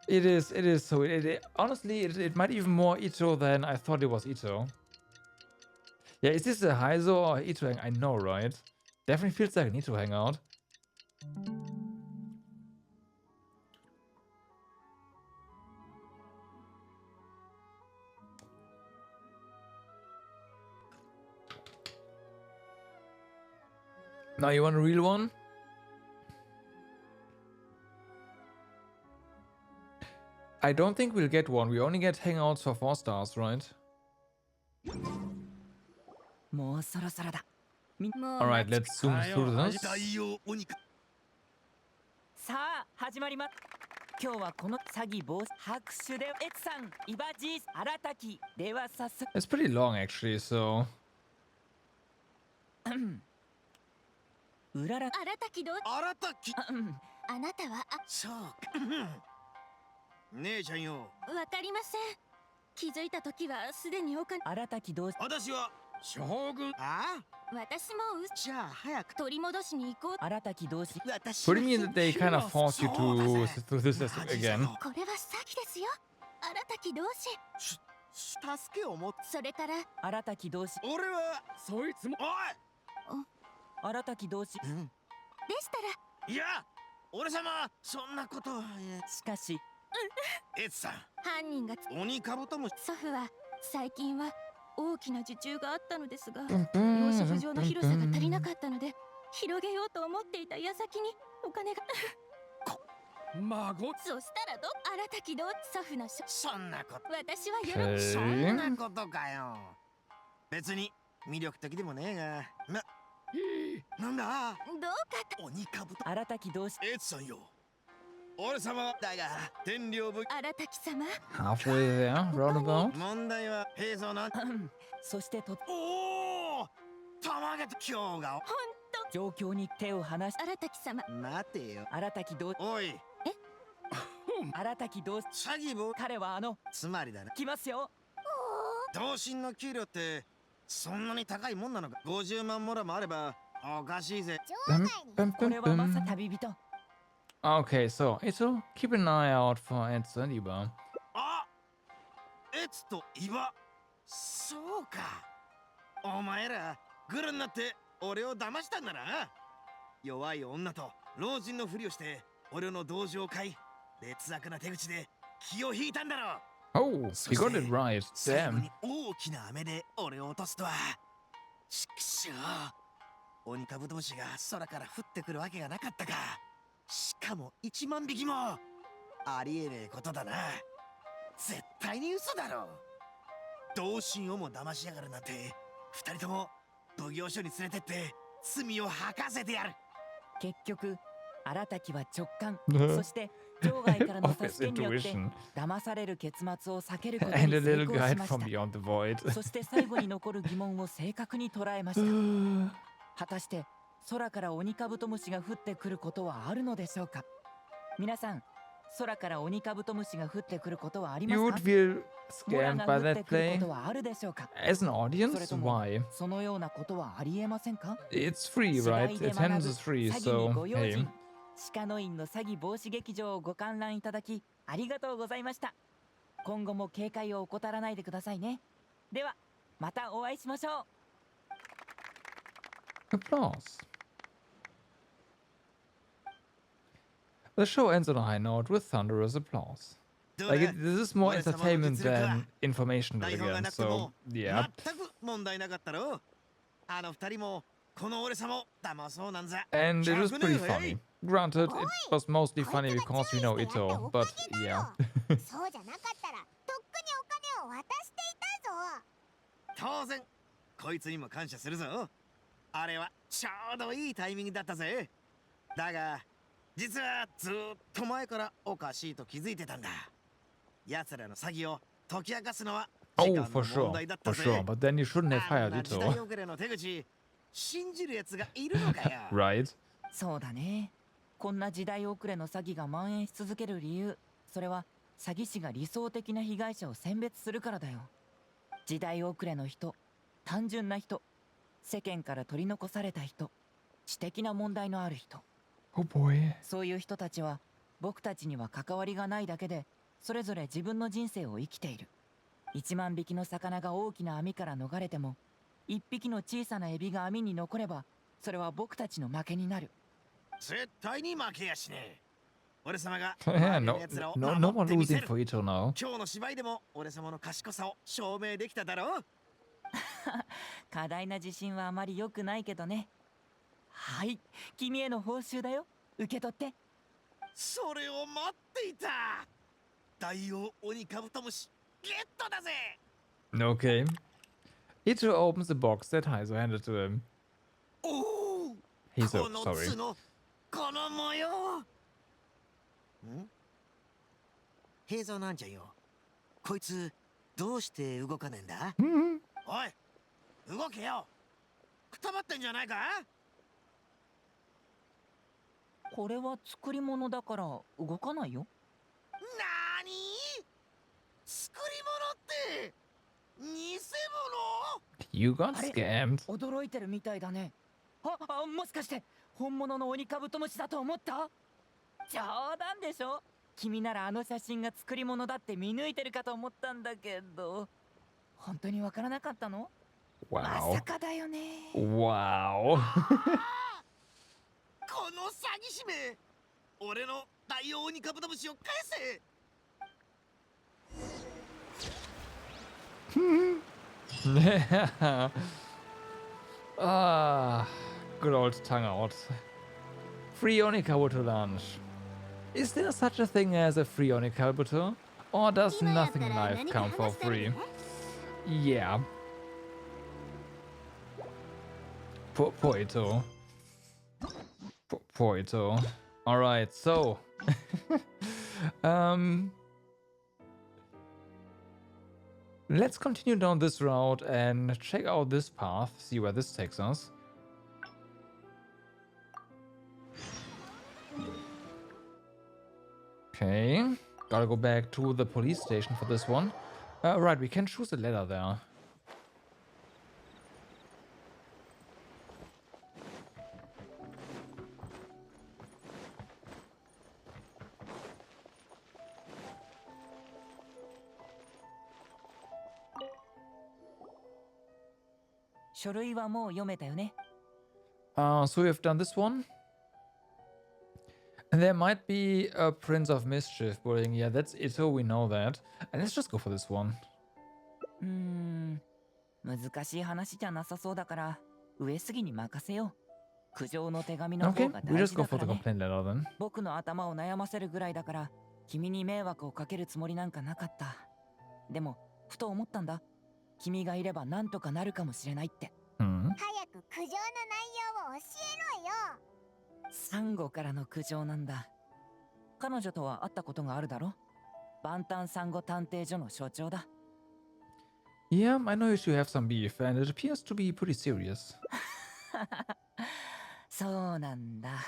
It is so. Honestly, it might even more Ito than I thought it was Ito. Yeah, is this a Heizo or Ito? I know, right? Definitely feels like an Ito hangout. Now you want a real one? I don't think we'll get one. We only get hangouts for 4 stars, right? Alright, let's zoom through this. さあ始まります。今日はこの詐欺防止拍手でエツさん、イバジース、荒滝では早速。 It's pretty long actually, so. うらら。荒滝どう？荒滝。あなたはそうか。姉ちゃんよ。わかりません。気づいた時はすでに荒滝どうし。私は将軍。ああ。私もじゃあ早く取り戻しに行こう。荒滝どうし。 What do you mean that they kind of force you to do this again? これは詐欺ですよ。荒滝同士。助けを持って。それから荒滝どうし。俺はそいつも。おい。荒滝どうし。でしたら。いや、俺様そんなことは。しかし。エツさん。犯人が鬼カブトムシ。祖父は最近は大きな受注があったのですが、養殖場の広さが足りなかったので広げようと思っていた矢先にお金が。孫。そしたら荒滝ど祖父のそんなこと。私は喜ぶ。そんなことかよ。別に魅力的でもねえが。なんだ。どうか。鬼カブト。荒滝どうし。エツさんよ。俺様だが天領部荒滝様 Halfway there, roundabout. 問題は平蔵な。そしてと。おお。たまげと今日が。本当。状況に手を離し。荒滝様。待てよ。荒滝どう。おい。荒滝どう。詐欺棒。彼はつまりだな。来ますよ。同心の給料ってそんなに高いもんなのか。50万もらもあればおかしいぜ。これはまさ旅人。Okay, so Ito, keep an eye out for Eds and Iba. あ、エツとイバ。そうか。お前らグルになって俺を騙したんだな。弱い女と老人のふりをして俺の同情を買い、劣悪な手口で気を引いたんだろう。Oh, he got it right. Damn. 大きな飴で俺を落とすとは。ちくしょう。鬼カブトムシが空から降ってくるわけがなかったか。しかも1万匹も。ありえねえことだな。絶対に嘘だろ。同心をも騙しやがるなんて。2人とも奉行所に連れてって罪を吐かせてやる。結局荒滝は直感そして場外からの Obvious 助けによって intuition. 騙される結末を避けること And に a 成 little 功し guide ま from した。 beyond the void. そして最後に残る疑問を正確に捉えました。果たして空からオニカブトムシが降ってくることはあるのでしょうか。皆さん、空からオニカブトムシが降ってくることはありま You す would か？ feel モラ scammed が by 降って that くるこ play? とはあるでしょうか？ As an それ audience? とも Why? そのようなことはありえませんか？ It's free, 市 right? 外で Attendance 学ぶ is free, 詐欺に so ご用 hey. 心。鹿の院の詐欺防止劇場をご観覧いただきありがとうございました。今後も警戒を怠らないでくださいね。では、またお会いしましょう。 Applause. The show ends on a high note with thunderous applause. Like, this is more entertainment than information again, so yeah. 全く問題なかったろ。あの二人もこの俺様を騙そうなんざ。 And it was pretty funny. Granted, it was mostly funny because we know Ito, but yeah. そうじゃなかったらとっくにお金を渡していたぞ。当然こいつにも感謝するぞ。あれはちょうどいいタイミングだったぜ。だが実はずっと前からおかしいと気づいてたんだ。奴らの詐欺を解き明かすのは時 Oh, 間 for の sure, 問題だった for ぜ。 sure. But then you shouldn't have あん hired な時代 Ito. 遅れの手口信じる奴がいるのかよ。Right? そうだね。こんな時代遅れの詐欺が蔓延し続ける理由、それは詐欺師が理想的な被害者を選別するからだよ。時代遅れの人、単純な人、世間から取り残された人、知的な問題のある人。Oh boy. そういう人たちは僕たちには関わりがないだけで、それぞれ自分の人生を生きている。1万匹の魚が大きな網から逃れても、1匹の小さなエビが網に残れば、それは僕たちの負けになる。絶対に負けやしねえ。俺様が Yeah, 周り no, の奴らを no 守 one ってみせ losing る。 for Ito now. 今日の芝居でも俺様の賢さを証明できただろう。過大な自信はあまり良くないけどね。はい、君への報酬だよ。受け取って。それを待っていた。大王鬼カブトムシゲットだぜ。 Okay. Ito opens the box that Heizo handed to him. おお。 He's こ so の sorry. 角、この模様。ん？平蔵なんじゃよ。こいつどうして動かねえんだ？おい、動けよ。くたばってんじゃないか？これは作り物だから動かないよ。なーに？作り物って偽物？ You got あれ scammed. 驚いてるみたいだね。もしかして本物のオニカブトムシだと思った？冗談でしょ。君ならあの写真が作り物だって見抜いてるかと思ったんだけど、本当にわからなかったの？ Wow. まさかだよね。 Wow. この詐欺師め、俺の大王鬼カブトムシを返せ。Ah, good old tongue out. Free Onikabuto lunch. Is there such a thing as a free Onikabuto? Or does nothing in life come for free? Yeah. Poor Ito. Poor Ito. Alright, so... Let's continue down this route and check out this path, see where this takes us. Okay, gotta go back to the police station for this one. Right, we can choose a letter there. So we have done this one. And there might be a Prince of Mischief bullying. Yeah, that's Ito, we know that. And let's just go for this one. 難しい話じゃなさそうだから上杉に任せよう。苦情の手紙の方 Okay, が we 大 just 事 go だか for the らね。 complaint letter then. 僕の頭を悩ませるぐらいだから君に迷惑をかけるつもりなんかなかった。でもふと思ったんだ。君がいればなんとかなるかもしれないって。早く苦情の内容を教えろよ。サンゴからの苦情なんだ。彼女とは会ったことがあるだろ？万端サンゴ探偵所の所長だ。Yeah, I know you two have some beef, and it appears to be pretty serious. そうなんだ。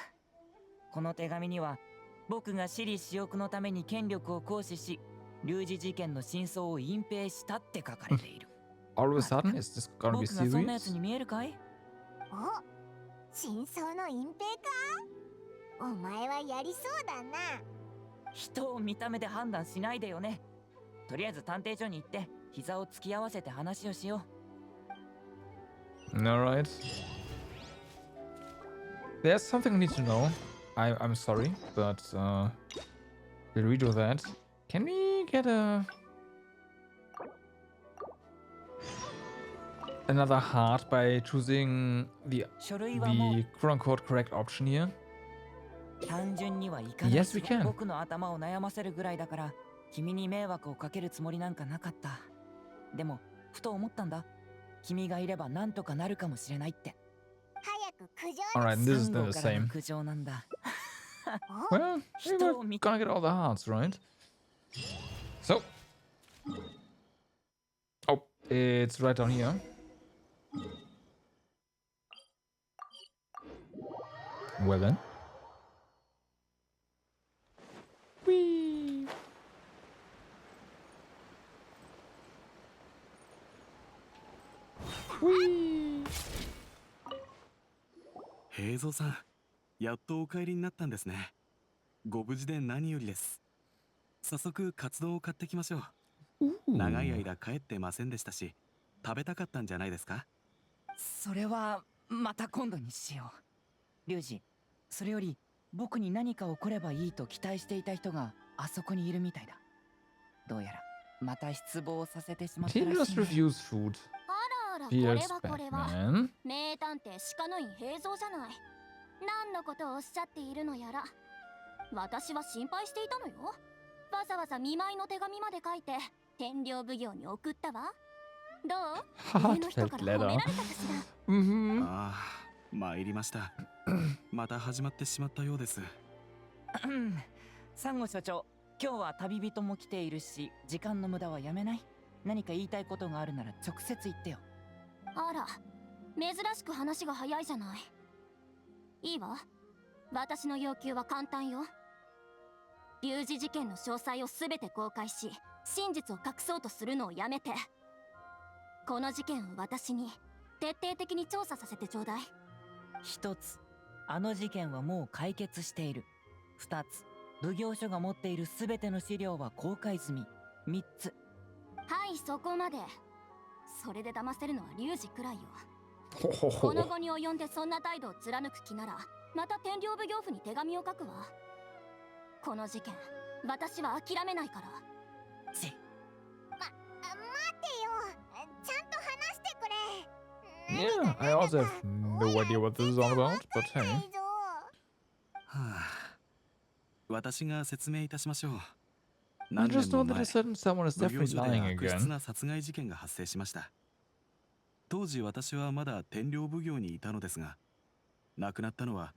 この手紙には、僕が私利私欲のために権力を行使し、龍二事件の真相を隠蔽したって書かれている。All of a sudden, is this gonna be 僕がそんなやつ serious? に見えるかい？お、真相の隠蔽か？お前はやりそうだな。人を見た目で判断しないでよね。とりあえず探偵所に行って膝を突き合わせて話をしよう。Alright. There's something I need to know. I'm sorry, but we'll redo that. Can we get another heart by choosing the quote-unquote correct option here? 単純にはいかない。 Yes, we can. 僕の頭を悩ませるぐらいだから、君に迷惑をかけるつもりなんかなかった。でも、ふと思ったんだ。君がいればなんとかなるかもしれないって。早く苦情 Alright, this is the same. 苦情なんだ。Well, we're gonna get all the hearts, right? So. Oh, it's right down here. Well then. Whee! 平蔵さん、やっとお帰りになったんですね。ご無事で何よりです。早速カツ丼を買ってきましょう。長い間帰ってませんでしたし、食べたかったんじゃないですか？それはまた今度にしよう。龍二、それより僕に何か起こればいいと期待していた人があそこにいるみたいだ。どうやらまた失望させてしまったらしい、ね。Tedious reviews food. あらあら、 Feels これは Batman. 名探偵鹿の院平蔵じゃない。何のことをおっしゃっているのやら。私は心配していたのよ。わざわざ見舞いの手紙まで書いて天領奉行に送ったわ。どう？上の人から褒められたかしら。ああ、参りました。また始まってしまったようです。サンゴ所長、今日は旅人も来ているし、時間の無駄はやめない？何か言いたいことがあるなら直接言ってよ。あら、珍しく話が早いじゃない。いいわ。私の要求は簡単よ。龍二事件の詳細を全て公開し、真実を隠そうとするのをやめて、この事件を私に徹底的に調査させてちょうだい。一つ、あの事件はもう解決している。二つ、奉行所が持っている全ての資料は公開済み。三つ。はい、そこまで。それで騙せるのは龍二くらいよ。この後に及んでそんな態度を貫く気なら、また天領奉行府に手紙を書くわ。この事件、私は諦めないから。待てよ。ちゃんと話してくれ。Yeah, I also have no idea what this is all about, but hey. はあ、私が説明いたしましょう。 I just know that a certain someone is definitely lying 悪質 again. な殺害事件が発生しました。当時私はまだ天領奉行にいたのですが、亡くなったのは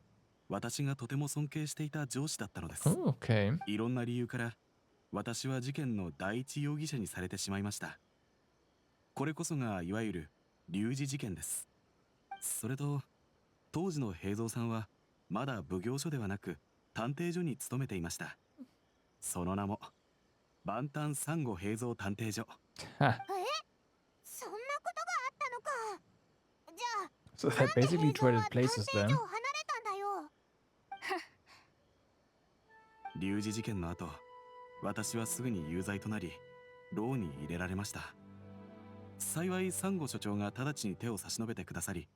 私がとても尊敬していた上司だったのです。Oh, okay. いろんな理由から私は事件の第一容疑者にされてしまいました。これこそがいわゆる龍二事件です。それと当時の平蔵さんはまだ奉行所ではなく探偵所に勤めていました。その名も万端サンゴ平蔵探偵所。そんなことがあったのか。じゃあ So they basically traded places then. 龍二事件の後、私はすぐに有罪となり、牢に入れられました。幸いサンゴ所長が直ちに手を差し伸べてくださり、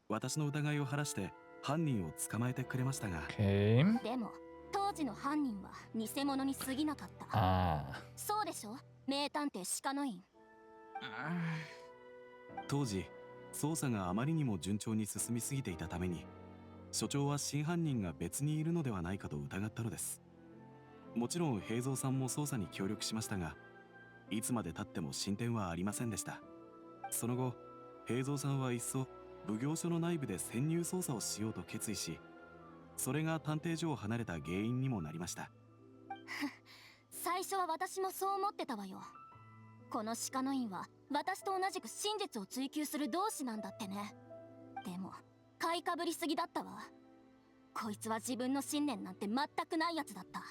私の疑いを晴らして犯人を捕まえてくれましたが、Okay. でも当時の犯人は偽物に過ぎなかった。そうでしょ、名探偵鹿の院。当時捜査があまりにも順調に進みすぎていたために、所長は真犯人が別にいるのではないかと疑ったのです。もちろん平蔵さんも捜査に協力しましたが、いつまで経っても進展はありませんでした。その後平蔵さんはいっそ奉行所の内部で潜入捜査をしようと決意し、それが探偵所を離れた原因にもなりました。最初は私もそう思ってたわよ。この鹿の院は私と同じく真実を追求する同志なんだってね。でも買いかぶりすぎだったわ。こいつは自分の信念なんて全くないやつだった。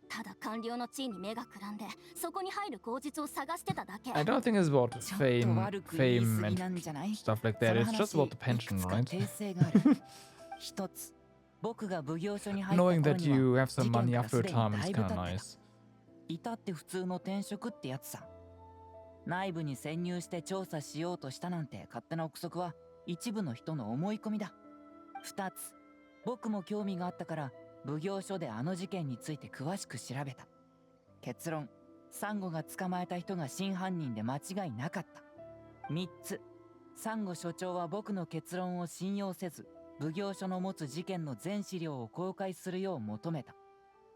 ただ官僚の地位に目がくらんでそこに入る口実を探してただけ。 I don't think it's about fame and stuff like that. It's just about the pension, right? 一つ、僕が奉行所に入った Knowing 頃 that に you は have some 事件 money から after す a でに time だ is いぶ経 kind って of た。 nice. 至って普通の転職ってやつさ。内部に潜入して調査しようとしたなんて勝手な憶測は一部の人の思い込みだ。二つ、僕も興味があったから奉行所であの事件について詳しく調べた。結論、サンゴが捕まえた人が真犯人で間違いなかった。三つ、サンゴ所長は僕の結論を信用せず、奉行所の持つ事件の全資料を公開するよう求めた。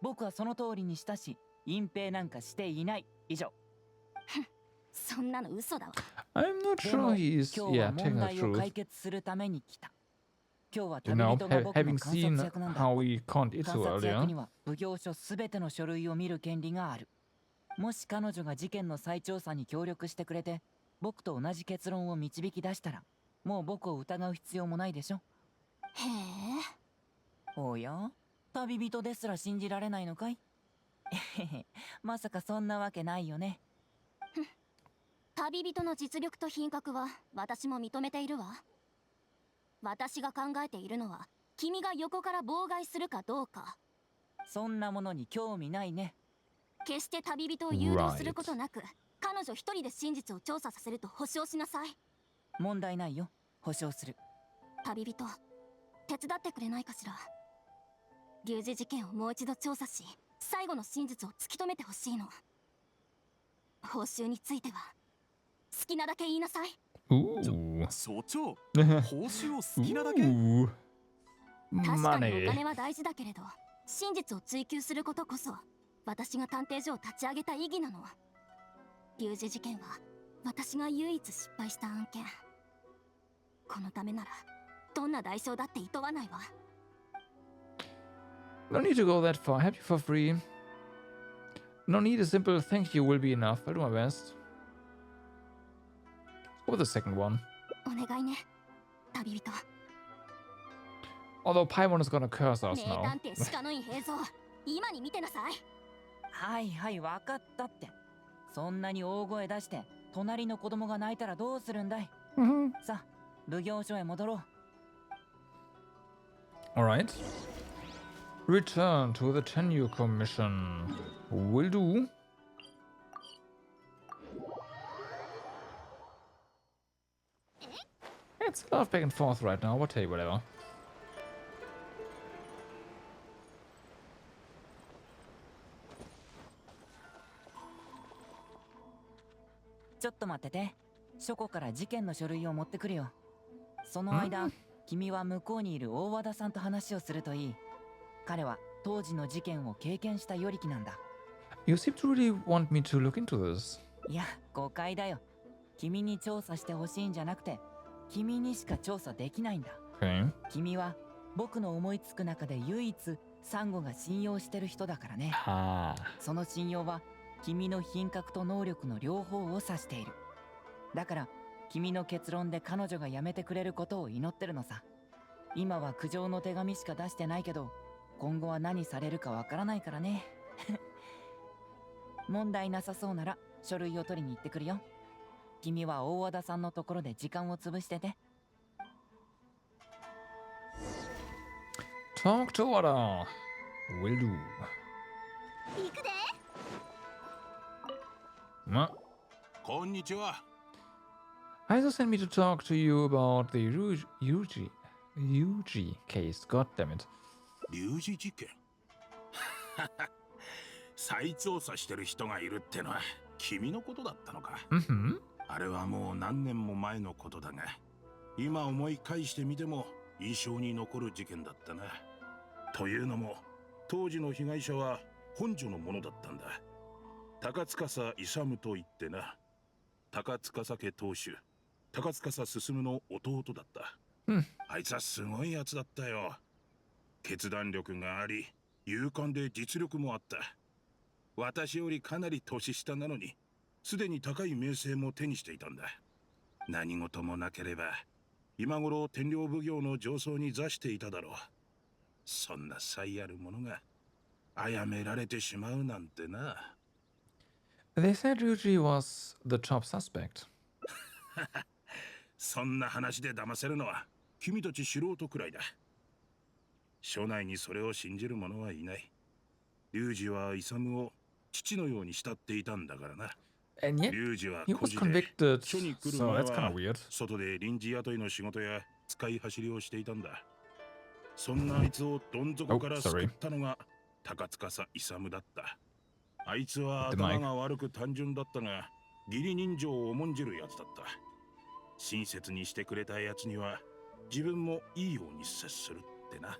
僕はその通りにしたし、隠蔽なんかしていない。以上。そんなの嘘だわ。 I'm not sure he's 今日は yeah, 問 telling the 題を truth. 解決するために来た。今日は You 旅 know, 人が僕の having 観察 seen 役なんだ。 how we can't 観 issue 察役 earlier. には奉行所すべての書類を見る権利がある。もし彼女が事件の再調査に協力してくれて、僕と同じ結論を導き出したら、もう僕を疑う必要もないでしょ。へえ。おや、旅人ですら信じられないのかい？まさかそんなわけないよね。旅人の実力と品格は私も認めているわ。私が考えているのは君が横から妨害するかどうか。そんなものに興味ないね。決して旅人を誘導することなく、彼女一人で真実を調査させると保証しなさい。問題ないよ、保証する。旅人、手伝ってくれないかしら。龍二事件をもう一度調査し、最後の真実を突き止めてほしいの。報酬については好きなだけ言いなさい。所長、報酬を好きなだけ。確かにお金は大事だけれど、真実を追求することこそ私が探偵所を立ち上げた意義なの。龍二事件は私が唯一失敗した案件。このためならどんな代償だって厭わないわ。No need to go that far. Happy for free. No need, a simple thank you will be enough. I'll do my best. Or the second one. お願いね、旅人。Although Paimon is gonna curse us 名 now. 探偵鹿の院平蔵、今に見てなさい。はいはい、わかったって。そんなに大声出して隣の子供が泣いたらどうするんだい？さあ、奉行所へ戻ろAll う。right. Return to the tenure commission. Will do. It's a lot of back and forth right now. But hey, whatever. ちょっと待ってて。書庫から事件の書類を持ってくるよ。その間、君は向こうにいる大和田さんと話をするといい。彼は当時の事件を経験した与力なんだ。You seem to really want me to look into this. いや、誤解だよ。君に調査してほしいんじゃなくて、君にしか調査できないんだ。Okay. 君は僕の思いつく中で唯一サンゴが信用してる人だからね。その信用は君の品格と能力の両方を指している。だから君の結論で彼女が辞めてくれることを祈ってるのさ。今は苦情の手紙しか出してないけど、今後は何されるかわからないからね。問題なさそうなら書類を取りに行ってくるよ。君は大和田さんのところで時間を潰してて。Talk to Wada. Will do. 行くで。こんにちは。Aizo sent me to talk to you about the Yuji case. God damn it. 龍二事件。再調査してる人がいるってのは君のことだったのか。あれはもう何年も前のことだが、今思い返してみても印象に残る事件だったな。というのも、当時の被害者は本所のものだったんだ。高司勇といってな。高司家当主、高司進の弟だった。あいつはすごいやつだったよ。決断力があり、勇敢で実力もあった。私よりかなり年下なのに、すでに高い名声も手にしていたんだ。何事もなければ、今頃天領奉行の上層に座していただろう。そんな才ある者が殺められてしまうなんてな。They said Ryuji was the top suspect. そんな話で騙せるのは君たち素人くらいだ。署内にそれを信じる者はいない。龍二は勇を父のように慕っていたんだからな。And yet, 龍二は he 孤 was 児で convicted, 署に来る so 前 that's kind は of weird. 外で臨時雇いの仕事や使い走りをしていたんだ。そんなあいつをどん底から救ったのが高塚勇だった。あいつは頭が悪く単純だったが、義理人情を重んじるやつだった。親切にしてくれたやつには自分もいいように接するってな。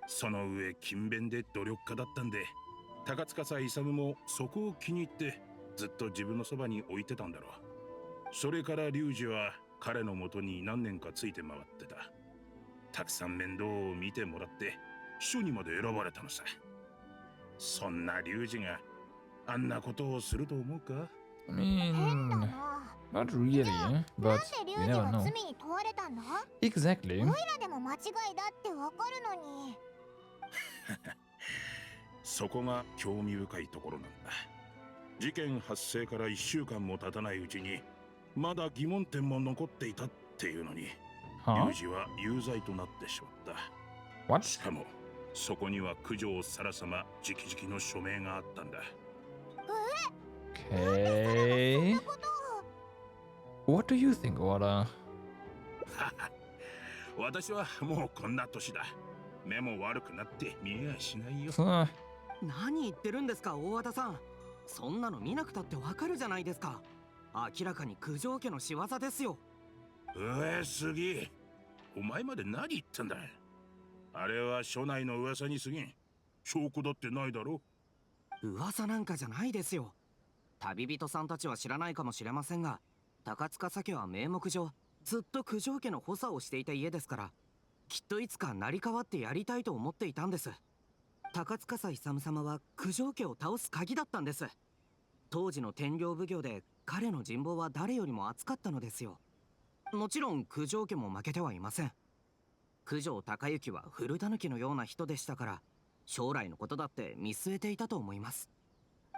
その上勤勉で努力家だったんで、高塚勇もそこを気に入ってずっと自分のそばに置いてたんだろう。それから龍二は彼のもとに何年かついて回ってた。たくさん面倒を見てもらって秘書にまで選ばれたのさ。そんな龍二があんなことをすると思うか？ I mean, not really, but you never know. 罪に問われたんだ？ Exactly. オイラでも間違いだってわかるのに。そこが興味深いところなんだ。事件発生から1週間も経たないうちにまだ疑問点も残っていたっていうのに、龍二は有罪となってしまった。What? しかもそこには九条沙羅様直々の署名があったんだ。Okay. What do you think, Oda? 私はもうこんな年だ。目も悪くなって見えやしないよ。何言ってるんですか、大和田さん。そんなの見なくたってわかるじゃないですか。明らかに九条家の仕業ですよ。上杉、お前まで何言ってんだ。あれは署内の噂に過ぎん。証拠だってないだろ。噂なんかじゃないですよ。旅人さんたちは知らないかもしれませんが、高塚家は名目上ずっと九条家の補佐をしていた家ですから、きっといつか成り代わってやりたいと思っていたんです。高塚勇様は九条家を倒す鍵だったんです。当時の天領奉行で彼の人望は誰よりも厚かったのですよ。もちろん九条家も負けてはいません。九条隆之は古狸のような人でしたから、将来のことだって見据えていたと思います。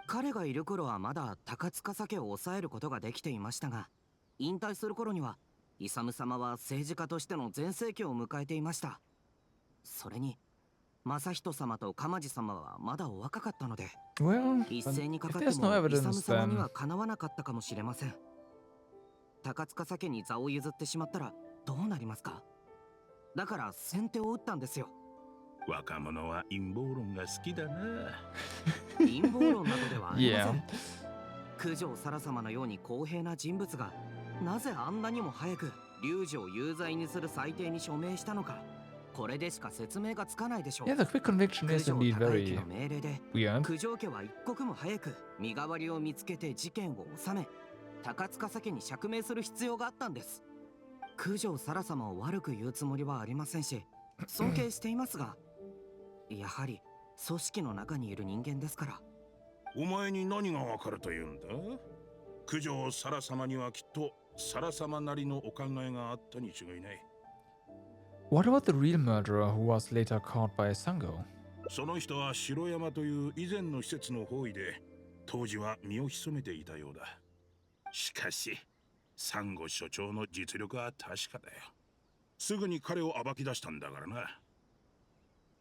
彼がいる頃はまだ高塚家を抑えることができていましたが、引退する頃には勇様は政治家としての全盛期を迎えていました。それに正人様と鎌地様はまだお若かったので、一斉にかかっても勇様にはかなわなかったかもしれません。高塚家に座を譲ってしまったらどうなりますか？だから先手を打ったんですよ。若者は陰謀論が好きだな。陰謀論などではありません。九条沙羅様のように公平な人物がなぜあんなにも早く龍二を有罪にする裁定に署名したのか、これでしか説明がつかないでしょう。 Yeah, the quick conviction is indeed very の命令で weird. 九条家は一刻も早く身代わりを見つけて事件を収め、高塚家に釈明する必要があったんです。九条沙羅様を悪く言うつもりはありませんし、尊敬していますが、やはり組織の中にいる人間ですから。お前に何がわかるというんだ？九条沙羅様にはきっと沙羅様なりのお考えがあったに違いない。What about the real murderer who was later caught by Sango? その人は城山という以前の施設の包囲で当時は身を潜めていたようだ。しかしサンゴ所長の実力は確かだよ。すぐに彼を暴き出したんだからな。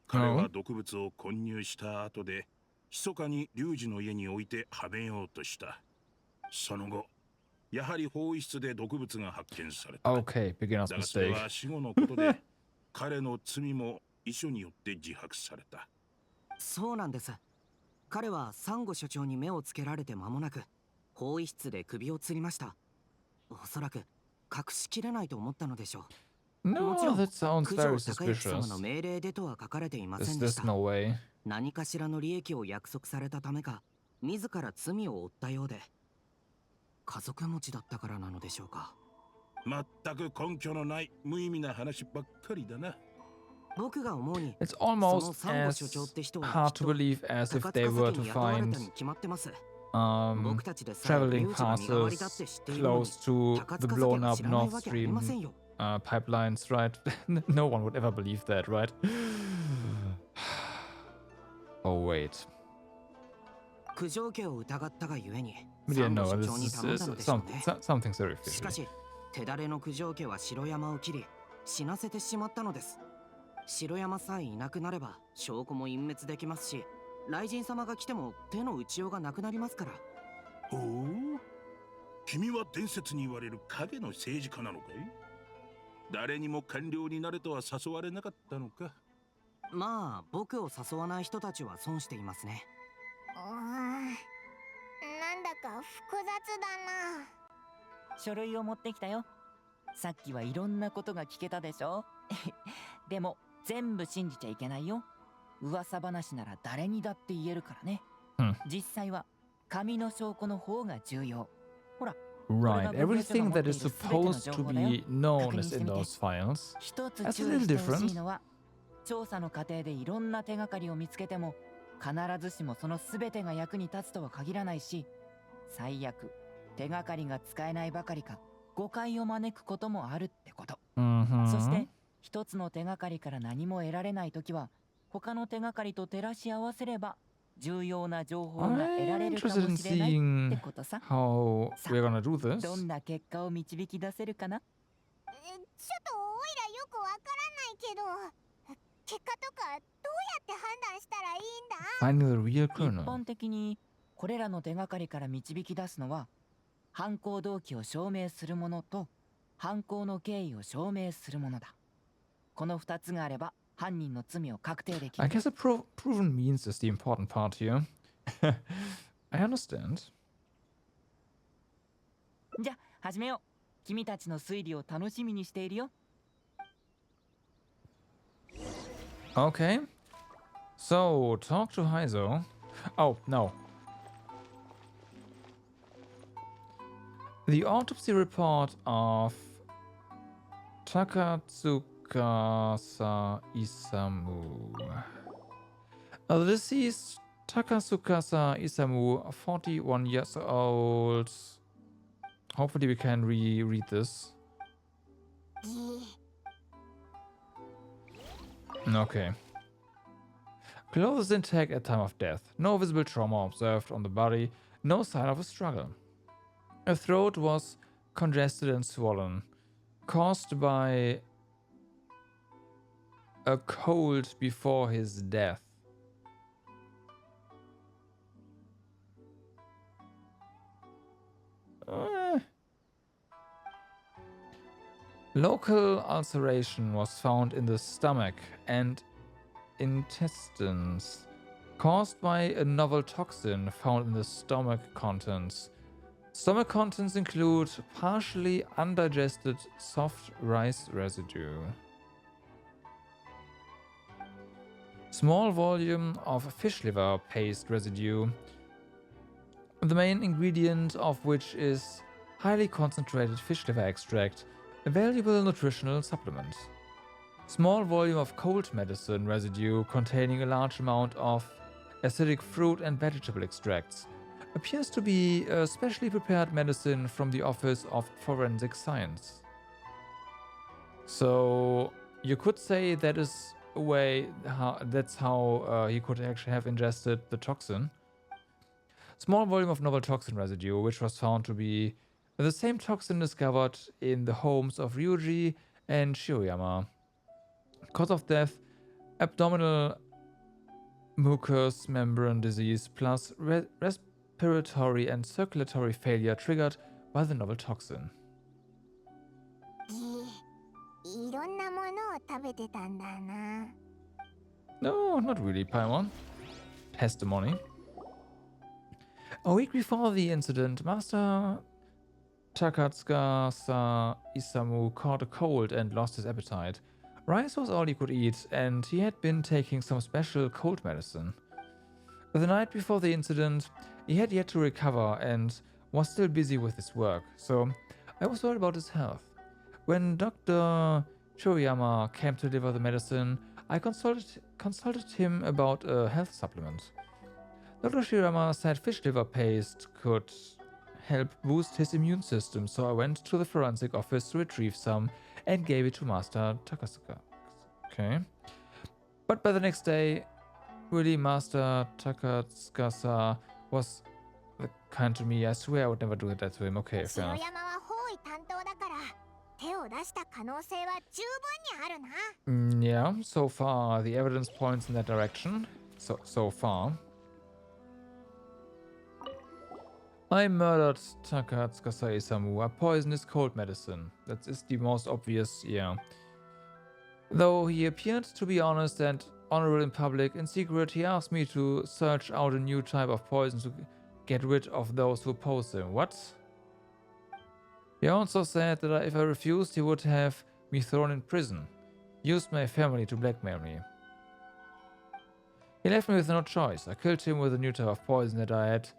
彼は毒物を混入した後で密かに龍二の家に置いてはめようとした。その後やはり包囲室で毒物が発見された。 Okay, beginner's だがそれ mistake. は死後のことで彼の罪も遺書によって自白された。そうなんです。彼はサンゴ所長に目をつけられて間もなく包囲室で首を吊りました。おそらく隠しきれないと思ったのでしょう。 No, もちろん that sounds 九条 very 隆之様 suspicious. の命令でとは書かれていませ There's んでした。 no way. 何かしらの利益を約束されたためか、自ら罪を負ったようで、家族持ちだったからなのでしょうか。全く根拠のない無意味な話ばっかりだな。It's almost as hard to believe as if they were to find traveling passes close to the blown up Nord Stream pipelines, right? No one would ever believe that, right? Oh, wait. Yeah, no, this is something very fishy. 手だれの九条家は城山を切り死なせてしまったのです。城山さえいなくなれば証拠も隠滅できますし、雷神様が来ても手の打ちようがなくなりますから。おお、君は伝説に言われる影の政治家なのかい？誰にも官僚になれとは誘われなかったのか？まあ、僕を誘わない人たちは損していますね。なんだか複雑だな。書類を持ってきたよ。さっきはいろんなことが聞けたでしょ。でも全部信じちゃいけないよ。噂話なら誰にだって言えるからね。実際は紙の証拠の方が重要。ほら。Right, everything that is supposed to be known is in those files. That's a little different. 調査の過程でいろんな手がかりを見つけても必ずしもその全てが役に立つとは限らないし、最悪手がかりが使えないばかりか誤解を招くこともあるってこと。そして一つの手がかりから何も得られないときは他の手がかりと照らし合わせれば重要な情報が得られるかもしれないってことさ。How we're gonna do this? どんな結果を導き出せるかな？ちょっとオイラよくわからないけど、結果とかどうやって判断したらいいんだ？ Finding the real kernel. 一般的にこれらの手がかりから導き出すのは犯行動機を証明するものと犯行の経緯を証明するものだ。この2つがあれば犯人の罪を確定できる。I guess the proven means is the important part here. I understand. じゃあ始めよう。君たちの推理を楽しみにしているよ。Okay. So, talk to Heizo. Oh, no. The autopsy report of Takatsukasa Isamu. The deceased Takatsukasa Isamu, 41 years old. Hopefully we can reread this. Okay. Clothes intact at time of death. No visible trauma observed on the body. No sign of a struggle. Her throat was congested and swollen, caused by a cold before his death. Local ulceration was found in the stomach and intestines, caused by a novel toxin found in the stomach contents. Stomach contents include partially undigested soft rice residue, small volume of fish liver paste residue, the main ingredient of which is highly concentrated fish liver extract, a valuable nutritional supplement. Small volume of cold medicine residue containing a large amount of acidic fruit and vegetable extracts. Appears to be a specially prepared medicine from the Office of Forensic Science. So you could say that is a way that's how he could actually have ingested the toxin. Small volume of novel toxin residue, which was found to be the same toxin discovered in the homes of Ryuji and Shioyama. Cause of death: abdominal mucous membrane disease plus respiratory and circulatory failure triggered by the novel toxin. いろんなものを食べてたんだな。 No, not really, Paimon. Testimony. A week before the incident, Master Takatsukasa Isamu caught a cold and lost his appetite. Rice was all he could eat, and he had been taking some special cold medicine. The night before the incident, he had yet to recover and was still busy with his work, so I was worried about his health. When Dr. Choyama came to deliver the medicine, I consulted him about a health supplement. Dr. Shirama said fish liver paste could help boost his immune system, so I went to the forensic office to retrieve some and gave it to Master Takasuka. Okay. But by the next day, really, Master Takasuka was kind to me. I swear I would never do that to him. Okay, fair enough. Yeah, so far the evidence points in that direction. So far. I murdered Takatsuka Isamu. I poisoned his cold medicine. That is the most obvious, yeah. Though he appeared to be honest and honorable in public, in secret he asked me to search out a new type of poison to get rid of those who oppose him. What? He also said that if I refused, he would have me thrown in prison. Used my family to blackmail me. He left me with no choice. I killed him with a new type of poison that I had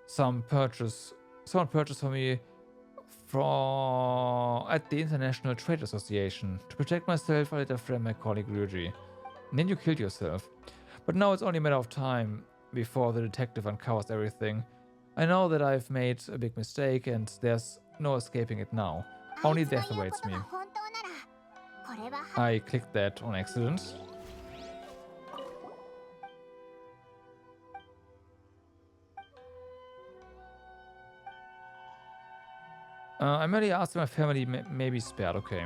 someone purchased for me at the International Trade Association. To protect myself, I later framed my colleague Ryuji. And then you killed yourself. But now it's only a matter of time before the detective uncovers everything. I know that I've made a big mistake and there's no escaping it now. Only death awaits me. I clicked that on accident. I merely asked if my family may be spared. Okay.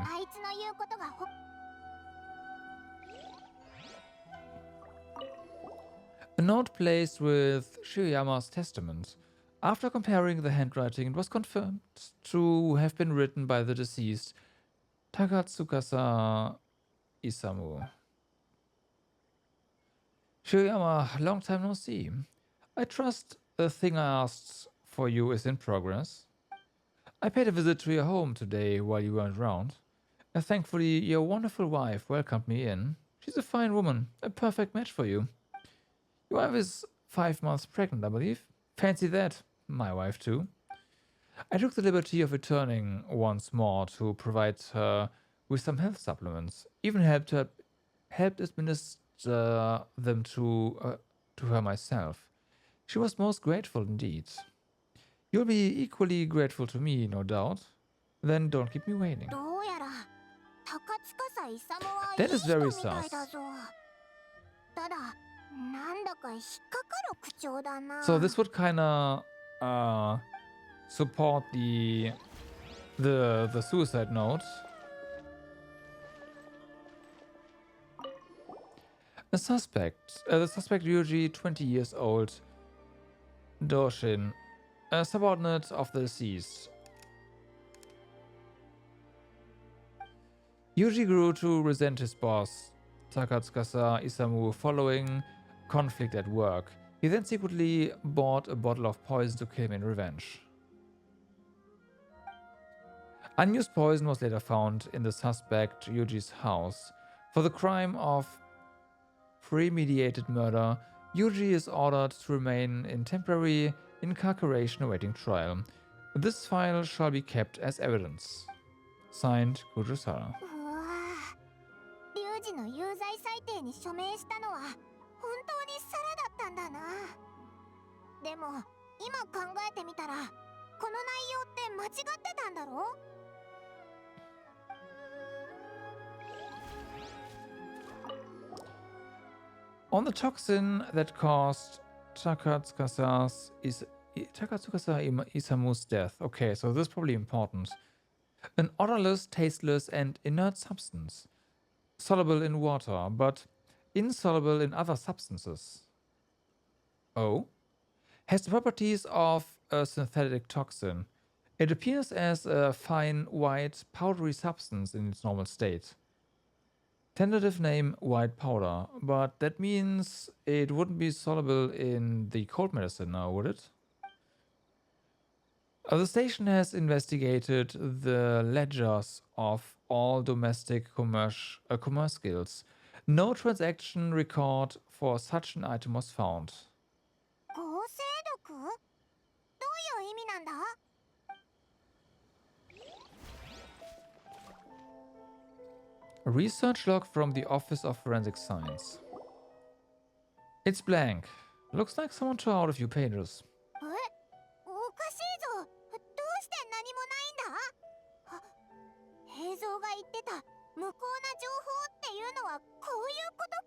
A note placed with Shirayama's testament. After comparing the handwriting, it was confirmed to have been written by the deceased Takatsukasa Isamu. Shirayama, long time no see. I trust the thing I asked for you is in progress. I paid a visit to your home today while you weren't around. And thankfully, your wonderful wife welcomed me in. She's a fine woman, a perfect match for you. Your wife is 5 months pregnant, I believe. Fancy that. My wife, too. I took the liberty of returning once more to provide her with some health supplements. Even helped administer them to her myself. She was most grateful indeed. You'll be equally grateful to me, no doubt. Then don't keep me waiting. That is very sus. So this would kinda support the suicide note. The suspect Ryuji, 20 years old, Doshin, a subordinate of the deceased. Yuji grew to resent his boss, Takatsukasa Isamu, following conflict at work. He then secretly bought a bottle of poison to kill him in revenge. Unused poison was later found in the suspect Yuji's house. For the crime of premeditated murder, Yuji is ordered to remain in temporary incarceration awaiting trial. This file shall be kept as evidence. Signed, Kujusara. リュウジの有罪裁定に署名したのは本当にサラだったんだな。でも今考えてみたらこの内容って間違ってたんだろ？On the toxin that caused Takatsukasa Isamu's death. Okay, so this is probably important. An odorless, tasteless, and inert substance. Soluble in water, but insoluble in other substances. Oh? Has the properties of a synthetic toxin. It appears as a fine, white, powdery substance in its normal state. Tentative name, white powder, but that means it wouldn't be soluble in the cold medicine now, would it? The station has investigated the ledgers of all domestic commerce guilds. No transaction record for such an item was found. 合成毒？どういう意味なんだ？ I A research log from the Office of Forensic Science. It's blank. Looks like someone tore out a few pages. おかしいぞ。どうして何もないんだ？平蔵が言ってた無効な情報っていうのはこういうこと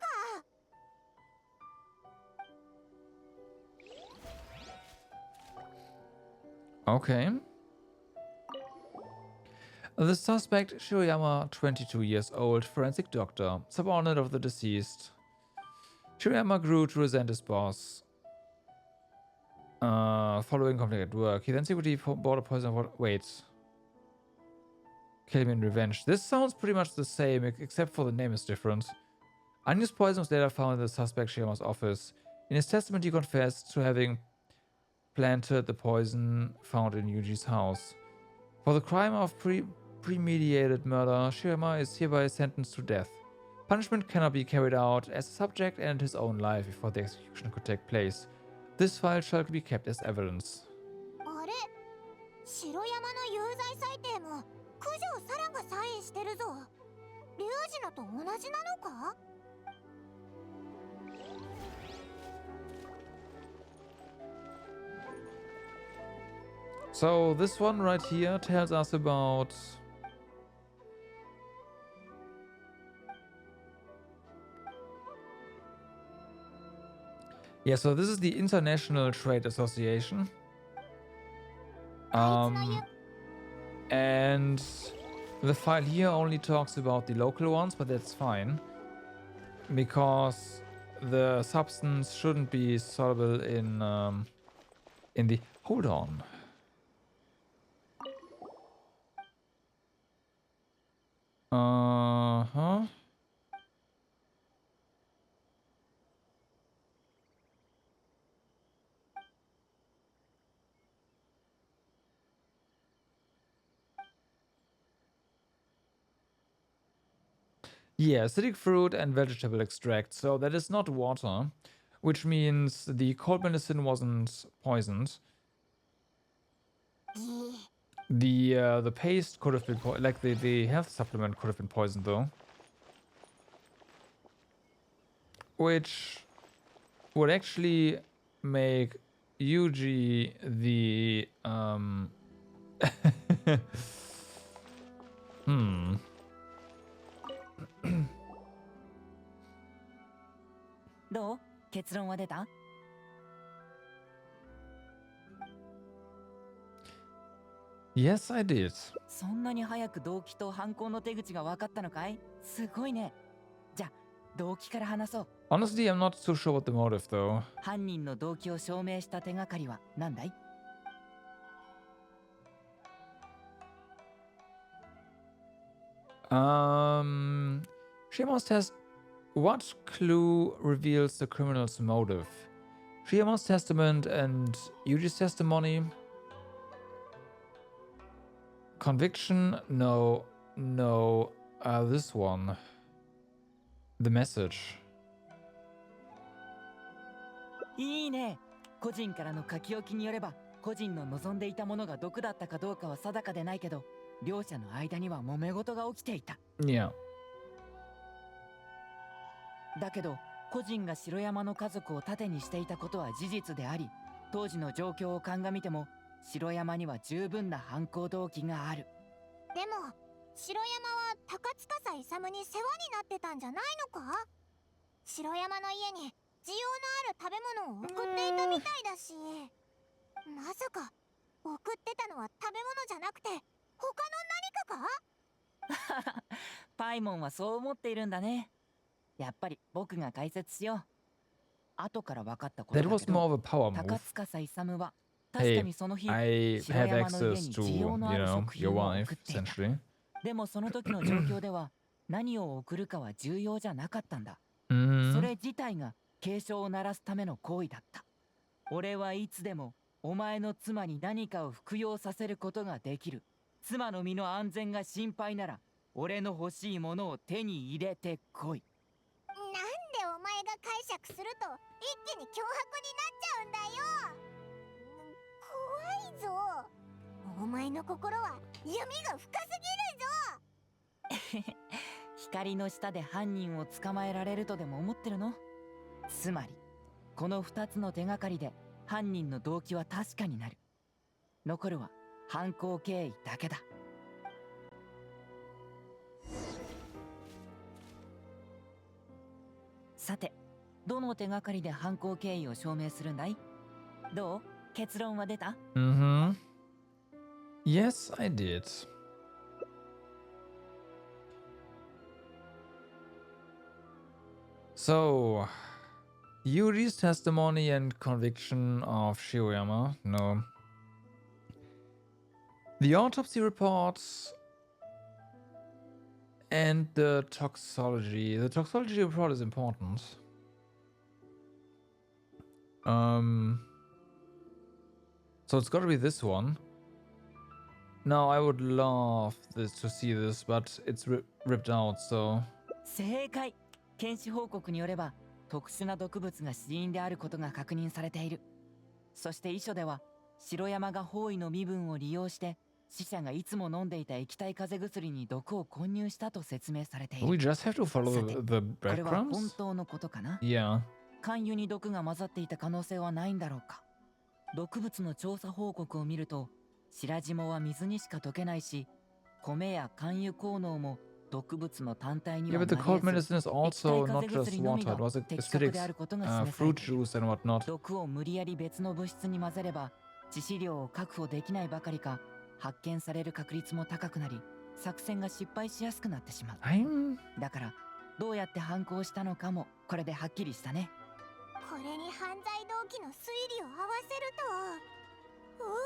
か。Okay. The suspect, Shirayama, 22 years old, forensic doctor, subordinate of the deceased. Shirayama grew to resent his boss. Following conflict at work, he then secretly bought a poison water. Wait. Kill him in revenge. This sounds pretty much the same, except for the name is different. Unused poison was later found in the suspect Shirayama's office. In his testament, he confessed to having planted the poison found in Yuji's house. For the crime of premeditated murder, Shirayama is hereby sentenced to death. Punishment cannot be carried out as the subject ended his own life before the execution could take place. This file shall be kept as evidence. あれ、白山の有罪裁定も九条サラがサインしてるぞ。龍二のと同じなのか？ So this one right here tells us about so this is the International Trade Association. And the file here only talks about the local ones, but that's fine. Because the substance shouldn't be soluble in the... Hold on. Uh-huh. Yeah, acidic fruit and vegetable extract. So that is not water, which means the cold medicine wasn't poisoned. The paste could have been like the health supplement could have been poisoned though, which would actually make Yuji theどう？結論は出た？ Yes, I did. そんなに早く動機と犯行の手口が分かったのかい？すごいね。じゃあ、動機から話そう。Honestly, I'm not too sure what the motive though. 犯人の動機を証明した手がかりは何だい？ She must has what clue reveals the criminal's motive? Shiyama's testament and Yuji's testimony. Conviction? No. This one. The message. いいね。個人からの書き置きによれば、個人の望んでいたものが毒だったかどうかは定かでないけど、両者の間には揉め事が起きていた。Yeah. だけど、個人が城山の家族を盾にしていたことは事実であり、当時の状況を鑑みても、城山には十分な犯行動機がある。でも、城山は高司勇に世話になってたんじゃないのか？城山の家に需要のある食べ物を送っていたみたいだし、まさか送ってたのは食べ物じゃなくて他の何かか？パイモンはそう思っているんだね。やっぱり僕が解説しよう。後から分かったことだけど、 That was more of a power move. 高司勇は確かにその日、 I 城 have 山の家 access に to, 需要のある you know, 食品 your を wife, 送っていた。 essentially. でもその時の状況では何を送るかは重要じゃなかったんだ。それ自体が警鐘を鳴らすための行為だった。俺はいつでもお前の妻に何かを服用させることができる。妻の身の安全が心配なら俺の欲しいものを手に入れてこい。なんでお前が解釈すると一気に脅迫になっちゃうんだよ。怖いぞ。お前の心は闇が深すぎるぞ。比光の下で犯人を捕まえられるとでも思ってるの？つまりこの2つの手がかりで犯人の動機は確かになる。残るは犯行経緯だけだ。さて、どの手がかりで犯行経緯を証明するんだい？どう？結論は出た？ Yes, I did. So, Yuri's testimony and conviction of Shioyama. No. The autopsy reports and the toxology. The toxology report is important. So it's gotta be this one. Now I would love to see this, but it's ripped out, so... 正解。検視報告によれば特殊な毒物が死因であることが確認されている。そして遺書では城山が包囲の身分を利用して死者がいつも飲んでいた液体風邪薬に毒を混入したと説明されている。We just have to follow the これは本 breadcrumbs? 当のことかな？ Yeah. 肝油に毒が混ざっていた可能性はないんだろうか？毒物の調査報告を見ると白霜は水にしか溶けないし、米や肝油効能も毒物の単体に Yeah, は but the なり cold 得ず、 medicine is also not 液体風 just 邪薬のみ water, it が was 的確 acidic であることが示され fruit ている。 juice and whatnot. 毒を無理やり別の物質に混ぜれば致死量を確保できないばかりか、発見される確率も高くなり、作戦が失敗しやすくなってしまう。だからどうやって犯行したのかもこれではっきりしたね。これに犯罪動機の推理を合わせると、うわー、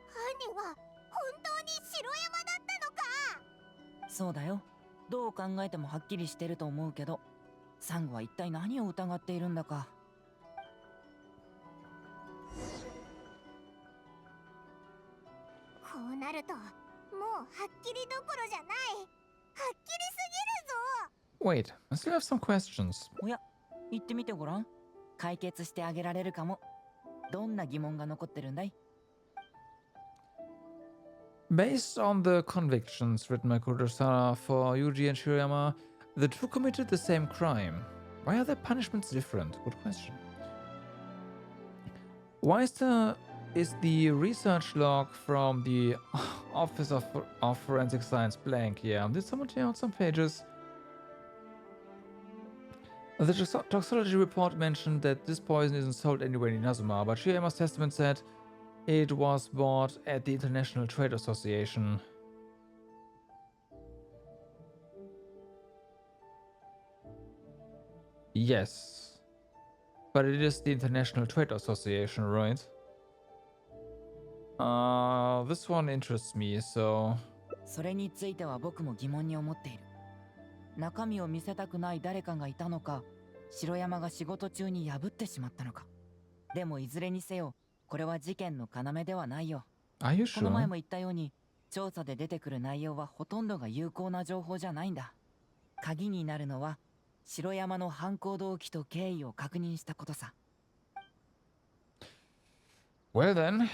犯人は本当に城山だったのか。そうだよ。どう考えてもはっきりしてると思うけど、サンゴは一体何を疑っているんだか。こうなるともうはっきりどころじゃない。はっきりすぎるぞ。 Wait, I still have some questions. おや、言ってみてごらん。解決してあげられるかも。どんな疑問が残ってるんだい？ Based on the convictions written by Kurosawa for Yuji and Shirayama, the two committed the same crime. Why are their punishments different? Good question. Why is the research log from the Office of Forensic Science blank? Yeah, did someone tear out some pages? The toxology report mentioned that this poison isn't sold anywhere in Inazuma, but Shirayama's testament said it was bought at the International Trade Association. Yes. But it is the International Trade Association, right? This one interests me, so... それについては僕も疑問に思っている。中身を見せたくない誰かがいたのか、城山が仕事中に破ってしまったのか。でもいずれにせよ、これは事件の要ではないよ。Are you この前 sure? も言ったように、調査で出てくる内容はほとんどが有効な情報じゃないんだ。鍵になるのは、城山の犯行動機と経緯を確認したことさ。Well then...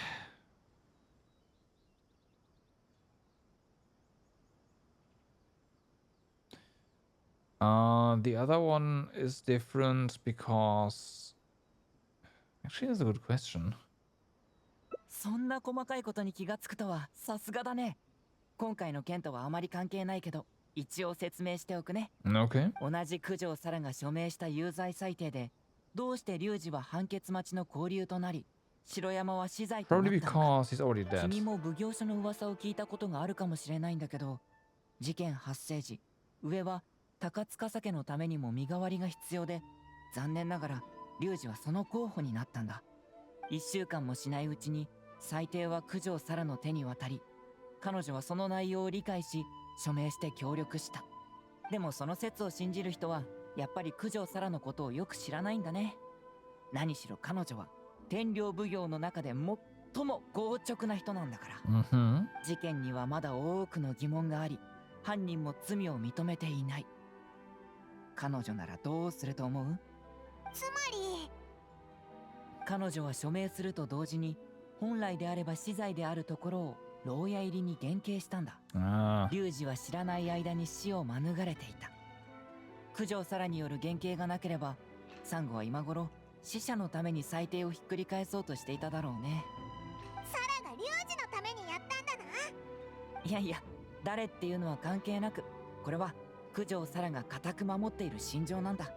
The other one is different because... Actually, that's a good question. そんな細かいことに気がつくとはさすがだね。今回の件とはあまり関係ないけど、一応説明しておくね。Okay. 同じ九条サラが署名した有罪裁定で、どうして龍二は判決待ちの拘留となり、城山は死罪となった Probably のか。 because he's already dead. 君も奉行所の噂を聞いたことがあるかもしれないんだけど、事件発生時、上は高塚家のためにも身代わりが必要で、残念ながら龍二はその候補になったんだ。1週間もしないうちに裁定は九条サラの手に渡り、彼女はその内容を理解し署名して協力した。でもその説を信じる人はやっぱり九条サラのことをよく知らないんだね。何しろ彼女は天領奉行の中で最も強直な人なんだから。事件にはまだ多くの疑問があり、犯人も罪を認めていない。彼女ならどうすると思う？つまり彼女は署名すると同時に、本来であれば死罪であるところを牢屋入りに減刑したんだ。龍二は知らない間に死を免れていた。九条サラによる減刑がなければ、サンゴは今頃死者のために裁定をひっくり返そうとしていただろうね。サラが龍二のためにやったんだな。いやいや、誰っていうのは関係なく、これは九条サラが固く守っている心情なんだ。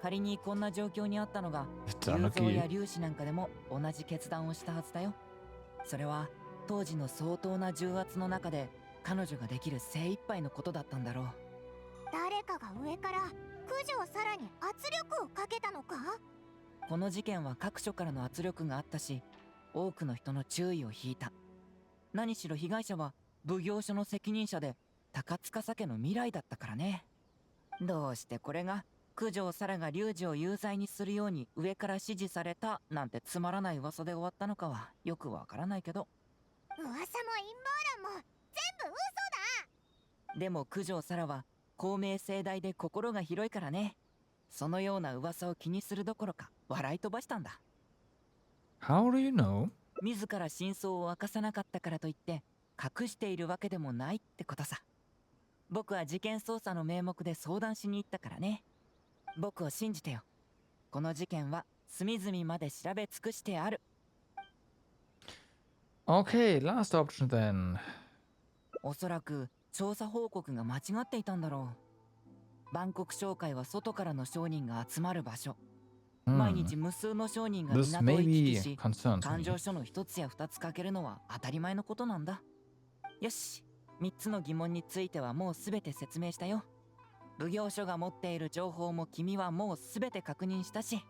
仮にこんな状況にあったのが龍造や龍子なんかでも同じ決断をしたはずだよ。それは当時の相当な重圧の中で彼女ができる精一杯のことだったんだろう。誰かが上から九条サラに圧力をかけたのか？この事件は各所からの圧力があったし、多くの人の注意を引いた。何しろ被害者は奉行所の責任者で高司家の未来だったからね。どうしてこれが九条サラが龍二を有罪にするように上から指示されたなんてつまらない噂で終わったのかはよくわからないけど。噂も陰謀論も全部嘘だ。でも九条サラは公明正大で心が広いからね。そのような噂を気にするどころか笑い飛ばしたんだ。 How do you know? 自ら真相を明かさなかったからといって隠しているわけでもないってことさ。僕は事件捜査の名目で相談しに行ったからね。僕を信じてよ。この事件は隅々まで調べ尽くしてある。 Okay, last option then. おそらく調査報告が間違っていたんだろう。万国商会は外からの商人が集まる場所。毎日無数の商人が港を行き来し、勘定書の一つや二つかけるのは当たり前のことなんだ。よし、3つの疑問についてはもうすべて説明したよ。奉行所が持っている情報も君はもうすべて確認したし、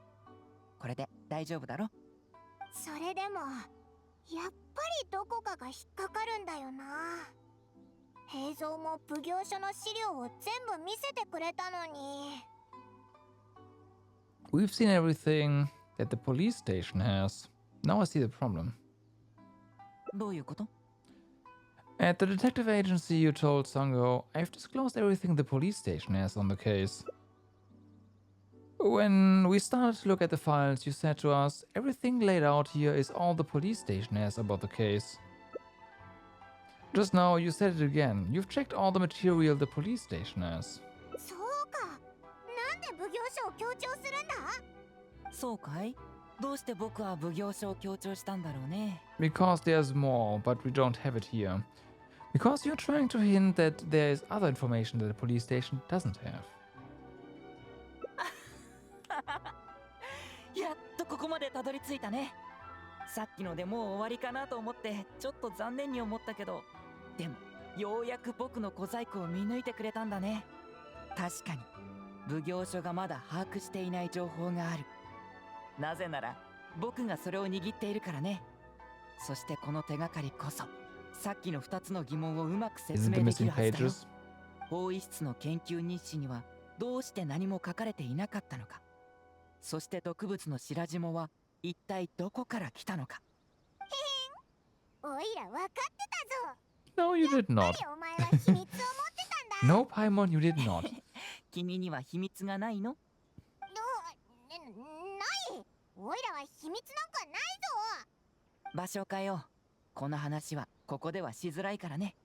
これで大丈夫だろ？それでもやっぱりどこかが引っかかるんだよな。平蔵も奉行所の資料を全部見せてくれたのに。We've seen everything that the police station has. Now I see the problem. どういうこと？ At the detective agency, you told Sango, I've disclosed everything the police station has on the case. When we started to look at the files, you said to us, everything laid out here is all the police station has about the case. Just now, you said it again. You've checked all the material the police station has. そうか。なんで奉行所を強調するんだ？そうかい？どうして僕は奉行所を強調したんだろうね。 Because there's more, but we don't have it here. Because you're trying to hint that there is other information that the police station doesn't have. やっとここまでたどり着いたね。さっきのでもう終わりかなと思ってちょっと残念に思ったけど、でもようやく僕の小細工を見抜いてくれたんだね。確かに奉行所がまだ把握していない情報がある。なぜなら僕がそれを握っているからね。そしてこの手がかりこそさっきの2つの疑問をうまく説明できるはずだよ。法医室の研究日誌にはどうして何も書かれていなかったのか。そして毒物の白霜は一体どこから来たのか。おいら分かってたぞ。 No, you did not. お前は秘密を持ってたんだ。 No, Paimon, you did not. 君には秘密がないの？ない。おいらは秘密なんかないぞ。場所を変えよう。この話はここではしづらいからね。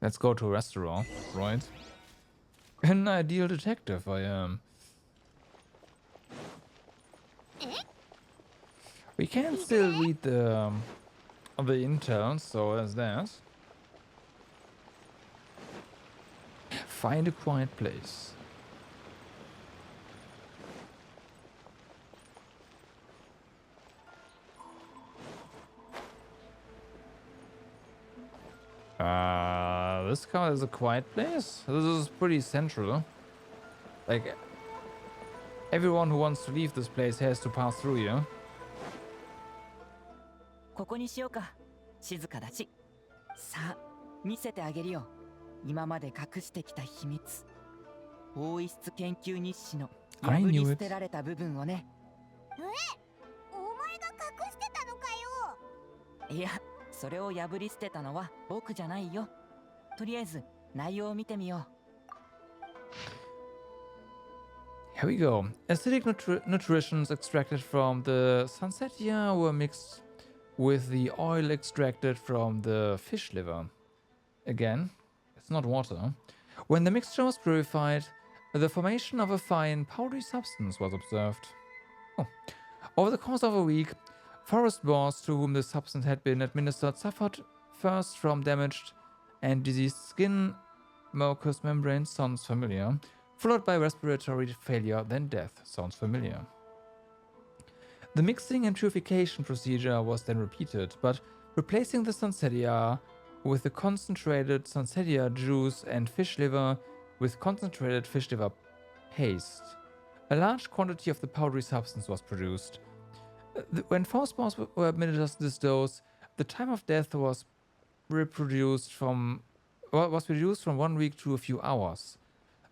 Let's go to a restaurant, right? An ideal detective I am. We can still read the intel, so as that. Find a quiet place. This car is a quiet place. This is pretty central. Like, everyone who wants to leave this place has to pass through here. ここにしようか。静かだし。さあ、見せてあげるよ。今まで隠してきた秘密。法医室研究日誌の破り捨てられた部分をね。お前が隠してたのかよ。いや、それを破り捨てたのは僕じゃないよ。とりあえず内容を見てみよう。Here we go. Acidic nutritions extracted from the Sunsetia were mixed with the oil extracted from the fish liver. Again, it's not water. When the mixture was purified, the formation of a fine, powdery substance was observed. Oh. Over the course of a week, forest boars to whom the substance had been administered suffered first from damaged and diseased skin, mucous membranes, sounds familiar, followed by respiratory failure, then death, sounds familiar. The mixing and purification procedure was then repeated, but replacing the Sansevieria with the concentrated Sansevieria juice and fish liver with concentrated fish liver paste. A large quantity of the powdery substance was produced. When forest boars were administered this dose, the time of death was reduced from 1 week to a few hours.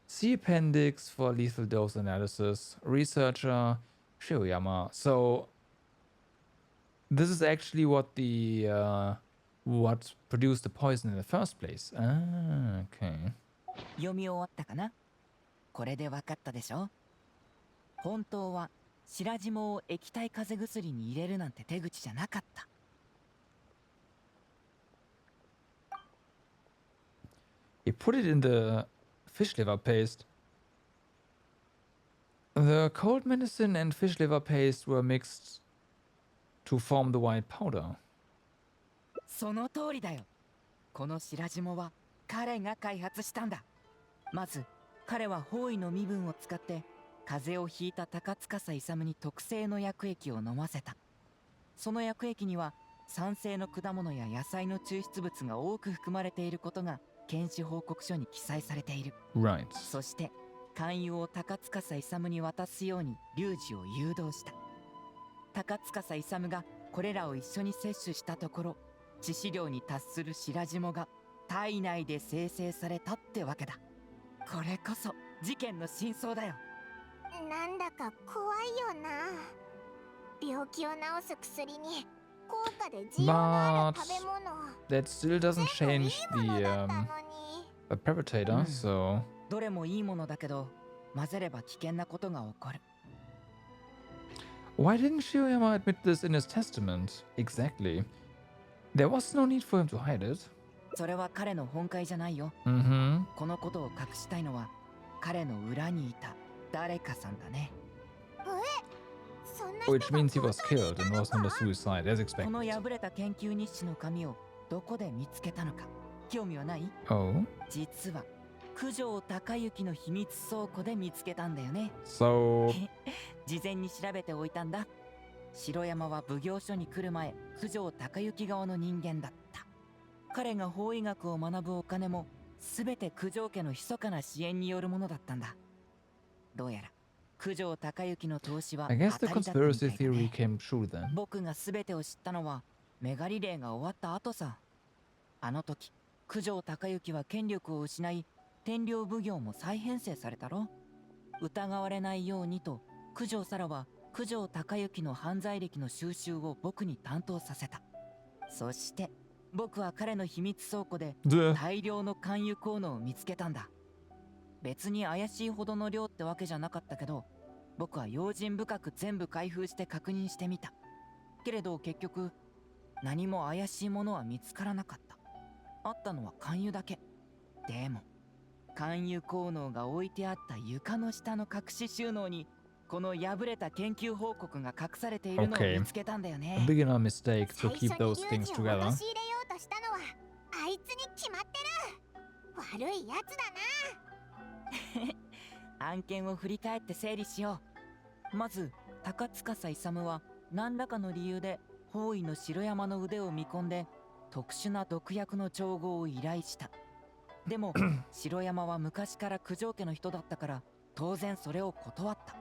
See appendix for lethal dose analysis. Researcher Shioyama. So this is actually what the what produced the poison in the first place. Ah, okay. 読み終わったかな？これで分かったでしょ？本当は白霜を液体風邪薬に入れるなんて手口じゃなかった。You put it in the fish liver paste. The cold medicine and fish liver paste were mixed to form the white powder. その通りだよ。この白霜は彼が開発したんだ。まず彼は方位の身分を使って風邪をひいた高司勇に特製の薬液を飲ませた。その薬液には酸性の果物や野菜の抽出物が多く含まれていることが検視報告書に記載されている。Right. そして肝油を高司勇に渡すように龍二を誘導した。高司勇がこれらを一緒に摂取したところ、致死量に達する白霜が体内で生成されたってわけだ。これこそ事件の真相だよ。なんだか怖いよな。病気を治す薬に効果で需要のある食べ物。That still doesn't change the perpetrator, so どれもいいものだけど混ぜれば危険なことが起こる。Why didn't Shioyama admit this in his testament? Exactly. There was no need for him to hide it. それは彼の本懐じゃないよ。このことを隠したいのは彼の裏にいた誰かさんだね。Which means he was killed and was not a suicide, as こ expected. の破れた研究日誌の紙をどこで見つけたのか興味はない？ Oh? 実は九条隆之の秘密倉庫で見つけたんだよね。So 事前に調べておいたんだ。城山は奉行所に来る前、九条隆之側の人間だった。彼が法医学を学ぶお金も全て九条家の密かな支援によるものだったんだ。どうやら九条隆之の投資は I guess 当 the たりだったみた conspiracy いだ theory ね。 came true then. 僕が全てを知ったのはメガリレーが終わった後さ。あの時九条隆之は権力を失い天領奉行も再編成されたろ。疑われないようにと九条沙羅は九条隆之の犯罪歴の収集を僕に担当させた。そして僕は彼の秘密倉庫で大量の肝油効能を見つけたんだ。別に怪しいほどの量ってわけじゃなかったけど、僕は用心深く全部開封して確認してみた。けれど結局何も怪しいものは見つからなかった。あったのは肝油だけ。でも肝油効能が置いてあった床の下の隠し収納にこの破れた研究報告が隠されているのを見つけたんだよね。A beginner mistake to keep those 最初に things リュウジを together. 陥れようとしたのはあいつに決まってる。悪いやつだな。案件を振り返って整理しよう。まず高司勇は何らかの理由で方位の城山の腕を見込んで特殊な毒薬の調合を依頼した。でも城山は昔から九条家の人だったから当然それを断った。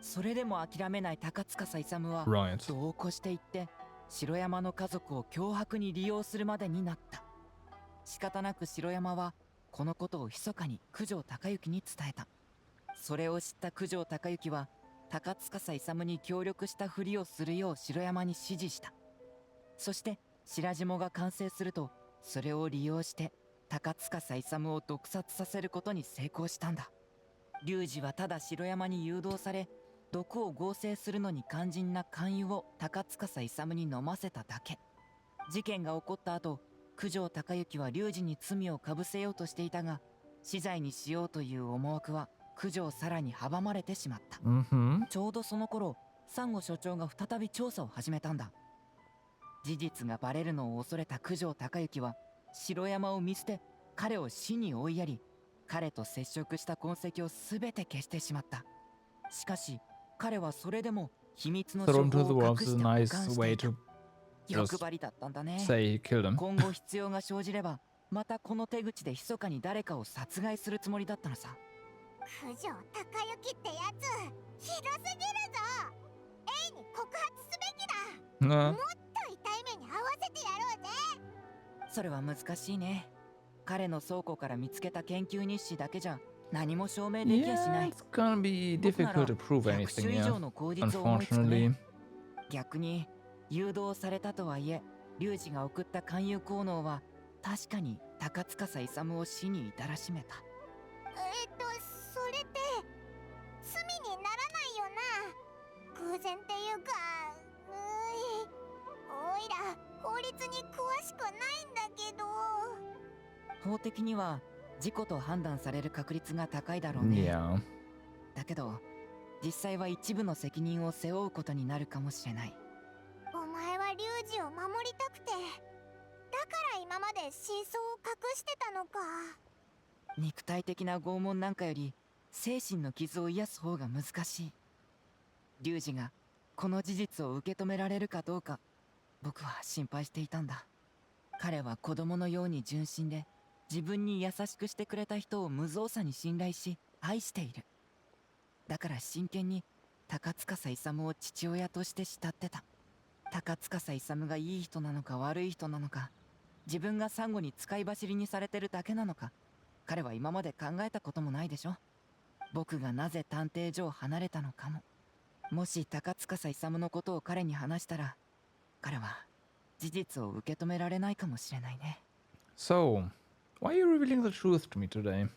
それでも諦めない高司勇は Right. 同行していって城山の家族を脅迫に利用するまでになった。仕方なく城山はこのことを密かに九条隆之に伝えた。それを知った九条隆之は高司勇に協力したふりをするよう城山に指示した。そして白霜が完成するとそれを利用して高司勇を毒殺させることに成功したんだ。龍二はただ城山に誘導され毒を合成するのに肝心な肝油を高司勇に飲ませただけ。事件が起こった後、九条隆之は龍二に罪をかぶせようとしていたが、死罪にしようという思惑は九条さらに阻まれてしまった。ちょうどその頃、サンゴ所長が再び調査を始めたんだ。事実がバレるのを恐れた九条隆之は城山を見捨て、彼を死に追いやり、彼と接触した痕跡を全て消してしまった。しかし彼はそれでも秘密の証拠を隠して保管していた。欲張りだったんだね。今後必要が生じればまたこの手口で密かに誰かを殺害するつもりだったのさ。九条隆之ってやつひどすぎるぞ。A に告発すべきだ。もっと痛い目に遭わせてやろうぜ。それは難しいね。彼の倉庫から見つけた研究日誌だけじゃ何も証明できやしない。It's gonna be difficult to prove anything, yeah. Unfortunately. 逆に誘導されたとはいえ、龍二が送った勧誘効能は確かに高司勇を死に至らしめた。それって罪にならないよな。偶然っていうか、おいら法律に詳しくないんだけど。法的には事故と判断される確率が高いだろうね。だけど実際は一部の責任を背負うことになるかもしれない。お前は龍二を守りたくて、だから今まで真相を隠してたのか。肉体的な拷問なんかより精神の傷を癒す方が難しい。龍二がこの事実を受け止められるかどうか僕は心配していたんだ。彼は子供のように純真で、自分に優しくしてくれた人を無造作に信頼し愛している。だから真剣に高司勇を父親として慕ってた。高司勇がいい人なのか悪い人なのか、自分がサンゴに使い走りにされてるだけなのか、彼は今まで考えたこともないでしょ。僕がなぜ探偵所を離れたのかも。もし高司勇のことを彼に話したら、彼は事実を受け止められないかもしれないね。So, why are you revealing the truth to me today?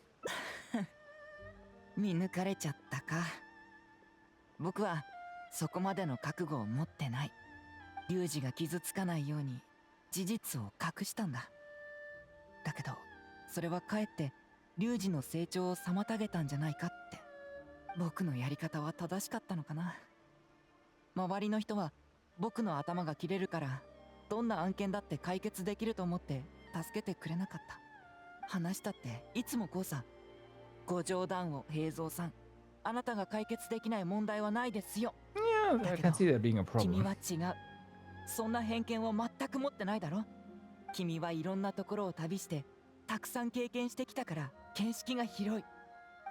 見抜かれちゃったか。僕はそこまでの覚悟を持ってない。龍二が傷つかないように事実を隠したんだ。だけどそれはかえって龍二の成長を妨げたんじゃないかって。僕のやり方は正しかったのかな。周りの人は僕の頭が切れるからどんな案件だって解決できると思って助けてくれなかった。話したっていつもこうさ。ご冗談を平蔵さん、あなたが解決できない問題はないですよ。I can see that being a problem. 君は違う。そんな偏見を全く持ってないだろ。君はいろんなところを旅してたくさん経験してきたから見識が広い。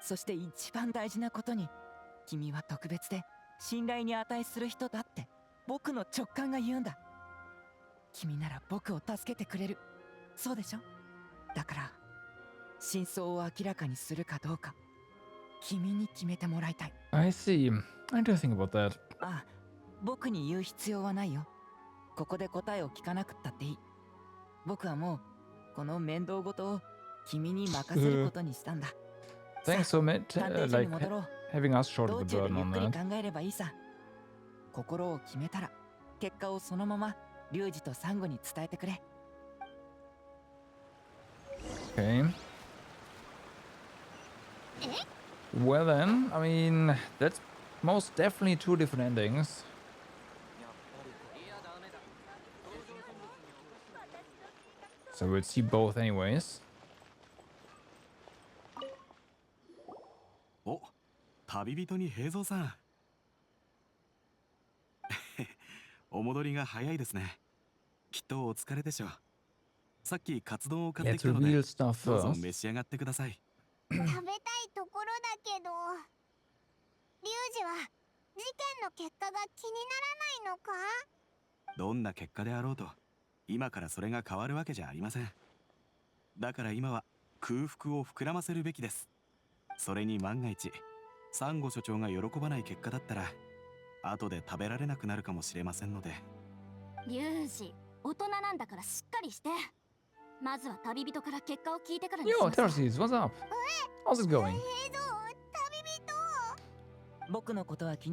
そして一番大事なことに、君は特別で信頼に値する人だって僕の直感が言うんだ。君なら僕を助けてくれる。そうでしょ。だから真相を明らかにするかどうか君に決めてもらいたい。 I see. I do think about that. ああ、僕に言う必要はないよ。ここで答えを聞かなくったっていい。僕はもうこの面倒ごとを君に任せることにしたんだ。Thanks so much, 探偵所に like 戻ろう。 having us short 道 of a 中で burden ゆっ on くり that. 考えればいいさ。心を決めたら結果をそのまま龍二とサンゴに伝えてくれ。 Okay. Well then, I mean, that's most definitely two different endings. So we'll see both anyways. お、旅人に平蔵さん。お戻りが早いですね。きっとお疲れでしょう。さっきカツ丼を買ってきたので、どうぞ召し上がってください。食べたいところだけど、龍二は事件の結果が気にならないのか？どんな結果であろうと、今からそれが変わるわけじゃありません。だから今は空腹を膨らませるべきです。それに万が一サンゴ所長が喜ばない結果だったら、後で食べられなくなるかもしれませんので。龍二、大人なんだからしっかりして。まずは旅人から結果を聞いてからにし Yo, なさい。 Tarsis, what's up? How's it going? 平蔵、旅人。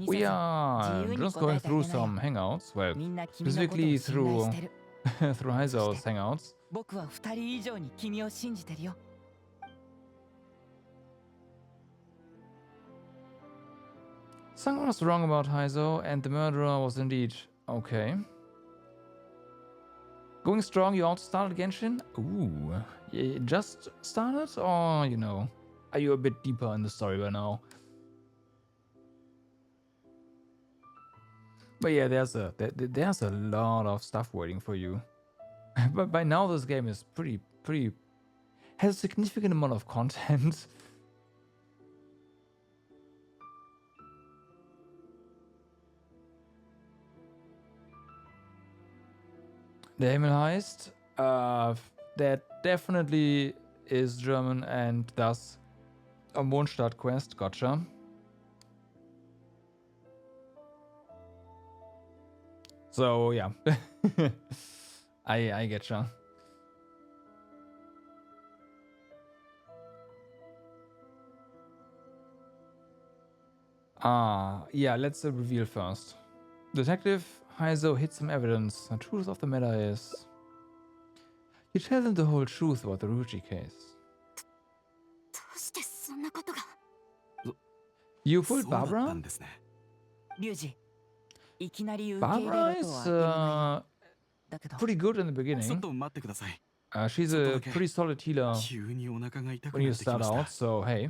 We are just going through some hangouts. Well, specifically through through Heizo's hangouts. 僕は2人以上に君を信じてるよ。Someone was wrong about Heizo, and the murderer was indeed okay. Going strong, you also started Genshin? Ooh, you just started, or you know, are you a bit deeper in the story by now? But yeah, there's a lot of stuff waiting for you. But by now, this game is pretty has a significant amount of content. The Himmel Heist, that definitely is German and thus a Mondstadt quest, gotcha. So yeah, I getcha. Yeah, let's reveal first. Detective Heizo hid some evidence. The truth of the matter is, you tell them the whole truth about the Ruchi case. You fooled Barbara? Barbara is pretty good in the beginning. She's a pretty solid healer when you start out, so hey.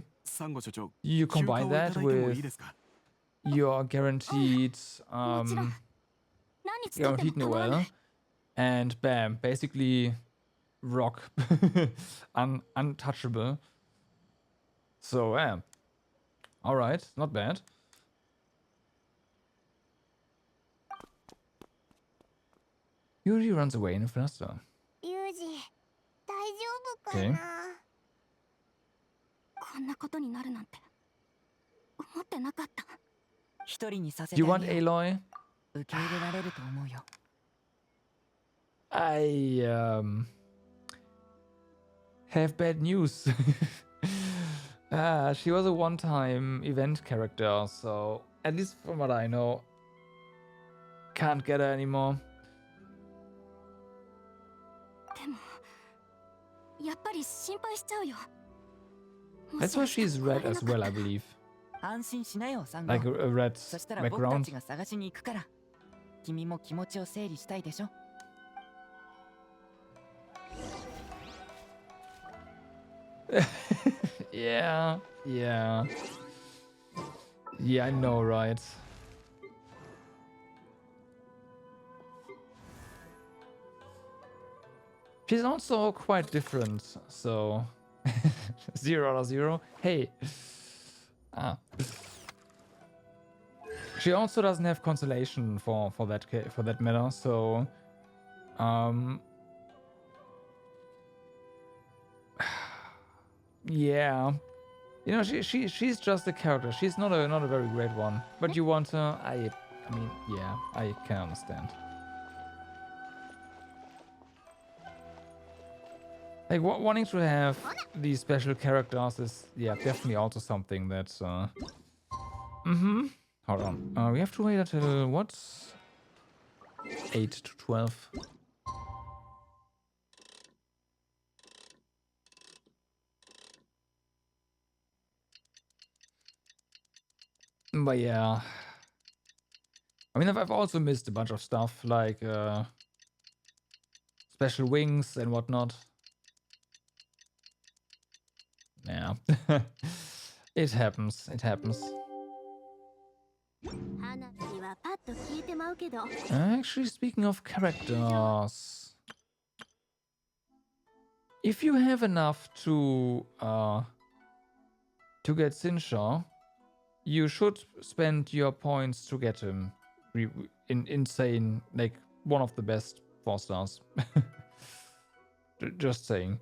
You combine that with your guaranteed Noel, and bam, basically rock. Untouchable. So yeah. Alright, not bad. Yuri runs away in a fluster. Okay. You want Aloy? I have bad news. She was a one-time event character, so at least from what I know, can't get her anymore. That's why she's red as well, I believe. Like a red background. Yeah, I know, right? She's also quite different, so 0 out of 0. Hey. She also doesn't have consolation for that matter, so yeah. You know, she's just a character. She's not a very great one. But you want her, I mean, yeah, I can understand. Like, wanting to have these special characters is, yeah, definitely also something that's, Hold on. We have to wait until, what? 8 to 12. But yeah. I mean, I've also missed a bunch of stuff, like, special wings and whatnot. Yeah. It happens. Actually, speaking of characters, if you have enough to get Sinshaw, you should spend your points to get him. Insane, like one of the best 4 stars. Just saying.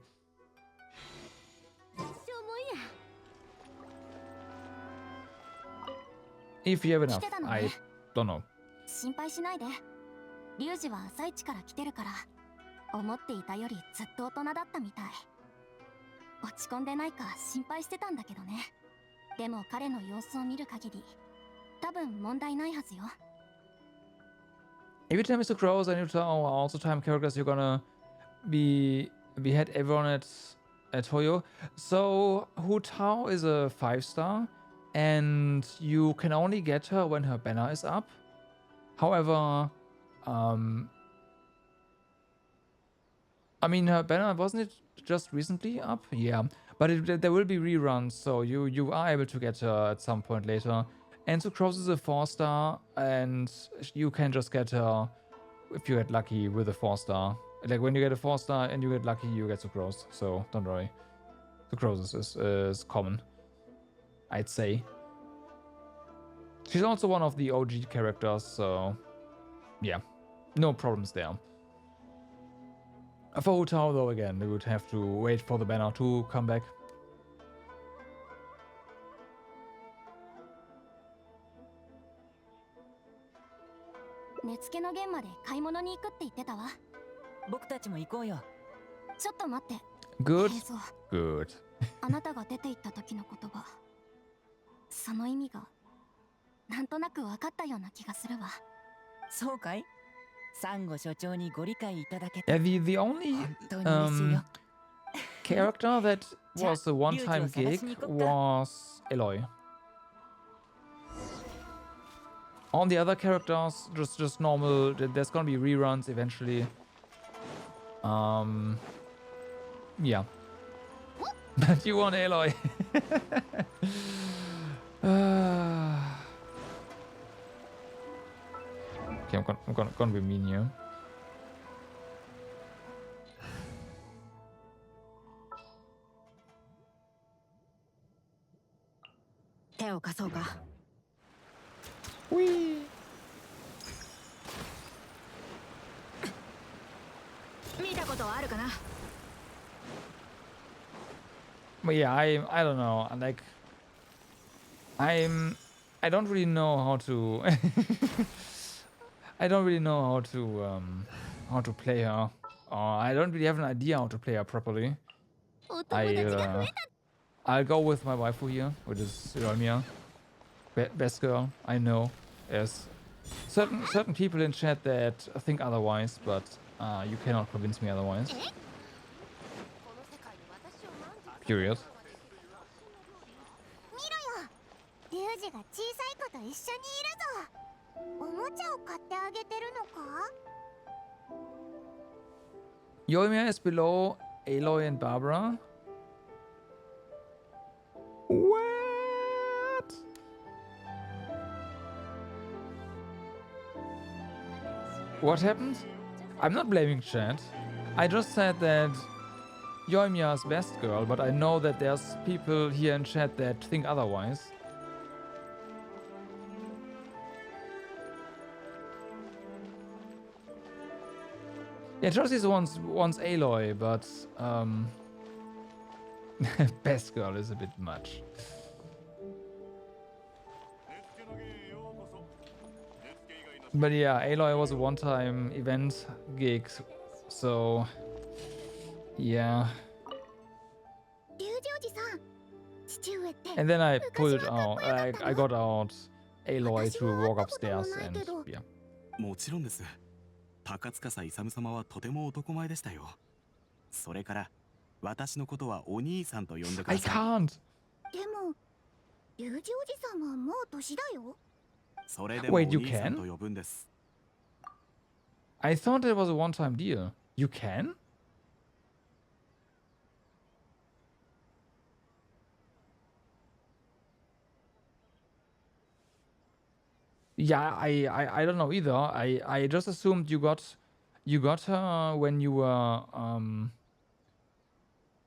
If you have enough, I don't know. 心配しないで。リュウジは朝一から来てるから、思っていたよりずっと大人だったみたい。落ち込んでないか心配してたんだけどね。でも彼の様子を見る限り、多分問題ないはずよ。 Every time Mr. Crows and Utah are also time characters, you're gonna behead everyone at Toyo. So Hu Tao is a 5-star, and you can only get her when her banner is up. However, I mean, her banner, wasn't it just recently up? Yeah, but there will be reruns, so you are able to get her at some point later. And so Crows is a 4-star, and you can just get her if you get lucky with a 4-star. Like when you get a 4-star and you get lucky, you get Sucrose. So don't worry. Sucrose is common, I'd say. She's also one of the OG characters, so yeah, no problems there. For Utao, though, again, we would have to wait for the banner to come back. 根付けの現場で買い物に行くって言ってたわ。僕たちも行こうよ。ちょっと待って。 Good. 平蔵 Good. あなたが出て行った時の言葉、その意味がなんとなく分かったような気がするわ。そうかい？サンゴ所長にご理解いただけて。 Yeah, the only character that was a one-time gig was Aloy. All the other characters, just normal. There's gonna be reruns eventually. Yeah. But you want Aloy. Okay, I'm gonna be mean here. Whee! But yeah, I don't know. Like, I don't really know how to. I don't really know how to play her. I don't really have an idea how to play her properly. I'll go with my waifu here, which is Romia. Best girl, I know. There's certain people in chat that think otherwise, but you cannot convince me otherwise. Period. リュウジが小さい子と一緒にいるぞ。おもちゃを買ってあげてるのか？ Yoimiya is below Aloy and Barbara. What? What happened? I'm not blaming chat. I just said that Yoimiya is best girl, but I know that there's people here in chat that think otherwise. Yeah, Josie's wants Aloy, but best girl is a bit much. But yeah, Aloy was a one-time event gig, so yeah. And then I pulled out, I got out Aloy to walk upstairs and yeah. もちろんです。高塚さ勇様はとても男前でしたよ。それから私のことはお兄さんと呼んでください。I can't. でも、リュウジおじさんはもう年だよ。それでもお兄さんと呼ぶんです。I thought it was a one-time deal. You can? Yeah, I don't know either. I just assumed you got her when you were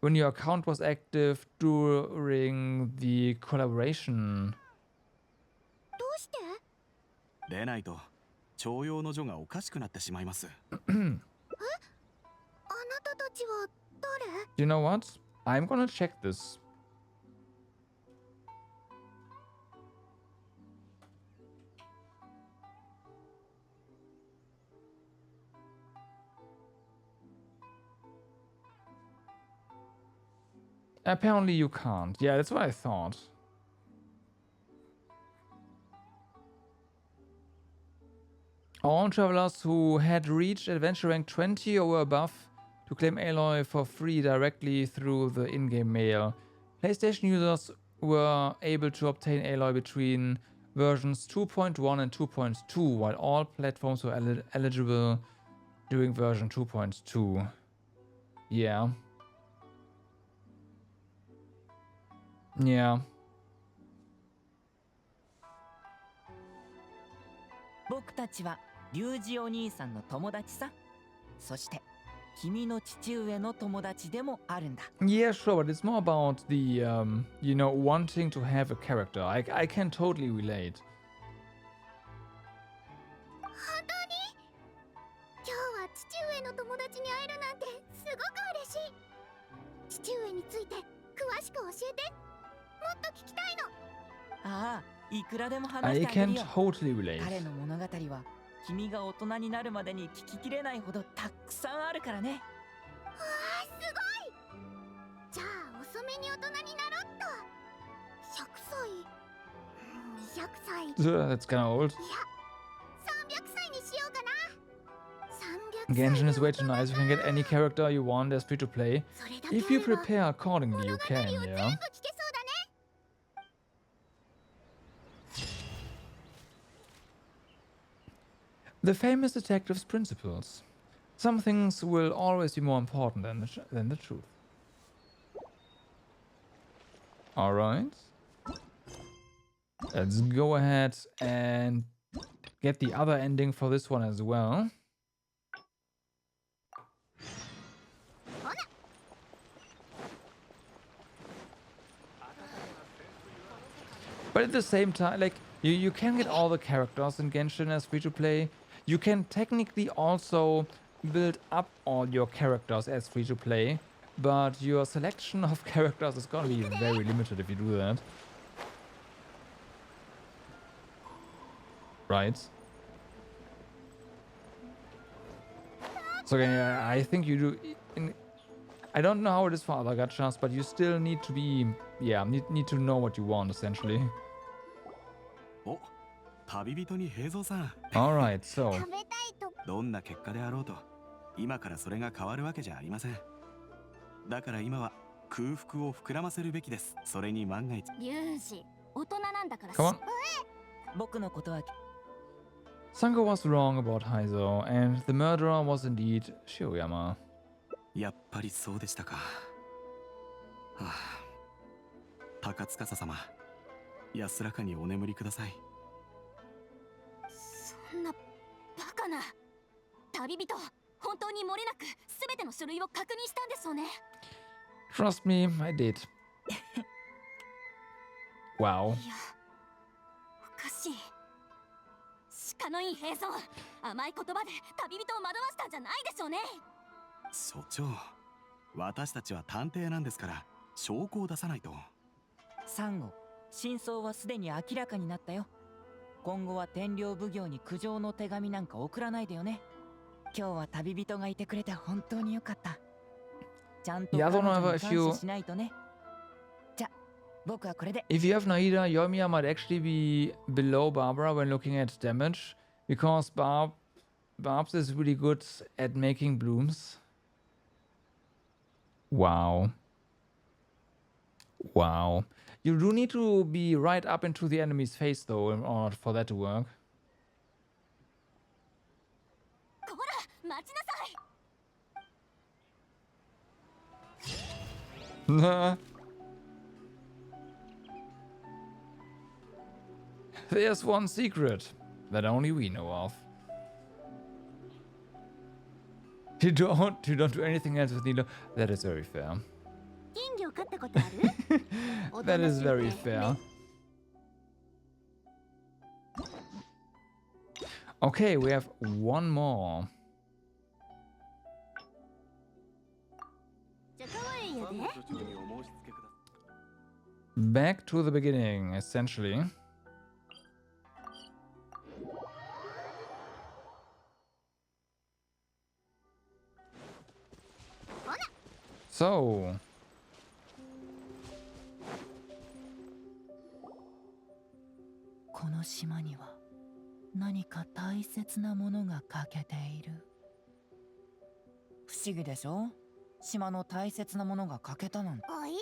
when your account was active during the collaboration. どうして？でないと徴用の女がおかしくなってしまいます。え？あなたたちは誰？ You know what? I'm gonna check this. Apparently you can't. Yeah, that's what I thought. All travelers who had reached adventure rank 20 or above to claim Aloy for free directly through the in-game mail. PlayStation users were able to obtain Aloy between versions 2.1 and 2.2, while all platforms were eligible during version 2.2. Yeah. Yeah. 僕たちは龍二お兄さんの友達さ。そして君の父上の友達でもあるんだ。Yeah, sure, but it's more about the, you know, wanting to have a character. I can totally relate. 本当に今日は父上の友達に会えるなんてすごく嬉しい。父上について詳しく教えて。もっと聞きたいの。ああ、いくらでも話してあげるよ。彼の物語は君が大人になるまでに聞ききれないほどたくさんあるからね。わあ、すごい。じゃあ遅めに大人になろっと。100歳200歳 That's kind of old. いや300歳にしようかな。Genshin is way too nice. You can get any character you want as free to play. If you prepare accordingly, you can, yeah. The famous detective's principles. Some things will always be more important than the truth. Alright. Let's go ahead and get the other ending for this one as well. But at the same time, like, you can get all the characters in Genshin as free-to-play. You can technically also build up all your characters as free-to-play, but your selection of characters is gonna be very limited if you do that. Right? So again, I think you do... I don't know how it is for other gachas, but you still need to be... Yeah, need to know what you want, essentially. Alright, so... どんな結果であろうと、今からそれが変わるわけじゃありません。だから今は空腹を膨らませるべきです。それに万が一。リュウジ、大人なんだから。Come on. 僕のことは。Sango was wrong about Heizo, and the murderer was indeed Shioyama. やっぱりそうでしたか。はあ、高司様、安らかにお眠りください。そんなバカな。旅人、本当に漏れなく全ての書類を確認したんですよね。Trust me, I did. Wow. いや、おかしい。鹿のいい平蔵、甘い言葉で旅人を惑わしたんじゃないでしょうね。所長、私たちは探偵なんですから証拠を出さないと。サンゴ、真相はすでに明らかになったよ。今後は天領奉行に苦情の手紙なんか送らないでよね。今日は旅人がいてくれて本当によかった。ちゃんと彼女に感謝しないとね。じゃ、僕はこれで。If you have Naida, Yoimiya might actually be below Barbara when looking at damage, because Barbs is really good at making blooms. Wow. Wow. You do need to be right up into the enemy's face though in order for that to work. こら、待ちなさい。There's one secret that only we know of. You don't do anything else with Nilo. That is very fair. 金魚飼ったことある？ That is very fair. Okay, we have one more. じゃあ可愛いよね。 Back to the beginning, essentially. So. 何か大切なものが欠けている。不思議でしょ？島の大切なものが欠けたなんて。おいしい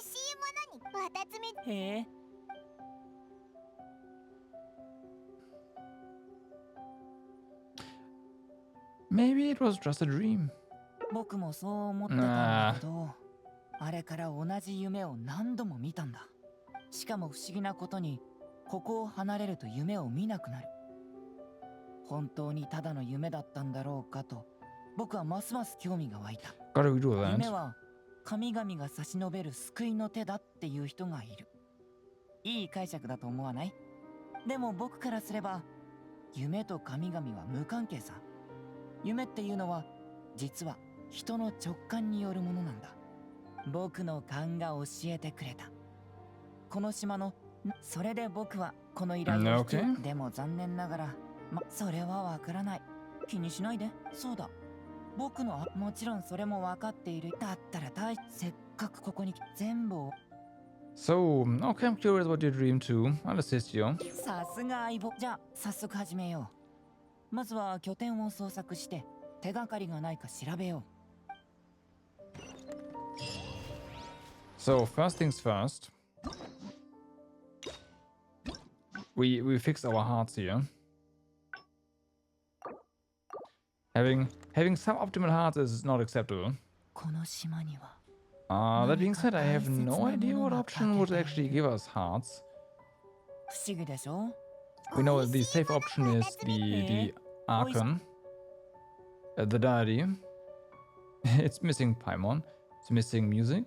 ものにわたつみ。へえ。Maybe it was just a dream. 僕もそう思ってたんだけど、あれから同じ夢を何度も見たんだ。しかも不思議なことに、ここを離れると夢を見なくなる。本当にただの夢だったんだろうかと、僕はますます興味が湧いた。夢は神々が差し伸べる救いの手だっていう人がいる。いい解釈だと思わない？でも僕からすれば、夢と神々は無関係さ。夢っていうのは、実は人の直感によるものなんだ。僕の勘が教えてくれた。この島の、それで僕はこの依頼を引き、でも残念ながら、それはわからない。気にしないで。そうだ。僕の、もちろんそれもわかっている。だったらせっかくここに全部を。So, okay, I'm curious about your dream too. I'll assist you. さすが相棒。じゃあ、早速始めよう。まずは拠点を捜索して、手がかりがないか調べよう。So, first things first. We fix our hearts here. Having suboptimal hearts is not acceptable. この島には That being said, I have no idea what option would actually give us hearts. 不思議でしょ? We know the safe option is the Archon, the deity. It's missing Paimon. It's missing music.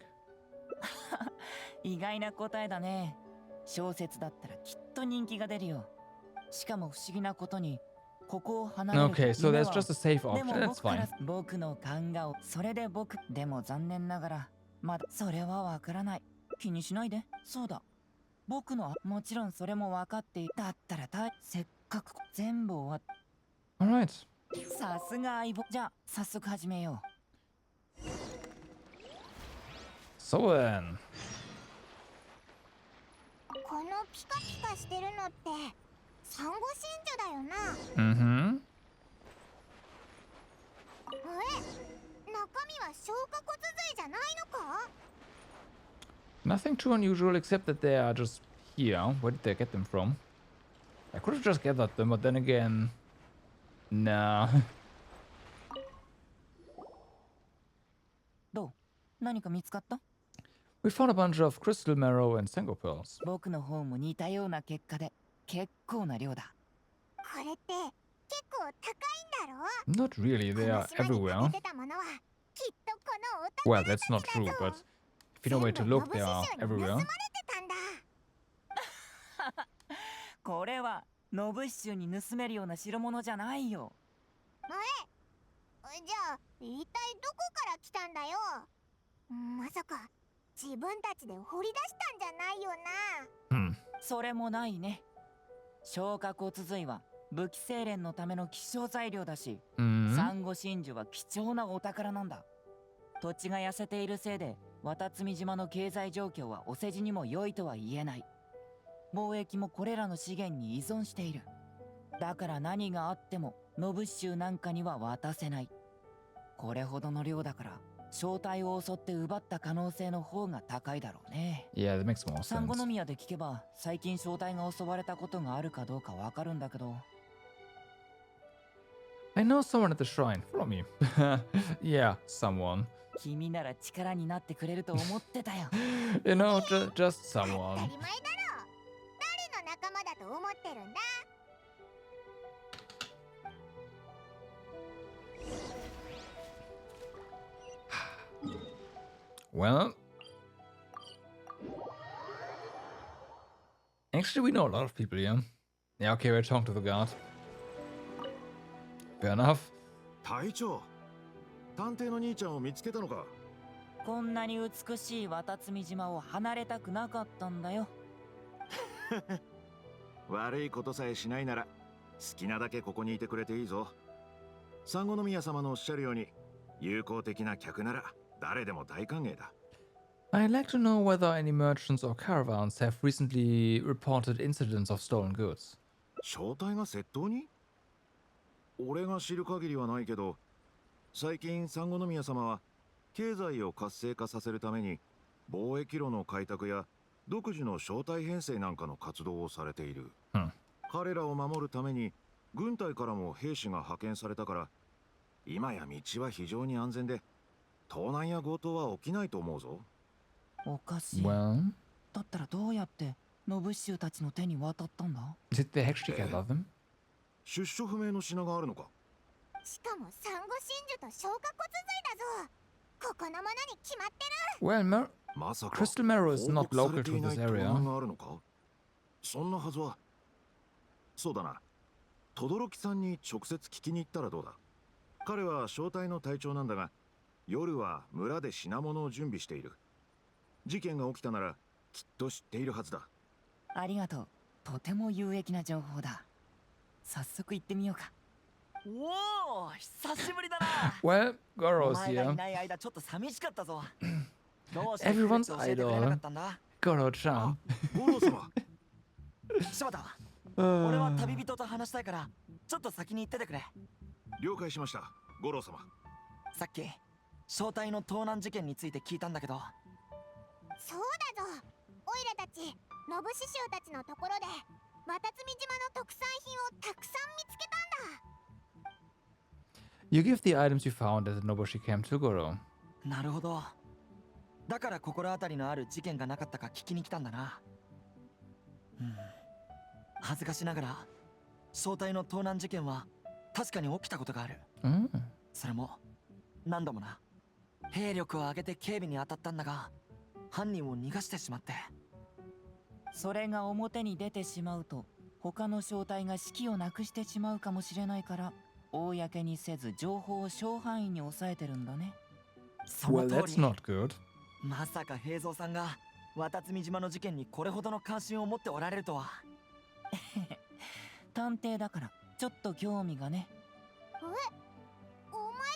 意外な答えだね。小説だったらきっと人気が出るよ。しかも不思議なことに、ここを離れる。Okay, so that's just a safe option. That's fine. 僕の勘が、それで僕、でも残念ながら、まだそれはわからない。気にしないで。そうだ。僕の、もちろんそれも分かっている。だったらせっかく全部終わっ。Alright. さすが相棒。じゃあ、早速始めよう。So then. このピカピカしてるのってサンゴ真珠だよな。Mm-hmm. 中身は消化骨髄じゃないのか？ Nothing too unusual except that they are just here. Where did they get them from? I could have just gathered them, but then again, nah. どう？何か見つかった？ We found a bunch of crystal marrow and sango pearls. 僕の方も似たような結果で結構な量だ。これって結構高いんだろ？ Not really, they are everywhere. Well, that's not true, but if you know where to look, they are everywhere. これはノブシ州に盗めるような代物じゃないよ。じゃあ一体どこから来たんだよ？まさか自分たちで掘り出したんじゃないよな。それもないね。消化骨髄は武器精錬のための希少材料だし、サンゴ真珠は貴重なお宝なんだ。土地が痩せているせいで渡積島の経済状況はお世辞にも良いとは言えない。貿易もこれらの資源に依存している。だから何があってもノブ州なんかには渡せない。これほどの量だから正体を襲って奪った可能性の方が高いだろうね。Yeah, that makes more sense. サンゴノ宮で聞けば最近正体が襲われたことがあるかどうかわかるんだけど。I know someone at the shrine. Follow me. Yeah, someone. 君なら力になってくれると思ってたよ。You know, just someone. 当たり前だろ。誰の仲間だと思ってるんだ。Well, actually, we know a lot of people here. Yeah, okay, we're talking to the guard. Fair enough. 隊長、探偵の兄ちゃんを見つけたのか？こんなに美しい渡積島を離れたくなかったんだよ。悪いことさえしないなら好きなだけここにいてくれていいぞ。サンゴノ宮様のおっしゃるように友好的な客なら誰でも大歓迎だ。I'd like to know whether any merchants or caravans have recently reported incidents of stolen goods. 正体が窃盗に？俺が知る限りはないけど、最近三国宮様は経済を活性化させるために貿易路の開拓や独自の招待編成なんかの活動をされている。彼らを守るために軍隊からも兵士が派遣されたから、今や道は非常に安全で盗難や強盗は起きないと思うぞ。おかしい。だったらどうやってノブシュたちの手に渡ったんだ？ Did they actually get them? 出所不明の品があるのか？しかもサンゴ真珠と消化骨髄だぞ。ここのものに決まってる。Well, まさか Crystal Marrow is not 報告 local されて to いない this 盗 area. 難があるのか？そんなはずは。そうだな。轟さんに直接聞きに行ったらどうだ？彼は小隊の隊長なんだが、夜は村で品物を準備している。事件が起きたならきっと知っているはずだ。ありがとう。とても有益な情報だ。早速行ってみようか。おお、久しぶりだな。Well, Goro's お前がい here. ない間ちょっと寂しかったぞ。どうして Everyone's 教えてくれなか idol. ったんだGoro-chan. 五郎様。柴田、俺は旅人と話したいからちょっと先に行っててくれ。了解しました、五郎様。さっき正体の盗難事件について聞いたんだけど。そうだぞ。オイラたちノブ師匠たちのところで渡積島の特産品をたくさん見つけたんだ。 You give the items you found at the Nobushi camp to Goro. なるほど。だから心当たりのある事件がなかったか聞きに来たんだな。恥ずかしながら正体の盗難事件は確かに起きたことがある。それも何度もな。兵力を上げて警備に当たったんだが犯人を逃がしてしまって。それが表に出てしまうと他の正体が士気をなくしてしまうかもしれないから、公にせず情報を小範囲に抑えてるんだね。その Well, 通 that's り。 not good. まさか平蔵さんが渡積島の事件にこれほどの関心を持っておられるとは。探偵だからちょっと興味がね。お前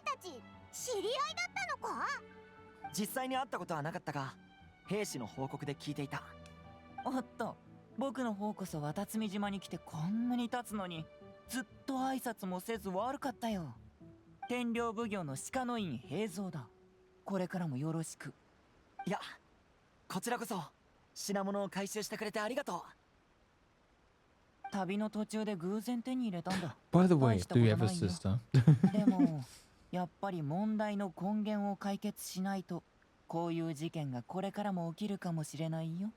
たち知り合いだったのか？実際に会ったことはなかったが兵士の報告で聞いていた。おっと、僕の方こそ渡積島に来てこんなに経つのにずっと挨拶もせず悪かったよ。天領奉行の鹿の院平蔵だ。これからもよろしく。いや、こちらこそ品物を回収してくれてありがとう。旅の途中で偶然手に入れたんだ。 By the way, 大した do こ you と have a ないよ。 sister? でもやっぱり問題の根源を解決しないとこういう事件がこれからも起きるかもしれないよ。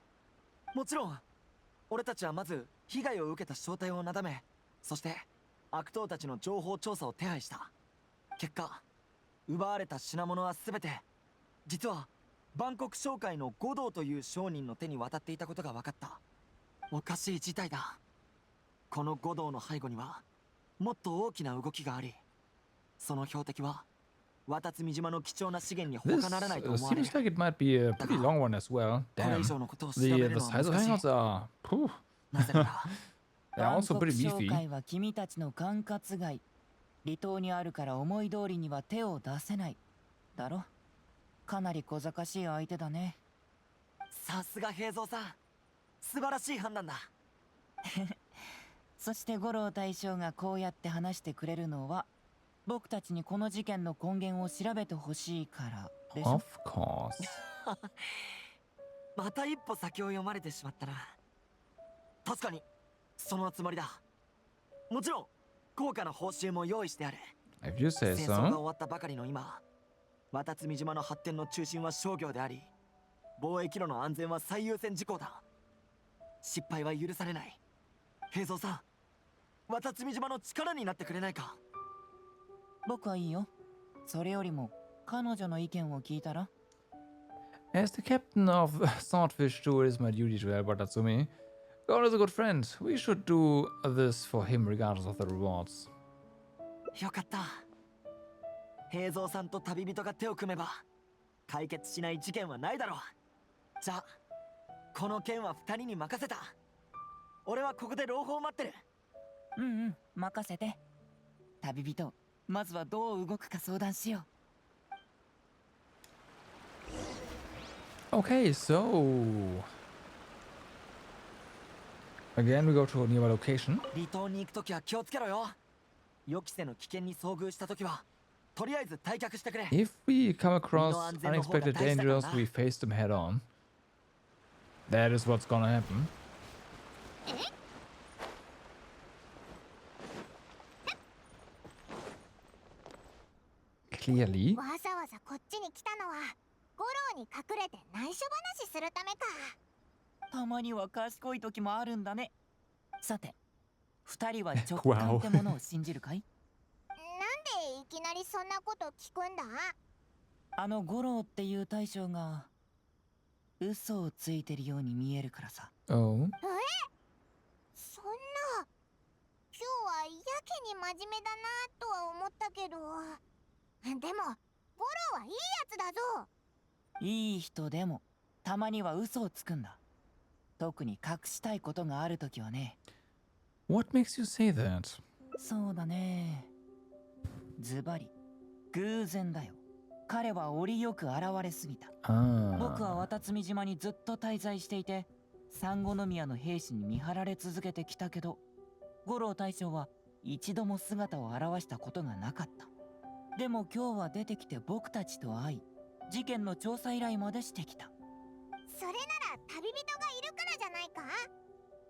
もちろん俺たちはまず被害を受けた正体をなだめ、そして悪党たちの情報調査を手配した。結果奪われた品物は全て実は万国商会の五道という商人の手に渡っていたことが分かった。おかしい事態だ。この五道の背後にはもっと大きな動きがあり、その標的は渡積島の貴重な資源に This 他ならないと思われる。 seems like it might be a pretty long one as well. これ Damn. 以上のことを調 The べるの size は of 難しい。 hangouts are. Phew. なぜなら They're also 万 pretty 国商 beefy. 会は君たちの管轄外。離島にあるから思い通りには手を出せない。だろ？かなり小賢しい相手だね。さすが平蔵さん。素晴らしい判断だ。そして五郎大将がこうやって話してくれるのは、僕たちにこの事件の根源を調べてほしいからでしょ？ Of course. また一歩先を読まれてしまったな。確かにそのつもりだ。もちろん高価な報酬も用意してある。 If you say 戦争が終 so. わったばかりの今、渡積島の発展の中心は商業であり、貿易路の安全は最優先事項だ。失敗は許されない。平蔵さん、渡積島の力になってくれないか？僕はいいよ。それよりも彼女の意見を聞いたら。 As the captain of Swordfish 2, it is my duty to help Watatsumi. God is a good friend. We should do this for him regardless of the rewards. よかった。平蔵さんと旅人が手を組めば解決しない事件はないだろう。じゃあこの件は二人に任せた。俺はここで朗報を待ってる。任せて。旅人、まずはどう動くか相談しよう。Okay, so again we go to a nearby location. 離島に行くときは気をつけろよ。予期せぬ危険に遭遇したときはとりあえず退却してくれ。 If we come across unexpected dangers, we face them head on. That is what's gonna happen. Clearly. わざわざこっちに来たのは五郎に隠れて内緒話するためか。たまには賢い時もあるんだね。さて、二人は直感ってものを信じるかい？なんでいきなりそんなこと聞くんだ？あの五郎っていう大将が嘘をついてるように見えるからさ。Oh. そんな。今日はやけに真面目だなとは思ったけど。でも、五郎はいいやつだぞ。いい人でもたまには嘘をつくんだ。特に隠したいことがあるときはね。What makes you say that? そうだね。ズバリ偶然だよ。彼は折よく現れすぎた。僕は渡積島にずっと滞在していて、三五宮の兵士に見張られ続けてきたけど、五郎大将は一度も姿を現したことがなかった。でも今日は出てきて僕たちと会い、事件の調査依頼までしてきた。それなら旅人がいるからじゃないか？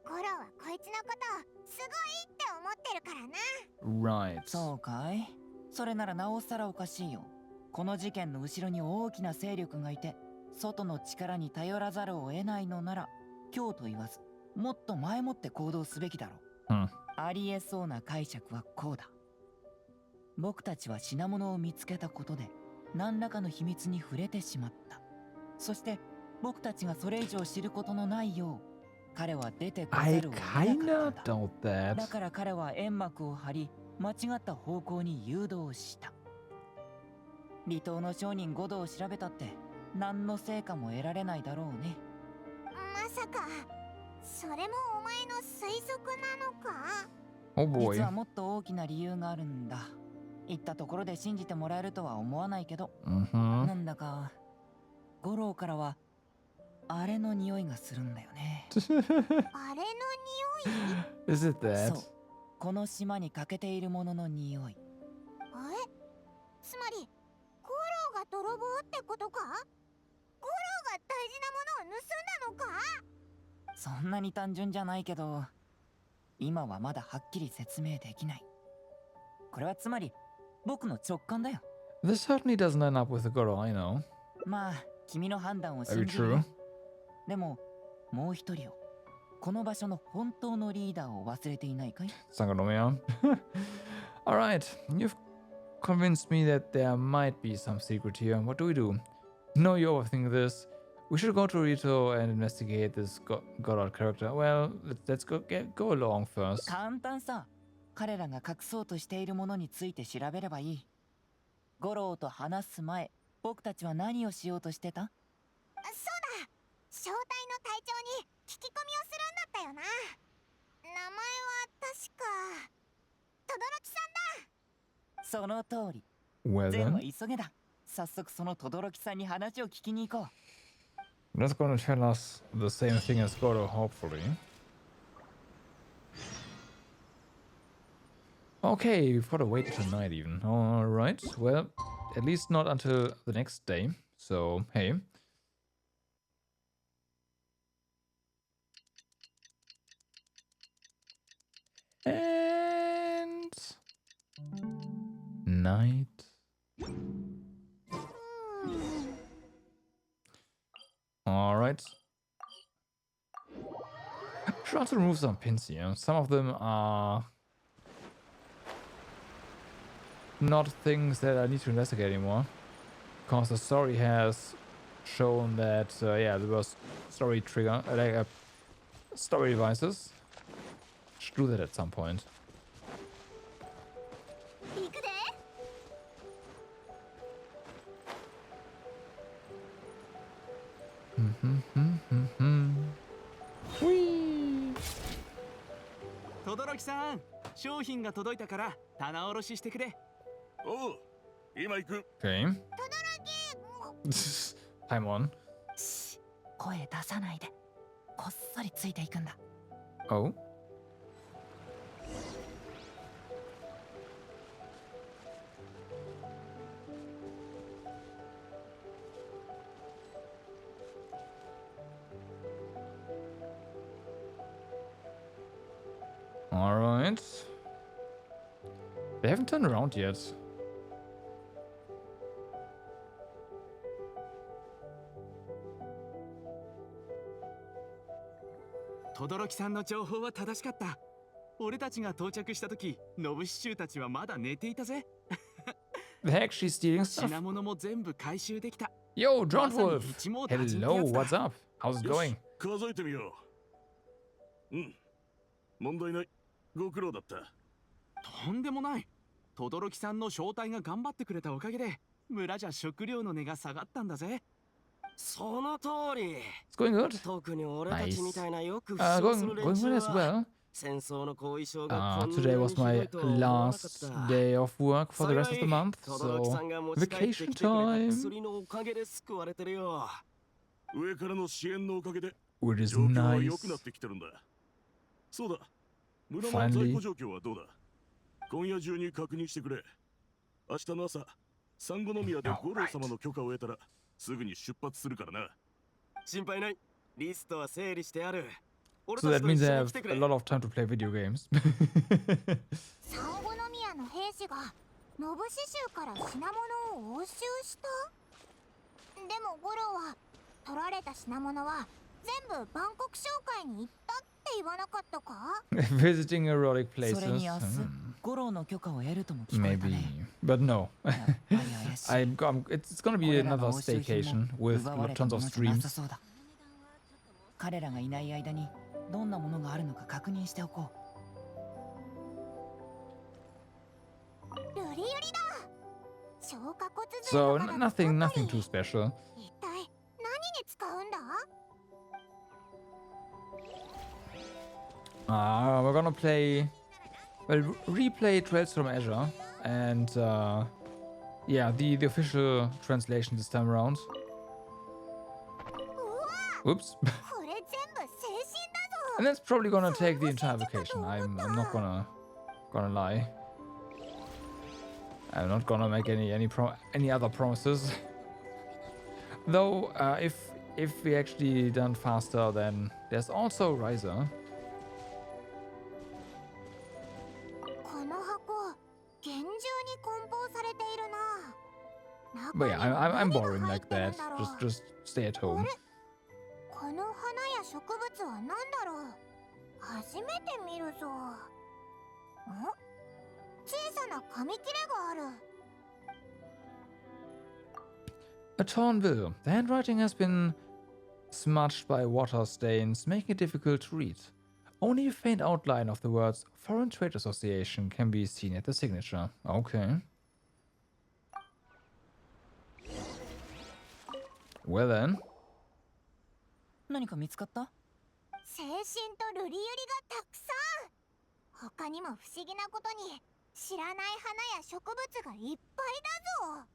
ゴロはこいつのことすごいって思ってるからな。Right. そうかい？それならなおさらおかしいよ。この事件の後ろに大きな勢力がいて、外の力に頼らざるを得ないのなら、今日と言わず、もっと前もって行動すべきだろう。ありえそうな解釈はこうだ。僕たちは品物を見つけたことで何らかの秘密に触れてしまった。そして僕たちがそれ以上知ることのないよう彼は出てこざるを得なかったんだ。だから彼は煙幕を張り間違った方向に誘導した。離島の商人5度を調べたって何の成果も得られないだろうね。まさかそれもお前の推測なのか？ Oh boy. 実はもっと大きな理由があるんだ。言ったところで信じてもらえるとは思わないけど、なんだか五郎からはあれの匂いがするんだよね。あれの匂い？ Is it that? そう、この島に欠けているものの匂い。つまり五郎が泥棒ってことか？五郎が大事なものを盗んだのか？そんなに単純じゃないけど、今はまだはっきり説明できない。これはつまり僕の直感だよ。 This certainly doesn't line up with the Goro I know. まあ、君の判断を信じるよ。でも、もう一人を、この場所の本当のリーダーを忘れていないかい？ Sangonomiya. Alright, you've convinced me that there might be some secret here. What do we do? No, you overthink this. We should go to Rito and investigate this Godot character. Well, let's go along first. 簡単さ。彼らが隠そうとしているものについて調べればいい。五郎と話す前、僕たちは何をしようとしてた？そうだ、正体の隊長に聞き込みをするんだったよな。名前は確か轟さんだ。その通り。Well 全は then, 急げだ。早速その轟さんに話を聞きに行こう。That's gonna tell us the same thing as Goro, hopefully. Okay, we've got to wait tonight even. Alright, well, at least not until the next day. So, hey. And... night. Alright. Try to remove some pins here. Some of them are not things that I need to investigate anymore, because the story has shown that yeah, there was story trigger story devices. Should do that at some point. Whee! 轟さん、商品が届いたから棚卸ししてくれ。おう、今行く。Okay. Time on. 声出さないで。こっそりついていくんだ。Oh. Alright. They haven't turned around yet.轟さんの情報は正しかった。俺たちが到着した時、ノブシチューたちはまだ寝ていたぜ。They're actually stealing stuff. 品物も全部回収できた。Yo, John Wolf! Hello, what's up? How's it going? 数えてみよう。うん。問題ない。ご苦労だった。とんでもない。轟さんの正体が頑張ってくれたおかげで、村じゃ食料の値が下がったんだぜ。その通り。It's going good. 特に俺たちみたいなよく going good as well. 戦争の後遺症が Today was my last day of work for the rest of the month, so vacation time. 上からの支援のおかげで It is 状況は nice. 良くなってきてるんだ。そうだ。村の在庫状況はどうだ。今夜中に確認してくれ。明日の朝、サンゴノ宮で五郎様の許可を得たらすぐに出発するからな。心配ない。リストは整理してある。 So that means I have a lot of time to play video games. サンゴノ宮の兵士がノブシ州から品物を押収した。でもゴロは取られた品物は全部万国商会に行ったって言わなかったか？ Visiting erotic places. それに明日、ゴロの許可を得るとも聞こえたね。 Maybe, but no. It's gonna be another staycation with tons of streams. 彼らがいない間にどんなものがあるのか確認しておこう。ルリユリだ。消化骨髄 So nothing too special. 一体何に使うんだ？We're gonna replay Trails from Azure, and yeah, the official translation this time around. Oops. And that's probably gonna take the entire vacation. I'm not gonna lie. I'm not gonna make any other promises. Though, if we actually done faster, then there's also Riser. But yeah, I'm boring like that. Just stay at home. この花や植物は何だろう。初めて見るぞ。小さな紙切れがある。A torn bill. The handwriting has been smudged by water stains, making it difficult to read. Only a faint outline of the words Foreign Trade Association can be seen at the signature. Okay. Well then. 何か見つかった？精神とルリユリがたくさん。他にも不思議なことに知らない花や植物がいっぱいだぞ。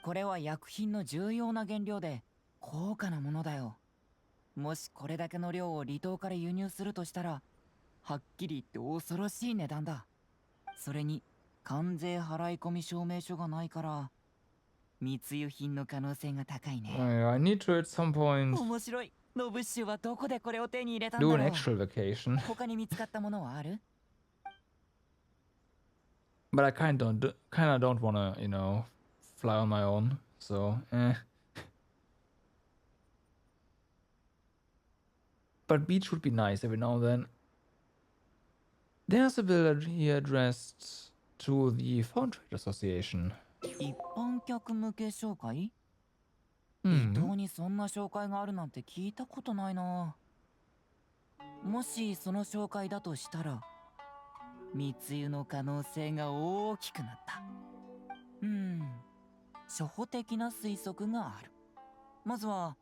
これは薬品の重要な原料で高価なものだよ。もしこれだけの量を離島から輸入するとしたら、はっきり言って恐ろしい値段だ。それに関税払い込み証明書がないから密輸品の可能性が高いね。I need to at some point 面白い。ノブッシュはどこでこれを手に入れたんだ do ろ an う。 actual vacation. 他に見つかったものはある？ But I kinda don't wanna, fly on my own. So, But beach would be nice every now and then. There's a bill here addressed to the Foreign Trade Association. 一般客向け紹介？Hmm. 離島にそんな紹介があるなんて聞いたことないな。もしその紹介だとしたら、密輸の可能性が大きくなった。初歩的な推測がある。まずは、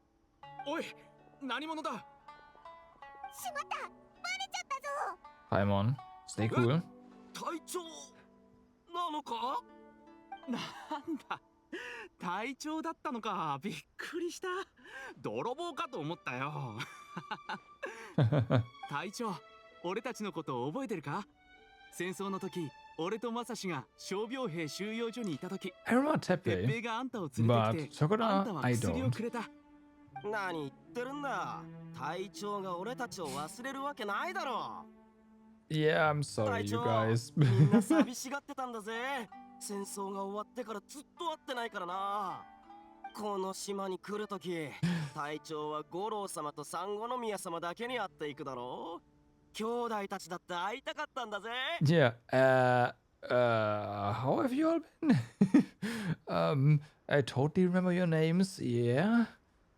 おい、何者だ？しまった、バレちゃったぞ。Paimon, stay cool. 隊長なのか？なんだ、隊長だったのか。びっくりした。泥棒かと思ったよ。隊長、俺たちのことを覚えてるか？戦争の時、俺とマサシが傷病兵収容所にいた時、 I remember 鉄 Tepe, 平があんたを連れて but きて、あんた Sakura, は I 薬を don't. くれた。何言ってるんだ。隊長が俺たちを忘れるわけないだろ Yeah, I'm sorry, you guys. みんな寂しがってたんだぜ。戦争が終わってからずっと会ってないからな。この島に来るとき、隊長は五郎様と三五宮様だけに会っていくだろう。兄弟たちだって会いたかったんだぜ。Yeah, how have you all been? I totally remember your names, yeah?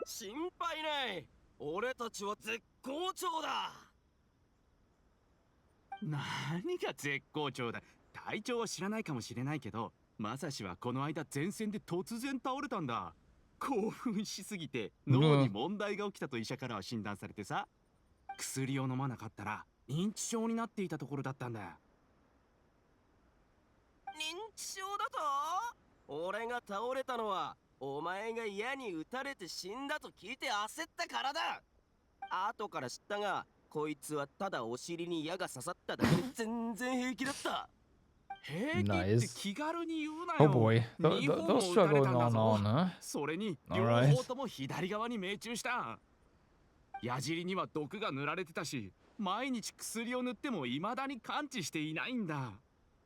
心配ない。俺たちは絶好調だ。何が絶好調だ。隊長は知らないかもしれないけど、まさしはこの間前線で突然倒れたんだ。興奮しすぎて脳に問題が起きたと医者からは診断されてさ、薬を飲まなかったら認知症になっていたところだったんだ。認知症だと？俺が倒れたのはお前が矢に撃たれて死んだと聞いて焦ったからだ。後から知ったが、こいつはただお尻に矢が刺さっただけで全然平気だった。平気って気軽に言うな Oh よ。 boy, 二本 those も撃た are れた going んだ on ぞ。 on, huh? それに両 Alright. 方とも左側に命中した。矢尻には毒が塗られてたし、毎日薬を塗っても未だに完治していないんだ。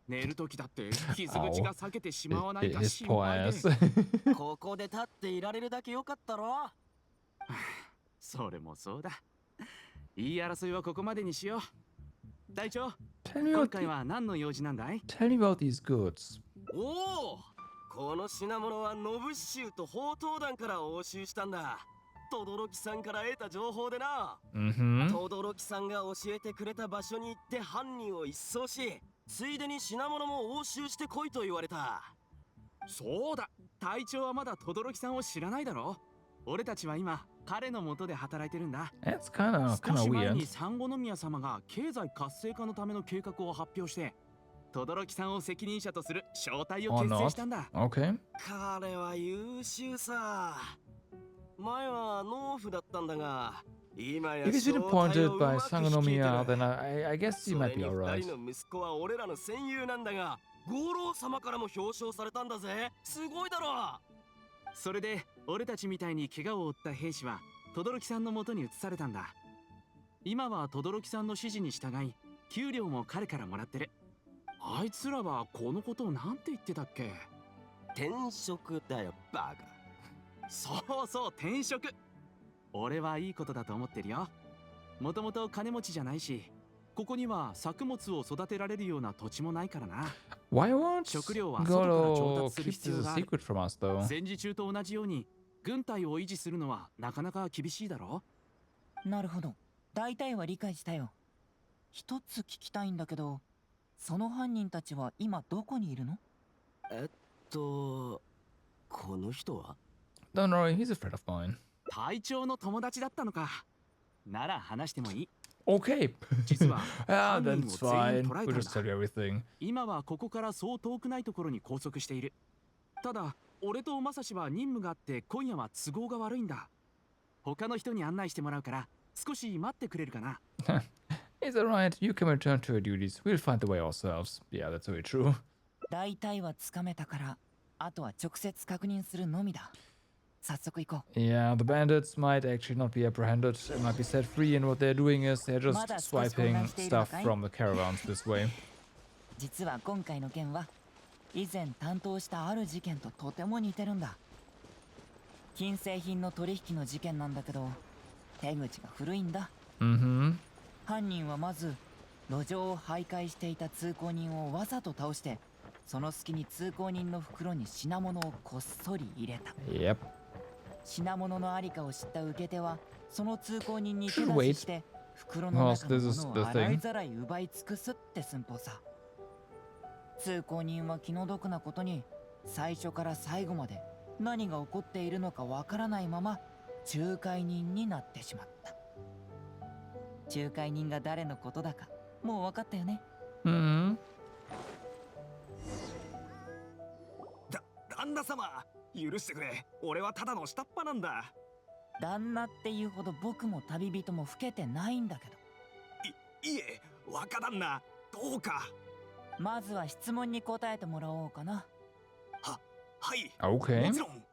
寝る時だって傷口が裂けてしまわないか His 心 poor 配で。ass. ここで立っていられるだけよかったろ。それもそうだ。いい争いはここまでにしよう。隊長、Tell me 今 about 回は何の用事なんだい？ Tell me about these goods. おお、この品物はノブシ州と宝刀団から押収したんだ。轟さんから得た情報でな。轟さんが教えてくれた場所に行って犯人を一掃し、ついでに品物も押収してこいと言われた。そうだ、隊長はまだ轟さんを知らないだろ。俺たちは今彼の元で働いてるんだ。 That's kind 少 of し前 weird. に三五宮様が経済活性化のための計画を発表して、轟さんを責任者とする小隊を Or 結成 not. したんだ。 Okay. 彼は優秀さ。前は農夫だったんだが、今や If he's 小 been 隊 appointed をう by まく率いて Sangonomiya, る。 then I guess he そ might れ be に alright. 二人の息子は俺らの戦友なんだが、五郎様からも表彰されたんだぜ。すごいだろ。それで俺たちみたいに怪我を負った兵士は轟さんの元に移されたんだ。今は轟さんの指示に従い、給料も彼からもらってる。あいつらはこのことをなんて言ってたっけ？転職だよ、バカ。そうそう、転職。俺はいいことだと思ってるよ。もともと金持ちじゃないし、ここには作物を育てられるような土地もないからな。 Why won't 食料は外から調 Goro 達する keep 必要 this a がある。 secret from us, though? 戦時中と同じように軍隊を維持するのはなかなか厳しいだろ。なるほど。大体は理解したよ。一つ聞きたいんだけど、その犯人たちは今どこにいるの？この人は？ Don't worry, he's a friend of mine. 隊長の友達だったのか。なら話してもいい。Okay. 実は Ah, 犯人 that's を全員 fine. 捕らえ We'll たん just tell だ。 you everything. 今はここからそう遠くないところに拘束している。ただ、俺とマサシは任務があって今夜は都合が悪いんだ。他の人に案内してもらうから少し待ってくれるかな。It's alright, you can return to your duties. We'll find the way ourselves. Yeah, that's very true. 大体はつかめたから、あとは直接確認するのみだ。早速行こう。 Yeah, the bandits might actually not be apprehended. It might be set free, and what they're doing is they're just Mada swiping少し混乱している stuff のかい？ from the caravans this way. 実は今回の件は以前担当したある事件ととても似てるんだ。金製品の取引の事件なんだけど、手口が古いんだ。犯人はまず路上を徘徊していた通行人をわざと倒して、その隙に通行人の袋に品物をこっそり入れた。 Yep. 品物のありかを知った受け手はその通行人に手出しして袋の Well, 中の this も is のを the 洗い thing. ざらい奪い尽くすって寸法さ。通行人は気の毒なことに最初から最後まで何が起こっているのかわからないまま仲介人になってしまった。仲介人が誰のことだかもう分かったよね。旦那様、許してくれ。俺はただの下っ端なんだ。旦那っていうほど僕も旅人も老けてないんだけど。いえ、若旦那、どうか。まずは質問に答えてもらおうかな。はい。 Okay. もちろん。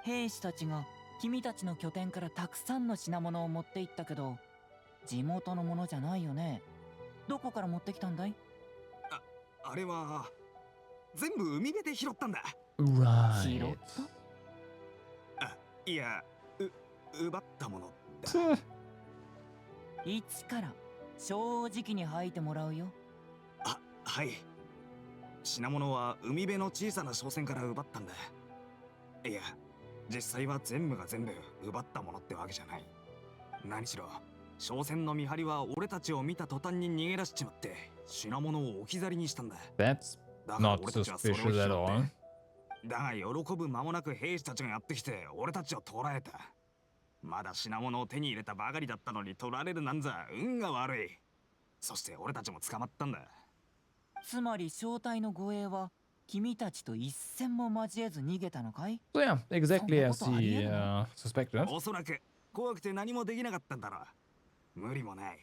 兵士たちが君たちの拠点からたくさんの品物を持って行ったけど、地元のものじゃないよね。どこから持ってきたんだい？あれは全部海辺で拾ったんだ。Right. いや、奪ったものだ。一から正直に吐いてもらうよ。はい。品物は海辺の小さな商船から奪ったんだ。いや、実際は全部が全部奪ったものってわけじゃない。何しろ商船の見張りは俺たちを見た途端に逃げ出しちまって品物を置き去りにしたんだ。 That's だから not 俺たちはそれを拾って suspicious at all. だが喜ぶ間もなく兵士たちがやってきて俺たちを捕らえた。まだ品物を手に入れたばかりだったのに取られるなんざ運が悪い。そして俺たちも捕まったんだ。つまり正体の護衛は君たちと一戦も交えず逃げたのかい？ So yeah, exactly as he suspected. おそらく怖くて何もできなかったんだろう。無理もない。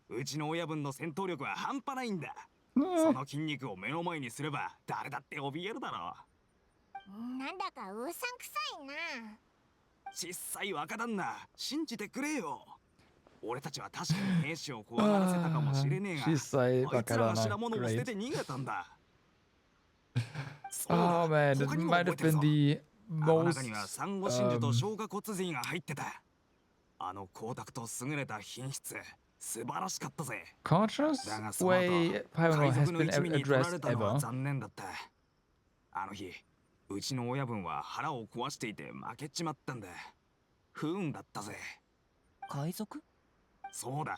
うちの親分の戦闘力は半端ないんだ。その筋肉を目の前にすれば誰だって怯えるだろう。なんだかうさんくさいな。小さい若旦那、信じてくれよ。俺たちは確かに兵士を怖がらせたかもしれねえが、小さいあいつらは若旦那品物を捨てて逃げたんだ。Oh man, it might have been the あの most 中にはサンゴ真珠と消化骨髄が入ってた。あの光沢と優れた品質、素晴らしかったぜ。 conscious だがその後 way Pyro 海 has 賊の been 一味に取られ addressed たのは ever. 残念だった。あの日、うちの親分は腹を壊していて負けちまったんだ。不運だったぜ。海賊？そうだ。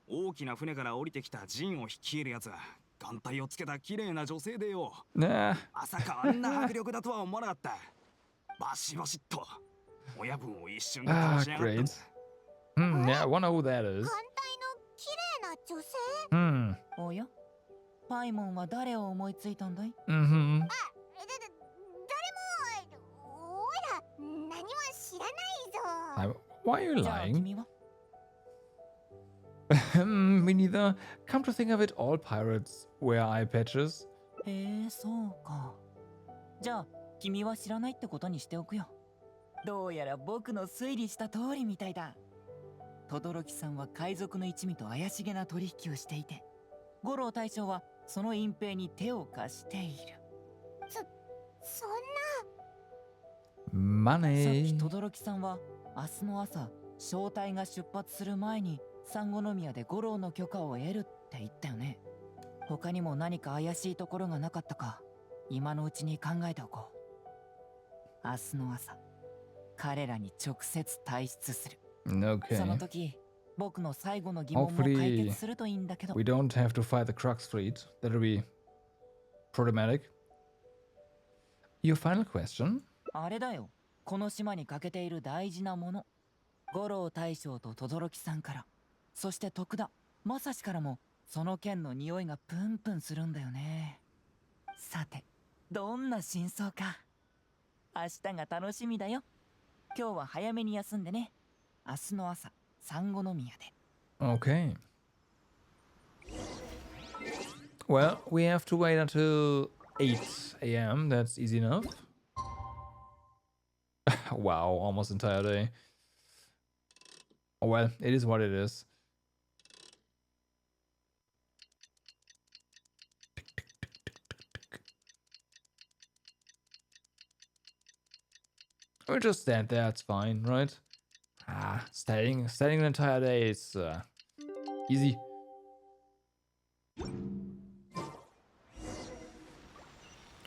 大きな船から降りてきたジンを率いるやつは眼帯をつけた綺麗な女性でよ。 Nah. まさかあんな迫力だとは思わなかった。バシバシっと親分を一瞬で倒 Ah, しやがったん great. だ。Yeah, I wonder who that is. 艦隊の綺麗な女性？ Hmm. おや？パイモンは誰を思いついたんだい？ Mm-hmm. 誰もおいら何も知らないぞ。 Why are you じゃあ lying? 君は？ Me neither. Come to think of it, all pirates wear eye patches. へえ、そうか。じゃあ君は知らないってことにしておくよ。どうやら僕の推理した通りみたいだ。轟さんは海賊の一味と怪しげな取引をしていて、五郎大将はその隠蔽に手を貸している。そんさっき Money. 轟さんは明日の朝正体が出発する前にサンゴノ宮で五郎の許可を得るって言ったよね。他にも何か怪しいところがなかったか今のうちに考えておこう。明日の朝彼らに直接退出する。Okay. その時僕の最後の疑問も解 Hopefully 決するといいんだけど。 we don't have to fight the Crux Fleet. That'll be problematic. Your final question? あれだよ、この島に欠けている大事なもの。五郎大将と轟さんから、そして徳田正志からもその剣の匂いがプンプンするんだよね。さてどんな真相か明日が楽しみだよ。今日は早めに休んでね。明日の朝サンゴノ宮で。 Okay. Well, we have to wait until 8 a.m. That's easy enough. Wow, almost entire day. Oh well, it is what it is. We'll just stand there, it's fine, right? Ah, staying an entire day is easy.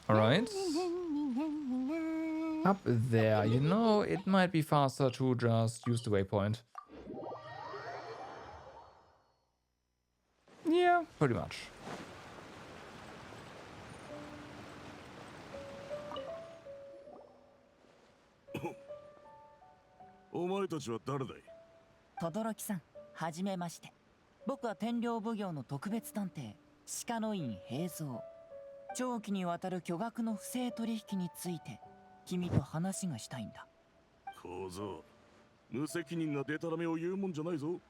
Alright. Up there, you know, it might be faster to just use the waypoint. Yeah, pretty much. お前たちは誰だい？轟さん、はじめまして。僕は天領奉行の特別探偵、鹿の院平蔵。長期にわたる巨額の不正取引について、君と話がしたいんだ。小僧、無責任なデタラメを言うもんじゃないぞ。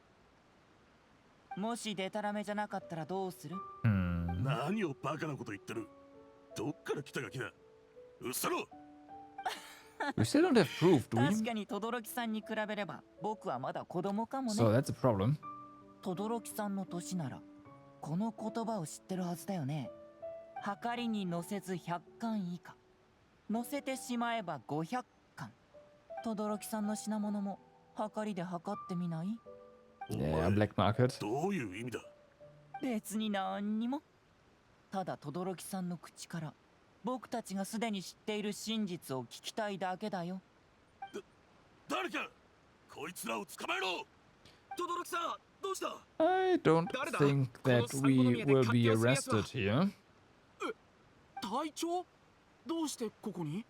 もしデタラメじゃなかったらどうする？何をバカなこと言ってる。どっから来たガキだ。うっさろ。 We still don't have proof, do 確 we? かに轟さんに比べれば僕はまだ子供かもね。 So that's a problem. 轟さんの年ならこの言葉を知ってるはずだよね。計りに乗せず100貫以下、乗せてしまえば500貫。轟さんの品物も計りで測ってみない？ Yeah, black market. どういう意味だ？別に何にも。ただ轟さんの口から僕たちがすでに知っている真実を聞きたいだけだよ。誰かこいつらを捕まえろ。轟さん、どうした？ I don't think that we will be arrested here. 隊長？どうしてここに？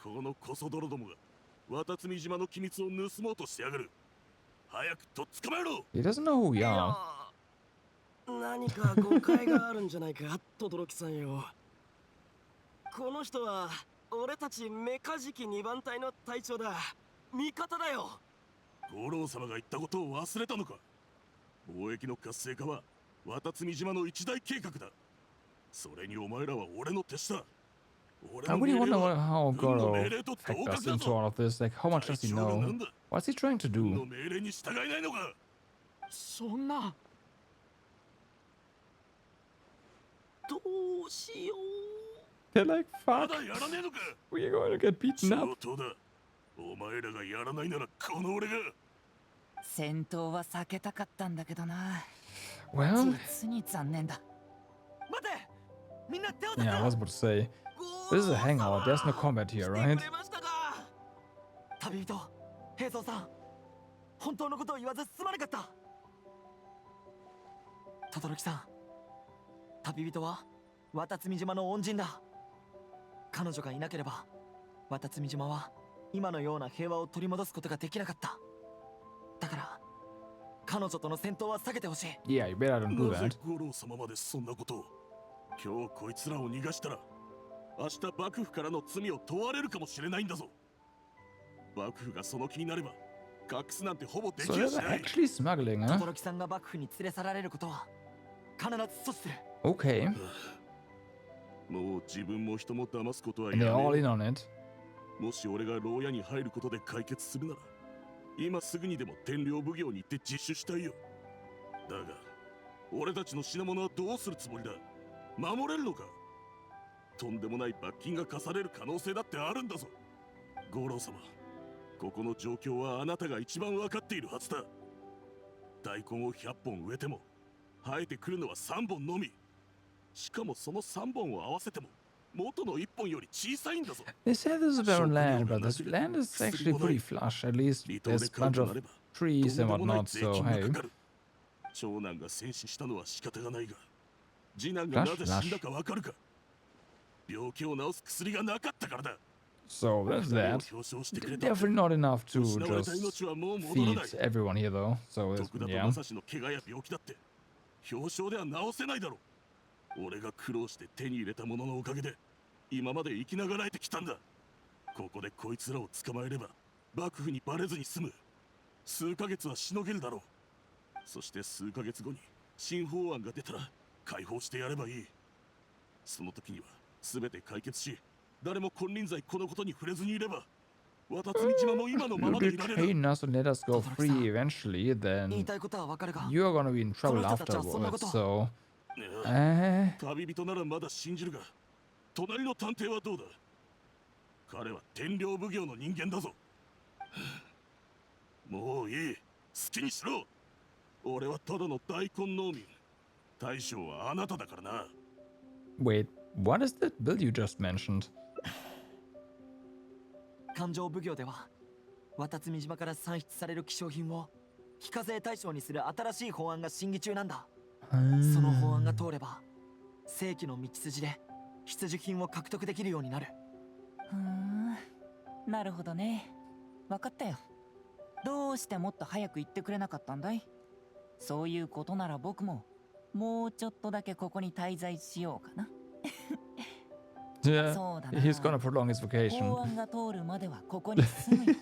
このコソ泥どもが渡積島の機密を盗もうとしてやがる。早くとっ捕まえろ。 He doesn't know who we are. 何か誤解があるんじゃないか、轟さんよ。この人は俺たちメカジキ2番隊の隊長だ。味方だよ。五郎様が言ったことを忘れたのか。貿易の活性化は渡積島の一大計画だ。それにお前らは俺の手下。 I really wonder how Goro factored us into all of this. Like, how much does he know? What's he trying to do? そんな。どうしよう。 They're like, fuck. We're going to get beaten up. お前らがやらないならこの俺が。戦闘は避けたかったんだけどな。Well, 実に残念だ。待て。みんな手を yeah, I was about to say, this is a hangout. There's no combat here, right? 旅人、平蔵さん、本当のことを言わずすまなかった。轟さん、旅人は渡積島の恩人だ。彼女がいなければ渡積島は今のような平和を取り戻すことができなかった。だから彼女との戦闘は避けてほしい。Yeah, you better don't do なぜ that. 五郎様までそんなことを。今日こいつらを逃がしたら明日幕府からの罪を問われるかもしれないんだぞ。幕府がその気になれば隠すなんてほぼでき So や they're しない。 actually smuggling, huh? 轟さんが幕府に連れ去られることは必ず阻止する。 Okay. もう自分も人も騙すことは And や they're め all よ in う。 on it. もし俺が牢屋に入ることで解決するなら今すぐにでも天領奉行に行って自首したいよ。だが俺たちの品物はどうするつもりだ。守れるのか。とんでもない罰金が課される可能性だってあるんだぞ。五郎様、ここの状況はあなたが一番分かっているはずだ。大根を100本植えても生えてくるのは3本のみ。しかもその3本を合わせても元の1本より小さいんだぞ。 They say this is barren land, but this land is actually pretty flush. At least there's a bunch of trees and whatnot, so hey. 長男が戦死したのは仕方がないが、次男がなぜ死んだかわかるか。病気を治す薬がなかったからだ。 So there's that. Definitely not enough to just feed everyone here, though. So yeah. 正志の怪我や病気だって表彰では治せないだろう。俺が苦労して手に入れたもののおかげで今まで生きながらえてきたんだ。ここでこいつらを捕まえれば幕府にバレずに済む。数ヶ月はしのげるだろう。そして数ヶ月後に新法案が出たら解放してやればいい。その時には全て解決し、誰も金輪際このことに触れずにいれば渡積島も今のままでいられる。 Detain us and let us go free eventually, then you're gonna be in trouble afterwards, so... 旅人ならまだ信じるが、隣の探偵はどうだ。彼は天領奉行の人間だぞ。もういい、好きにしろ。俺はただの大根農民。大将はあなただからな。 Wait, what is that bill you just mentioned? 勘定奉行では渡積島から産出される希少品を非課税対象にする新しい法案が審議中なんだ。その法案が通れば正規の道筋で必需品を獲得できるようになる。なるほどね。分かったよ。どうしてもっと早く言ってくれなかったんだい。そういうことなら僕ももうちょっとだけここに滞在しようかな。Yeah, he's gonna prolong his vacation. 法案が通るまではここに住むよ。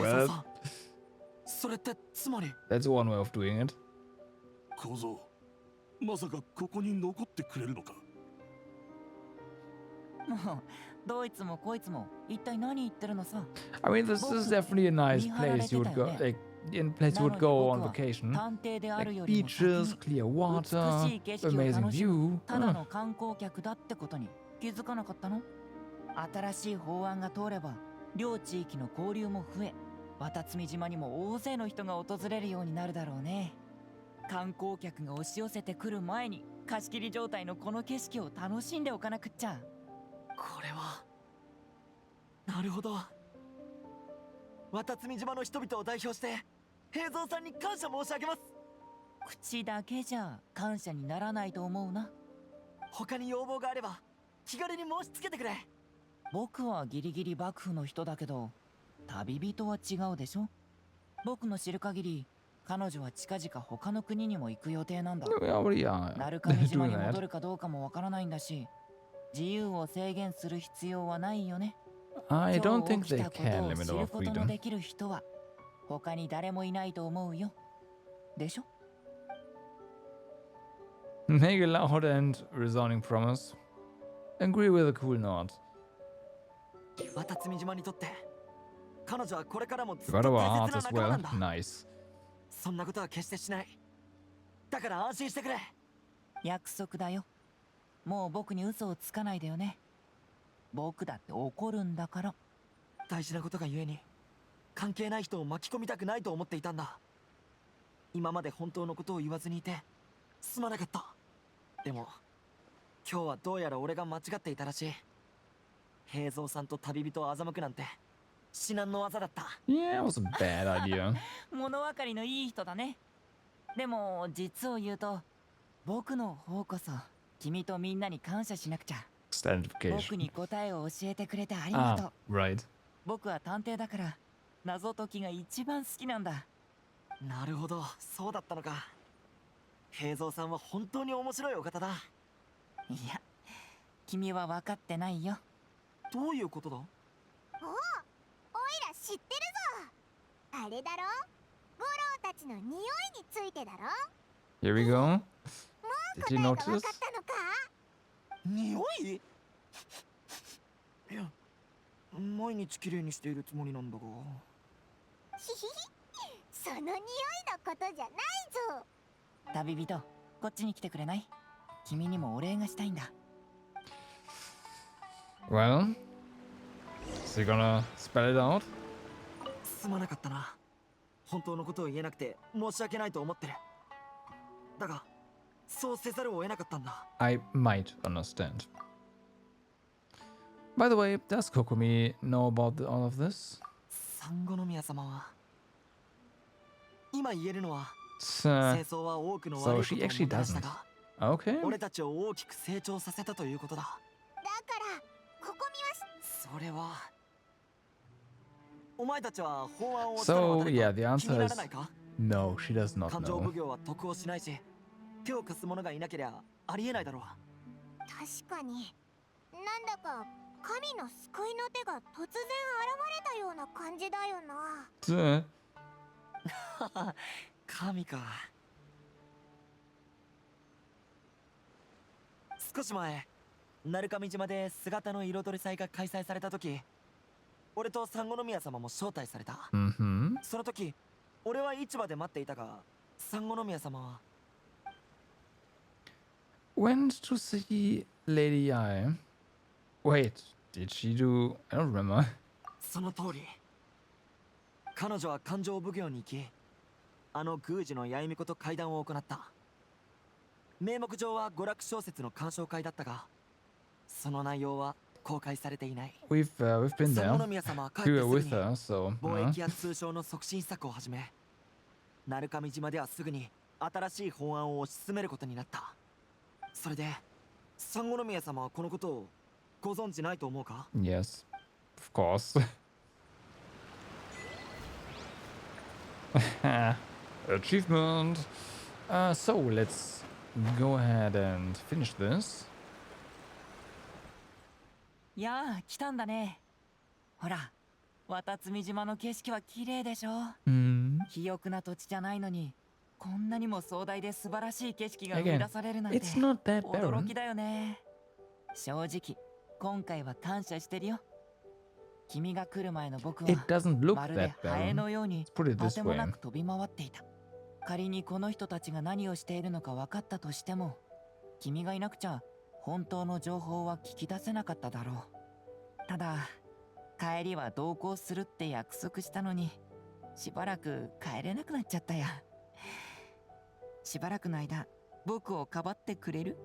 Well, それってつまり that's one way of doing it. 小僧、まさかここに残ってくれるのか。もうどいつもこいつも一体何言ってるのさ。 I mean, this is definitely a nice place you would go, like, in place you would go on vacation. Like beaches, clear water, amazing view. ただの観光客だってことに気づかなかったの？新しい法案が通れば両地域の交流も増え、渡積島にも大勢の人が訪れるようになるだろうね。観光客が押し寄せてくる前に貸し切り状態のこの景色を楽しんでおかなくっちゃ。これはなるほど。渡積島の人々を代表して平蔵さんに感謝申し上げます。口だけじゃ感謝にならないと思うな。他に要望があれば気軽に申し付けてくれ。僕はギリギリ幕府の人だけど、旅人は違うでしょ。僕の知る限り彼女は近々他の国にも行く予定なんだ。鳴上島に戻るかどうかもわからないんだし、自由を制限する必要はないよね。I don't think they can limit our ことの freedom. できる人は他に誰もいないと思うよ。でしょ？ Make a loud and resounding promise. Agree with a cool nod. 渡積島にとって彼女はこれからもずっと You 大 got 切 our な hearts 仲間な as んだ。 well. Nice. そんなことは決してしない。だから安心してくれ。約束だよ。もう僕に嘘をつかないでよね。僕だって怒るんだから。大事なことがゆえに関係ない人を巻き込みたくないと思っていたんだ。今まで本当のことを言わずにいてすまなかった。でも今日はどうやら俺が間違っていたらしい。平蔵さんと旅人を欺くなんて至難の技だった。Yeah, it was a bad idea. 物分かりのいい人だね。でも実を言うと僕の方こそ君とみんなに感謝しなくちゃ。僕に答えを教えてくれてありがとう。Right. 僕は探偵だから謎解きが一番好きなんだ。なるほど、そうだったのか。平蔵さんは本当に面白いお方だ。いや、君は分かってないよ。どういうことだ？おいら知ってるぞ。あれだろ、五郎たちの匂いについてだろ。 Here we go. Did you 答えが分か notice? ったのか？匂い？いや、毎日きれいにしているつもりなんだが。ひひひ、その匂いのことじゃないぞ。旅人、こっちに来てくれない？君にもお礼がしたいんだ。Well, so you're gonna spell it out? すまなかったな。本当のことを言えなくて申し訳ないと思ってる。だが、そうせざるを得なかったんだ。I might understand. By the way, does Kokomi know about all of this? サンゴノ宮様は今言えるのは So 戦争は多くの悪いこと she を actually もたらした doesn't. が、 Okay. 俺たちを大きく成長させたということだ。だからここそれはお前たちは法案をしたら So 渡る yeah, と the 気 answer にな is らないか？ no, she does not 勘定 know. 奉行は得をしないし、手を貸す者がいなければありえないだろう。確かに、なんだか神の救いの手が突然現れたような感じだよな。神か。少し前、鳴上島で姿の彩り祭が開催された時、俺と三五宮様も招待された。Mm-hmm. その時、俺は市場で待っていたが、三五宮様は Went to see Lady I. Wait, did she do? I don't remember. その通り。彼女は勘定奉行に行き、あの宮司の八重巫女と会談を行った。名目上は娯楽小説の鑑賞会だったが、その内容は公開されていない。We've been 三 there. 五宮様は帰って We す were ぐ with に her, so 貿易や通商の促進策をはじめ、鳴上島ではすぐに新しい法案を推し進めることになった。それで、三五宮様はこのことをご存知ないと思うか？ yes, of course. Achievement. So let's go ahead and finish this. いやあ、来たんだね。ほら、渡積島の景色は綺麗でしょ。肥沃な土地じゃないのに、こんなにも壮大で素晴らしい景色が生み出されるなんて It's not that 驚 barren. きだよね。正直、今回は感謝してるよ。君が来る前の僕は It doesn't look まるで that ハエ bad. のように Let's put it と this ても way. なく飛び回っていた。仮にこの人たちが何をしているのか分かったとしても、君がいなくちゃ本当の情報は聞き出せなかっただろう。ただ、帰りは同行するって約束したのに、しばらく帰れなくなっちゃったや。しばらくの間、僕をかばってくれる？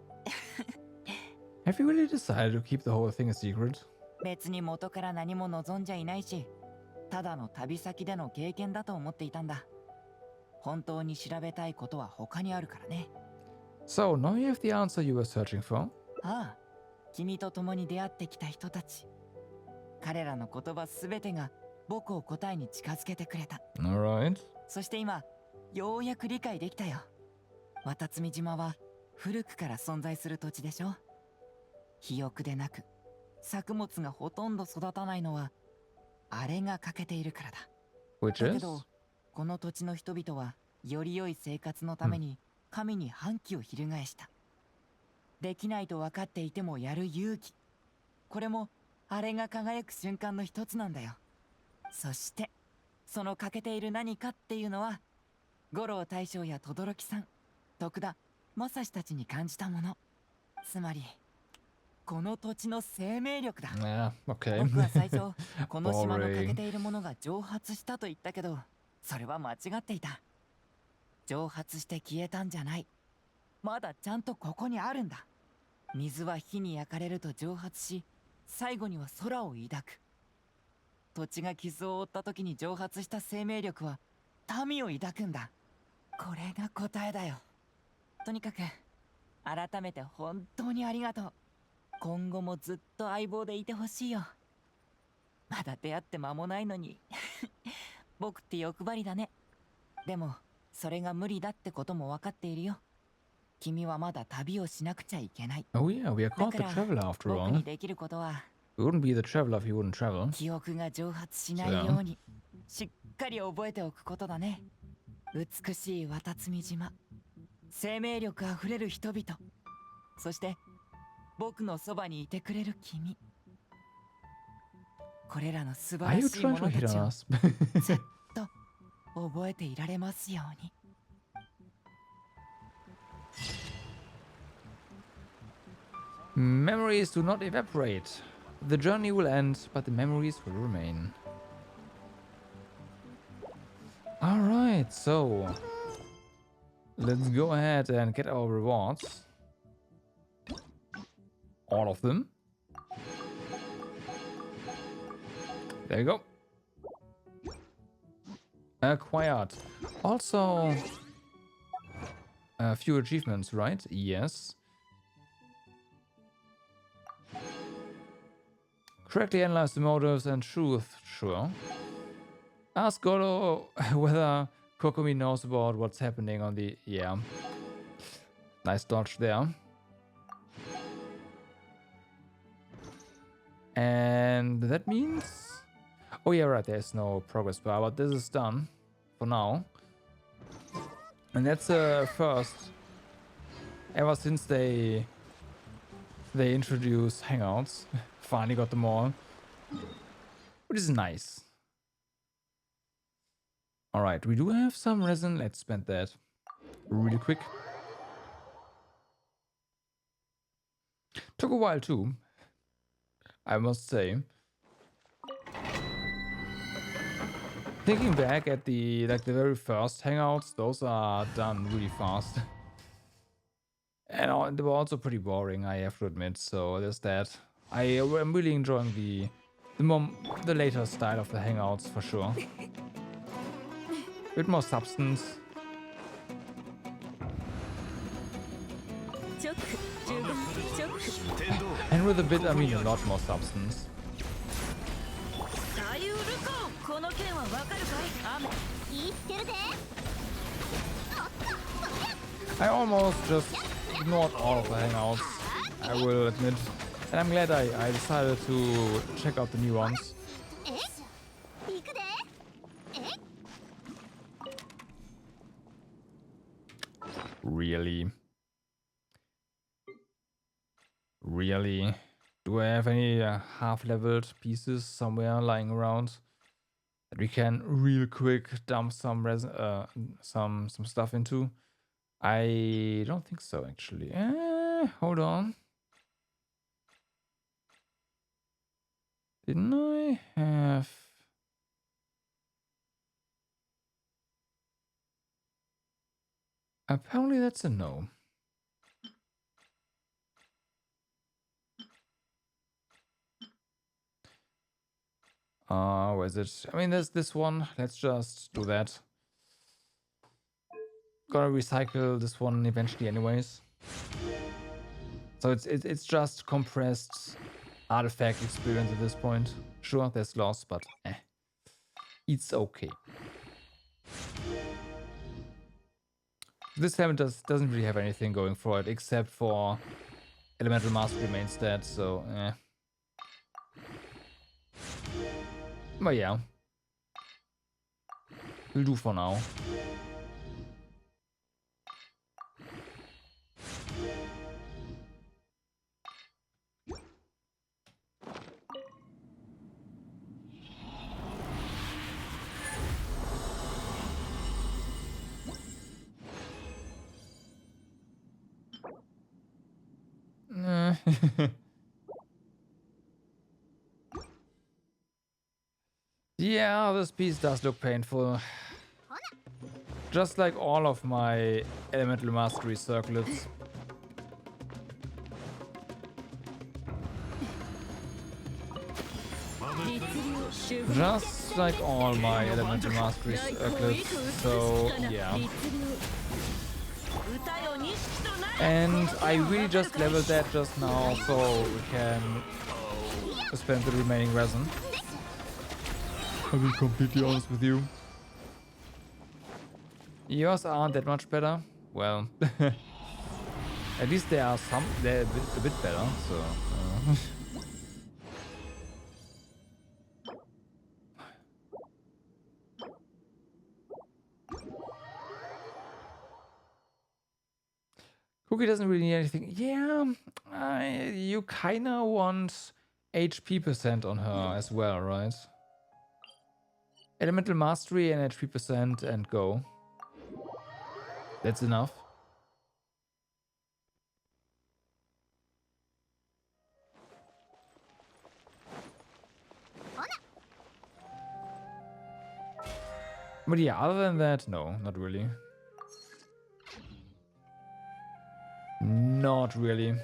Have you really decided to keep the whole thing a secret? 別に元から何も望んじゃいないし、ただの旅先での経験だと思っていたんだ。本当に調べたいことは他にあるからね。So, now you have the answer you were searching for? ああ、君と共に出会ってきた人たち。彼らの言葉すべてが僕を答えに近づけてくれた。Alright. そして今、ようやく理解できたよ。渡積島は古くから存在する土地でしょ。肥沃でなく、作物がほとんど育たないのは、あれが欠けているからだ。Which だけ is? ど、この土地の人々は、より良い生活のために神に反旗を翻した。できないと分かっていてもやる勇気。これも、あれが輝く瞬間の一つなんだよ。そして、その欠けている何かっていうのは、五郎大将や轟さん、徳田、正志たちに感じたもの。つまり、この土地の生命力だ。Yeah, okay. 僕は最初、この島の欠けているものが蒸発したと言ったけど、それは間違っていた。蒸発して消えたんじゃない。まだちゃんとここにあるんだ。水は火に焼かれると蒸発し、最後には空を抱く。土地が傷を負った時に蒸発した生命力は民を抱くんだ。これが答えだよ。とにかく改めて本当にありがとう。今後もずっと相棒でいてほしいよ。まだ出会って間もないのに僕って欲張りだね。でもそれが無理だってことも分かっているよ。君はまだ旅をしなくちゃいけない。 Oh yeah, we are called the だから traveler after 僕 all. にできることは We wouldn't be the traveler if he wouldn't travel. 記憶が蒸発しないようにしっかり覚えておくことだね。美しい渡積島、生命力あふれる人々、そして僕のそばにいてくれる君。これらの素晴 Are ら you しいも trying の to た hit ち on を us? ずっと覚えていられますように。Memories do not evaporate. The journey will end, but the memories will remain. Alright, so let's go ahead and get our rewards. All of them. There you go. Acquired. Also, a few achievements, right? Yes. Correctly analyze the motives and truth, sure. Ask Goro whether Kokomi knows about what's happening on the... Yeah. Nice dodge there. And that means... Oh yeah, right, there's no progress bar, but this is done for now. And that's first ever since they introduced Hangouts. Finally got them all, which is nice. Alright, we do have some resin. Let's spend that really quick. Took a while too, I must say. Thinking back at the very first Hangouts, those are done really fast. And they were also pretty boring, I have to admit, so there's that. I am really enjoying the later style of the Hangouts for sure. Bit more substance. And with a bit, I mean a lot more substance. I almost just ignored all of the Hangouts, I will admit. And I'm glad I decided to check out the new ones. Really? Really? Do I have any half-leveled pieces somewhere lying around that we can real quick dump some some stuff into? I don't think so, actually. Hold on. Didn't I have... Apparently that's a no. Where is it? I mean, there's this one. Let's just do that. Gonna recycle this one eventually anyways. So it's just compressed artifact experience at this point. Sure, there's loss, but it's okay. This time it doesn't really have anything going for it except for elemental mastery main stat, so But yeah, will do for now. Yeah, this piece does look painful. Just like all of my elemental mastery circlets. Just like all my elemental mastery circlets, so yeah. And I really just leveled that just now so we can spend the remaining resin. I'll be completely honest with you. Yours aren't that much better. Well, at least they are they're a bit better, so... Cookie doesn't really need anything. Yeah, you kinda want HP percent on her as well, right? Elemental mastery and HP percent and go. That's enough. But yeah, other than that, no, not really. Not really.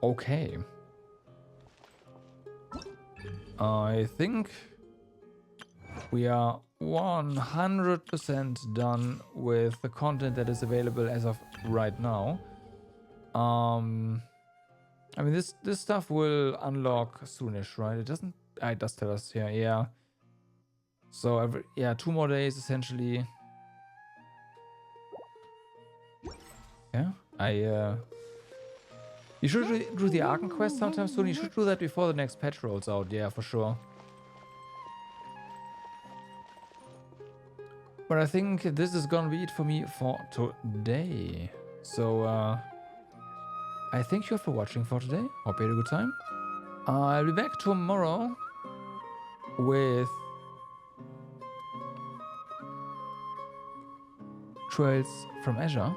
Okay. I think we are 100% done with the content that is available as of right now. I mean, this stuff will unlock soonish, right? It doesn't. It does tell us here, yeah. So 2 more days essentially. Yeah, you should do the Arkham quest sometime soon. You should do that before the next patch rolls out, yeah, for sure. But I think this is gonna be it for me for today. So, I thank you for watching for today. Hope you had a good time. I'll be back tomorrow with Trails from Azure.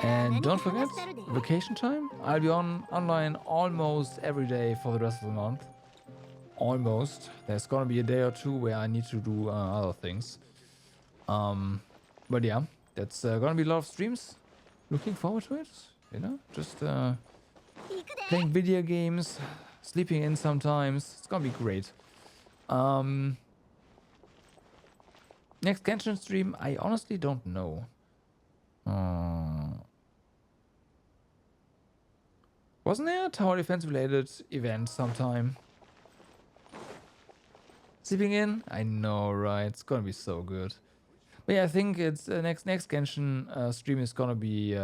And don't forget, vacation time. I'll be online almost every day for the rest of the month. Almost. There's gonna be a day or two where I need to do other things. But yeah, that's gonna be a lot of streams. Looking forward to it. You know, just playing video games, sleeping in sometimes. It's gonna be great. Next Genshin stream, I honestly don't know. Wasn't there a tower defense related event sometime? Sleeping in? I know, right? It's gonna be so good. But yeah, I think it's next Genshin stream is gonna be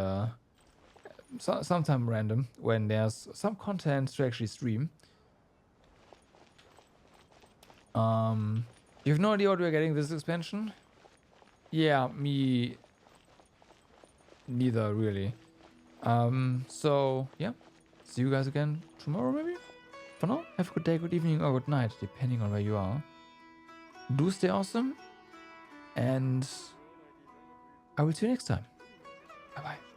sometime random when there's some content to actually stream. You have no idea what we're getting this expansion? Yeah, me neither really. So yeah, see you guys again tomorrow maybe. For now, have a good day, good evening, or good night, depending on where you are. Do stay awesome, and I will see you next time. Bye bye.